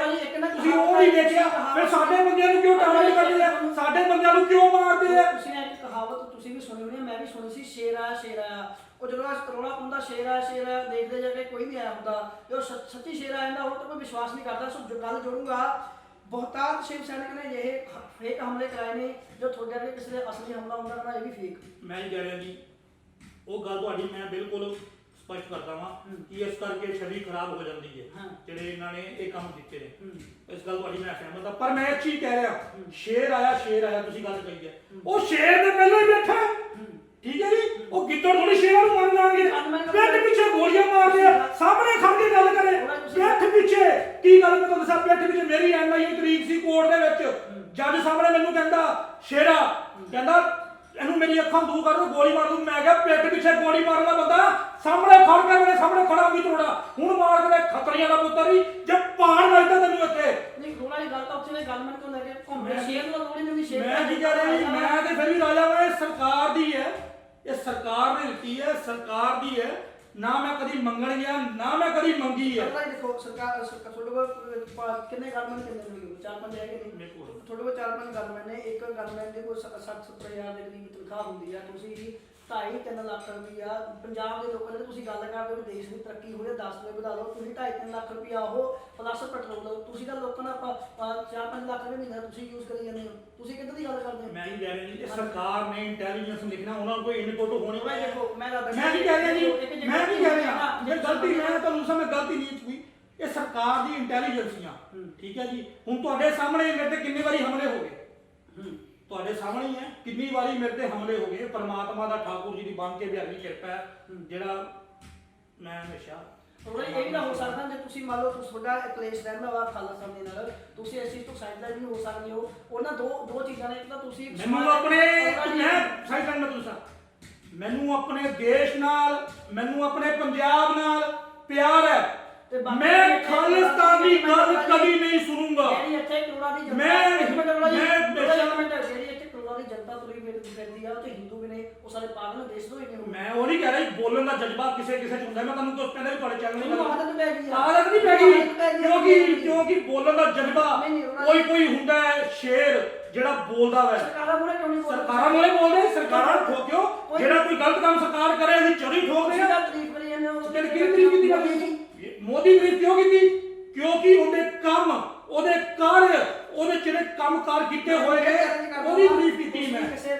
ਤੁਸੀਂ ਉਹ ਨਹੀਂ ਦੇਖਿਆ, ਫਿਰ ਸਾਡੇ ਬੰਦਿਆਂ ਨੂੰ ਕਿਉਂ ਟਾਰਗੇਟ ਕਰਦੇ ਆ, ਸਾਡੇ ਬੰਦਿਆਂ ਨੂੰ ਕਿਉਂ ਮਾਰਦੇ ਆ। ਤੁਸੀਂ ਇੱਕ ਕਹਾਵਤ ਤੁਸੀਂ ਵੀ ਸੁਣੀ ਹੋਣੀ, ਮੈਂ ਵੀ ਸੁਣੀ ਸੀ, ਸ਼ੇਰ ਆਇਆ ਸ਼ੇਰ ਆਇਆ। ਉਹ ਜਦੋਂ ਕਰੋੜਾ ਪਾਉਂਦਾ ਸ਼ੇਰ ਆਇਆ ਦੇਖਦੇ ਜਾ ਕੇ ਕੋਈ ਨਹੀਂ ਆਇਆ ਹੁੰਦਾ, ਜੋ ਸੱਚੀ ਸ਼ੇਰ ਆ ਜਾਂਦਾ ਉਹ ਤਾਂ ਕੋਈ ਵਿਸ਼ਵਾਸ ਨਹੀਂ ਕਰਦਾ। ਸੋ ਗੱਲ ਜੋੜੂਗਾ, ਬਹੁਤਾਤ ਸ਼ਿਵ ਸੈਨਿਕ ਨੇ ਇਹ ਫੇਕ ਹਮਲੇ ਕਰਾਏ ਨੇ, ਜੋ ਤੁਹਾਡੇ ਅੱਗੇ ਕਿਸੇ ਦੇ ਅਸਲੀ ਹਮਲਾ ਹੁੰਦਾ ਨਾ, ਇਹ ਵੀ ਫੇਕ। ਮੈਂ ਹੀ ਕਹਿ ਰਿਹਾ ਜੀ, ਉਹ ਗੱਲ ਤੁਹਾਡੀ ਮੈਂ ਬਿਲਕੁਲ ਸਪਸ਼ਟ ਕਰਦਾ ਵਾਂ ਕਿ ਇਸ ਕਰਕੇ ਛਵੀ ਖਰਾਬ ਹੋ ਜਾਂਦੀ ਹੈ ਜਿਹੜੇ ਇਹਨਾਂ ਨੇ ਇਹ ਕੰਮ ਕੀਤੇ ਨੇ। ਇਸ ਗੱਲ ਤੁਹਾਡੀ ਮੈਂ ਸਹਿਮਤ ਹਾਂ, ਪਰ ਮੈਂ ਇੱਕ ਚੀਜ਼ ਕਹਿ ਰਿਹਾ, ਸ਼ੇਰ ਆਇਆ ਤੁਸੀਂ ਗੱਲ ਕਹੀ ਹੈ, ਉਹ ਸ਼ੇਰ ਦੇ ਪਹਿਲਾਂ ਹੀ ਬੈਠਾ, ਠੀਕ ਹੈ ਜੀ, ਉਹ ਗਿੱਦੜ ਥੋੜੀ ਸ਼ੇਰਾਂ ਨੂੰ ਮਾਰ ਲਾਂਗੇ, ਪਿੱਠ ਪਿੱਛੇ ਗੋਲੀਆਂ ਮਾਰਦੇ ਆ, ਸਾਹਮਣੇ ਖੜ ਕੇ ਗੱਲ ਕਰੇ, ਪਿੱਠ ਪਿੱਛੇ ਕੀ ਗੱਲ ਮੈਂ ਤੁਹਾਨੂੰ ਦੱਸਾਂ, ਪਿੱਠ ਪਿੱਛੇ ਮੇਰੀ ਐਨਆਈਏ ਤਰੀਕ ਸੀ ਕੋਰਟ ਦੇ ਵਿੱਚ, ਜੱਜ ਸਾਹਮਣੇ ਮੈਨੂੰ ਕਹਿੰਦਾ ਸ਼ੇਰਾ, ਕਹਿੰਦਾ ਇਹਨੂੰ ਮੇਰੀ ਅੱਖਾਂ ਦੂਰ ਕਰ ਦੋ, ਗੋਲੀ ਮਾਰ ਦੂੰ। ਮੈਂ ਕਿਹਾ ਪਿੱਠ ਪਿੱਛੇ ਗੋਲੀ ਮਾਰਨ ਦਾ ਬੰਦਾ ਸਾਹਮਣੇ ਖੜ ਕੇ ਮੇਰੇ ਸਾਹਮਣੇ ਖੜਾ ਵੀ ਤੋੜਾ, ਹੁਣ ਮਾਰ ਕੇ ਖਤਰੀਆਂ ਦਾ ਪੁੱਤਰ ਹੀ ਜੇ ਪਾਣ ਵੱਜਦਾ ਤੈਨੂੰ ਇੱਥੇ। ਨਹੀਂ ਥੋੜਾ ਜਿਹੀ ਗੱਲ ਤਾਂ ਉੱਥੇ ਗੱਲ ਮੈਨੂੰ ਤੋਂ ਲੈ ਕੇ ਘੁੰਮੇ ਸ਼ੇਰ ਨੂੰ ਲੋੜੀ ਨਹੀਂ ਸ਼ੇਰ। ਮੈਂ ਕੀ ਕਹਿ ਰਿਹਾ ਜੀ, ਮੈਂ ਤੇ ਫਿਰ ਵੀ ਰਾਜਾ ਵਾ, ਇਹ ਸਰਕਾਰ ਦੀ ਹੈ, ਇਹ ਸਰਕਾਰ ਨੇ ਦਿੱਤੀ ਹੈ, ਸਰਕਾਰ ਦੀ ਹੈ, ਨਾ ਮੈਂ ਕਦੀ ਮੰਗਣ ਗਿਆ, ਨਾ ਮੈਂ ਕਦੀ ਮੰਗੀ ਹੈ। ਦੇਖੋ ਸਰਕਾਰ ਤੁਹਾਡੇ ਕੋਲ ਕਿੰਨੇ ਗਵਰਨਮੈਂਟ ਕਿੰਨੇ ਮਿਲਗੇ, 4-5 ਹੈਗੇ ਨਹੀਂ ਮੇਰੇ ਕੋਲ, ਤੁਹਾਡੇ ਕੋਲ 4-5 ਗਵਰਨਮੈਂਟ ਨੇ, ਇੱਕ ਗਵਰਨਮੈਂਟ ਦੇ ਕੋਲ 60-70 ਹਜ਼ਾਰ ਦੇ ਕਰੀਬ ਤਨਖਾਹ ਹੁੰਦੀ ਆ, ਤੁਸੀਂ 2.5-3 ਲੱਖ ਰੁਪਈਆ ਪੰਜਾਬ ਦੇ ਲੋਕਾਂ ਨੇ, ਤੁਸੀਂ ਗੱਲ ਕਰਦੇ ਹੋ ਦੇਸ਼ ਦੀ ਤਰੱਕੀ ਹੋਈ 10 ਰੁਪਏ ਵਧਾ ਲਓ, ਤੁਸੀਂ 2.5-3 ਲੱਖ ਰੁਪਈਆ ਉਹ ਪਲੱਸ ਪੈਟਰੋਲ ਲਓ, ਤੁਸੀਂ ਤਾਂ ਲੋਕਾਂ ਦਾ 4-5 ਲੱਖ ਰੁਪਏ ਮਹੀਨਾ ਤੁਸੀਂ ਯੂਜ਼ ਕਰੀ ਜਾਂਦੇ ਹੋ, ਤੁਸੀਂ ਕਿੱਦਾਂ ਦੀ ਗੱਲ ਕਰਦੇ ਹੋ। ਮੈਂ ਹੀ ਕਹਿ ਰਿਹਾ ਜੀ, ਇਹ ਸਰਕਾਰ ਨੇ ਇੰਟੈਲੀਜੈਂਸ ਲਿਖਣਾ, ਉਹਨਾਂ ਨੂੰ ਕੋਈ ਇਨਪੁਟ ਹੋਣੀ ਹੈ। ਦੇਖੋ ਮੈਂ ਕੀ ਕਹਿ ਰਿਹਾ ਜੀ, ਮੈਂ ਕੀ ਕਹਿ ਰਿਹਾ, ਇਹ ਗਲਤੀ ਮੈਂ ਤੁਹਾਨੂੰ ਸਮਝ ਗਲਤੀ ਨਹੀਂ ਹੋਈ, ਇਹ ਸਰਕਾਰ ਦੀ ਇੰਟੈਲੀਜੈਂਸੀਆਂ, ਠੀਕ ਹੈ ਜੀ। ਹੁਣ ਤੁਹਾਡੇ ਸਾਹਮਣੇ ਮੇਰੇ ਤੇ ਕਿੰਨੀ ਵਾਰੀ ਹਮਲੇ ਹੋ ਗਏ, ਤੁਹਾਡੇ ਸਾਹਮਣੇ ਹੀ ਹੈ, ਕਿੰਨੀ ਵਾਰੀ ਮੇਰੇ ਤੇ ਹਮਲੇ ਹੋ ਗਏ। ਪਰਮਾਤਮਾ ਦਾ ਠਾਕੁਰ ਜੀ ਦੀ ਬਣ ਕੇ ਬਿਹਾਰੀ ਕਿਰਪਾ ਹੈ, ਜਿਹੜਾ ਮੈਂ ਹਮੇਸ਼ਾ ਇਹ ਵੀ ਤਾਂ ਹੋ ਸਕਦਾ ਜੇ ਤੁਸੀਂ ਮੰਨ ਲਓ ਤੁਹਾਡਾ ਕਲੇਸ਼ ਰਹਿੰਦਾ ਵਾ ਖਾਲਿਸਤਾਨ ਦੇ ਨਾਲ, ਤੁਸੀਂ ਇਸ ਚੀਜ਼ ਤੋਂ ਸਾਈਡਲਾਈਨ ਵੀ ਹੋ ਸਕਦੇ ਹੋ। ਉਹਨਾਂ ਦੋ ਚੀਜ਼ਾਂ ਨੇ, ਇੱਕ ਤਾਂ ਤੁਸੀਂ ਮੈਨੂੰ ਆਪਣੇ ਮੈਂ ਸਾਈਡਲਾਈਨ ਨਾ ਤੁਸੀਂ, ਮੈਨੂੰ ਆਪਣੇ ਦੇਸ਼ ਨਾਲ, ਮੈਨੂੰ ਆਪਣੇ ਪੰਜਾਬ ਨਾਲ ਪਿਆਰ ਹੈ, ਮੈਂ ਖਾਲਿਸਤਾਨ ਦੀ ਗੱਲ ਕਦੀ ਨਹੀਂ ਸੁਣੂੰਗਾ। ਜਿਹੜੀ ਇੱਥੇ ਕਰੋੜਾਂ ਦੀ ਜਨਤਾ, ਜਿਹੜੀ ਇੱਥੇ ਕਰੋੜਾਂ ਦੀ ਜਨਤਾ ਤੁਰੀ ਫਿਰਦੀ ਆ, ਤੇ ਹਿੰਦੂ ਵੀ ਨੇ, ਉਹ ਸਾਰੇ ਪਾਗਲ ਦੇਸ਼ ਤੋਂ ਹੀ ਨੇ। ਮੈਂ ਉਹ ਨਹੀਂ ਕਹਿ ਰਿਹਾ ਬੋਲਣ ਦਾ ਜਜ਼ਬਾ ਕਿਸੇ ਚ ਹੁੰਦਾ, ਮੈਂ ਤੁਹਾਨੂੰ ਕੁਝ ਕਹਿੰਦਾ ਵੀ ਤੁਹਾਡੇ ਚੈਨਲ ਨਹੀਂ ਆਦਤ ਪੈ ਗਈ, ਆਦਤ ਨਹੀਂ ਪੈ ਗਈ, ਕਿਉਂਕਿ ਬੋਲਣ ਦਾ ਜਜ਼ਬਾ ਕੋਈ ਹੁੰਦਾ ਹੈ, ਸ਼ੇਰ ਜਿਹੜਾ ਬੋਲਦਾ ਵੈ। ਸਰਕਾਰਾਂ ਮੂਹਰੇ ਕਿਉਂ ਨਹੀਂ ਬੋਲਦੇ? ਸਰਕਾਰਾਂ ਮੂਹਰੇ ਬੋਲਦੇ, ਸਰਕਾਰਾਂ ਠੋਕਿਓ, ਜਿਹੜਾ ਕੋਈ ਗਲਤ ਕੰਮ ਸਰਕਾਰ ਕਰੇ ਅਸੀਂ ਚੋਰੀ ਠੋਕਦੇ ਆ। ਤਾਰੀਫ ਕਰੀ ਜਾਂਦੇ ਹੋ, ਕਿਹੜੀ ਤਾਰੀਫ ਕੀਤੀ ਮੋਦੀ ਤਾਰੀਫ ਕਿਉਂ ਕੀਤੀ? ਕਿਉਂਕਿ ਉਹਦੇ ਕੰਮ, ਉਹਦੇ ਕਾਰਜ, ਉਹਦੇ ਜਿਹੜੇ ਕੰਮਕਾਰ ਕੀਤੇ ਹੋਏ ਨੇ, ਉਹਦੀ ਤਾਰੀਫ ਕੀਤੀ ਮੈਂ। ਕਿਸੇ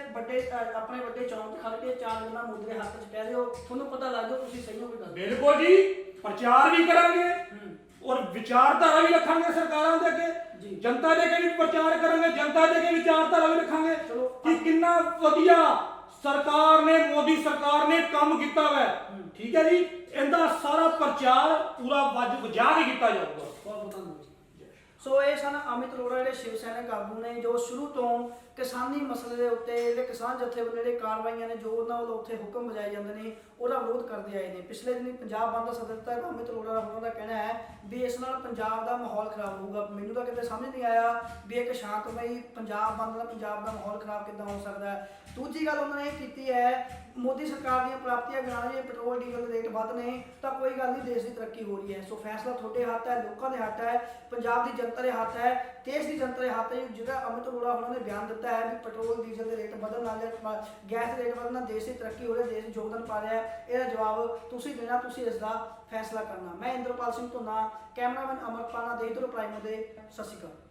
ਆਪਣੇ ਵੱਡੇ ਚੌਂਕ ਤੇ ਖੜ ਕੇ 4 ਗੱਲਾਂ ਮੋਦੀ ਦੇ ਹੱਥ 'ਚ ਕਹਿ ਦਿਓ, ਤੁਹਾਨੂੰ ਪਤਾ ਲੱਗ ਜਾਓ ਤੁਸੀਂ ਸਹੀ ਹੋ ਕਿ ਗਲਤ। ਬਿਲਕੁਲ ਜੀ, ਪ੍ਰਚਾਰ ਵੀ ਕਰਾਂਗੇ ਔਰ ਵਿਚਾਰਧਾਰਾ ਵੀ ਰੱਖਾਂਗੇ ਸਰਕਾਰਾਂ ਦੇ ਅੱਗੇ, ਜਨਤਾ ਦੇ ਅੱਗੇ ਵੀ ਪ੍ਰਚਾਰ ਕਰਾਂਗੇ, ਜਨਤਾ ਦੇ ਅੱਗੇ ਵਿਚਾਰਧਾਰਾ ਵੀ ਰੱਖਾਂਗੇ ਕਿ ਕਿੰਨਾ ਵਧੀਆ ਸਰਕਾਰ ਨੇ, ਮੋਦੀ ਸਰਕਾਰ ਨੇ ਕੰਮ ਕੀਤਾ ਵੈ, ਠੀਕ ਹੈ ਜੀ। ਇਹਦਾ ਸਾਰਾ ਪ੍ਰਚਾਰ ਪੂਰਾ ਵਜਾ ਕੇ ਕੀਤਾ ਜਾਊਗਾ। ਬਹੁਤ ਧੰਨਵਾਦ। ਸੋ ਇਹ ਸਨ ਅਮਿਤ ਅਰੋੜਾ, ਜਿਹੜੇ ਸ਼ਿਵ ਸੈਨਿਕ ਆਗੂ ਨੇ, ਜੋ ਸ਼ੁਰੂ ਤੋਂ ਕਿਸਾਨੀ ਮਸਲੇ ਦੇ ਉੱਤੇ, ਜਿਹੜੇ ਕਿਸਾਨ ਜਥੇਬੰਦੀਆਂ ਜਿਹੜੇ ਕਾਰਵਾਈਆਂ ਨੇ, ਜੋ ਉਹਨਾਂ ਵੱਲੋਂ ਉੱਥੇ ਹੁਕਮ ਵਜਾਏ ਜਾਂਦੇ ਨੇ, ਉਹਦਾ ਵਿਰੋਧ ਕਰਦੇ ਆਏ ਨੇ। ਪਿਛਲੇ ਦਿਨੀ ਪੰਜਾਬ ਬੰਦ ਦਾ ਸੱਦਾ ਦਿੱਤਾ। ਅਮਿਤ ਅਰੋੜਾ ਉਹਨਾਂ ਦਾ ਕਹਿਣਾ ਹੈ ਵੀ ਇਸ ਨਾਲ ਪੰਜਾਬ ਦਾ ਮਾਹੌਲ ਖਰਾਬ ਹੋਊਗਾ। ਮੈਨੂੰ ਤਾਂ ਕਿਤੇ ਸਮਝ ਨਹੀਂ ਆਇਆ ਵੀ ਇੱਕ ਸ਼ਾਂਤਮਈ ਪੰਜਾਬ ਬੰਦ ਦਾ ਪੰਜਾਬ ਦਾ ਮਾਹੌਲ ਖਰਾਬ ਕਿੱਦਾਂ ਹੋ ਸਕਦਾ ਹੈ। ਦੂਜੀ ਗੱਲ ਉਹਨਾਂ ਨੇ ਇਹ ਕੀਤੀ ਹੈ, ਮੋਦੀ ਸਰਕਾਰ ਦੀਆਂ ਪ੍ਰਾਪਤੀਆਂ ਗਿਣਾਉਣ ਜੇ ਪੈਟਰੋਲ ਡੀਜ਼ਲ ਦੇ ਰੇਟ ਵੱਧ ਨੇ ਤਾਂ ਕੋਈ ਗੱਲ ਨਹੀਂ, ਦੇਸ਼ ਦੀ ਤਰੱਕੀ ਹੋ ਰਹੀ ਹੈ। ਸੋ ਫੈਸਲਾ ਤੁਹਾਡੇ ਹੱਥ ਹੈ, ਲੋਕਾਂ ਦੇ ਹੱਥ ਹੈ, ਪੰਜਾਬ ਦੀ ਜਨਤਾ ਦੇ ਹੱਥ ਹੈ, ਦੇਸ਼ ਦੀ ਜਨਤਾ ਦੇ ਹੱਥ ਹੈ। ਜਿਹੜਾ ਅਮਿਤ ਅਰੋੜਾ ਉਹਨਾਂ ਨੇ ਬਿਆਨ ਦਿੱਤਾ ਹੈ ਵੀ ਪੈਟਰੋਲ ਡੀਜ਼ਲ ਦੇ ਰੇਟ ਵਧਣ ਨਾਲ ਜਾਂ ਗੈਸ ਦੇ ਰੇਟ ਵਧਣ ਨਾਲ ਦੇਸ਼ ਦੀ ਤਰੱਕੀ ਹੋ ਰਹੀ ਹੈ, ਦੇਸ਼ ਨੂੰ ਯੋਗਦਾਨ ਪਾ ਰਿਹਾ ਹੈ, ਇਹਦਾ ਜਵਾਬ ਤੁਸੀਂ ਦੇਣਾ, ਤੁਸੀਂ ਇਸ ਦਾ ਫੈਸਲਾ ਕਰਨਾ। ਮੈਂ ਇੰਦਰਪਾਲ ਸਿੰਘ ਧੁੰਨਾ, ਕੈਮਰਾਮੈਨ ਅਮਰਪਾਲ ਨਾਲ, ਦੇਸ਼ ਦੁਰ ਪ੍ਰਾਈਮ ਦੇ। ਸਤਿ ਸ਼੍ਰੀ ਅਕਾਲ।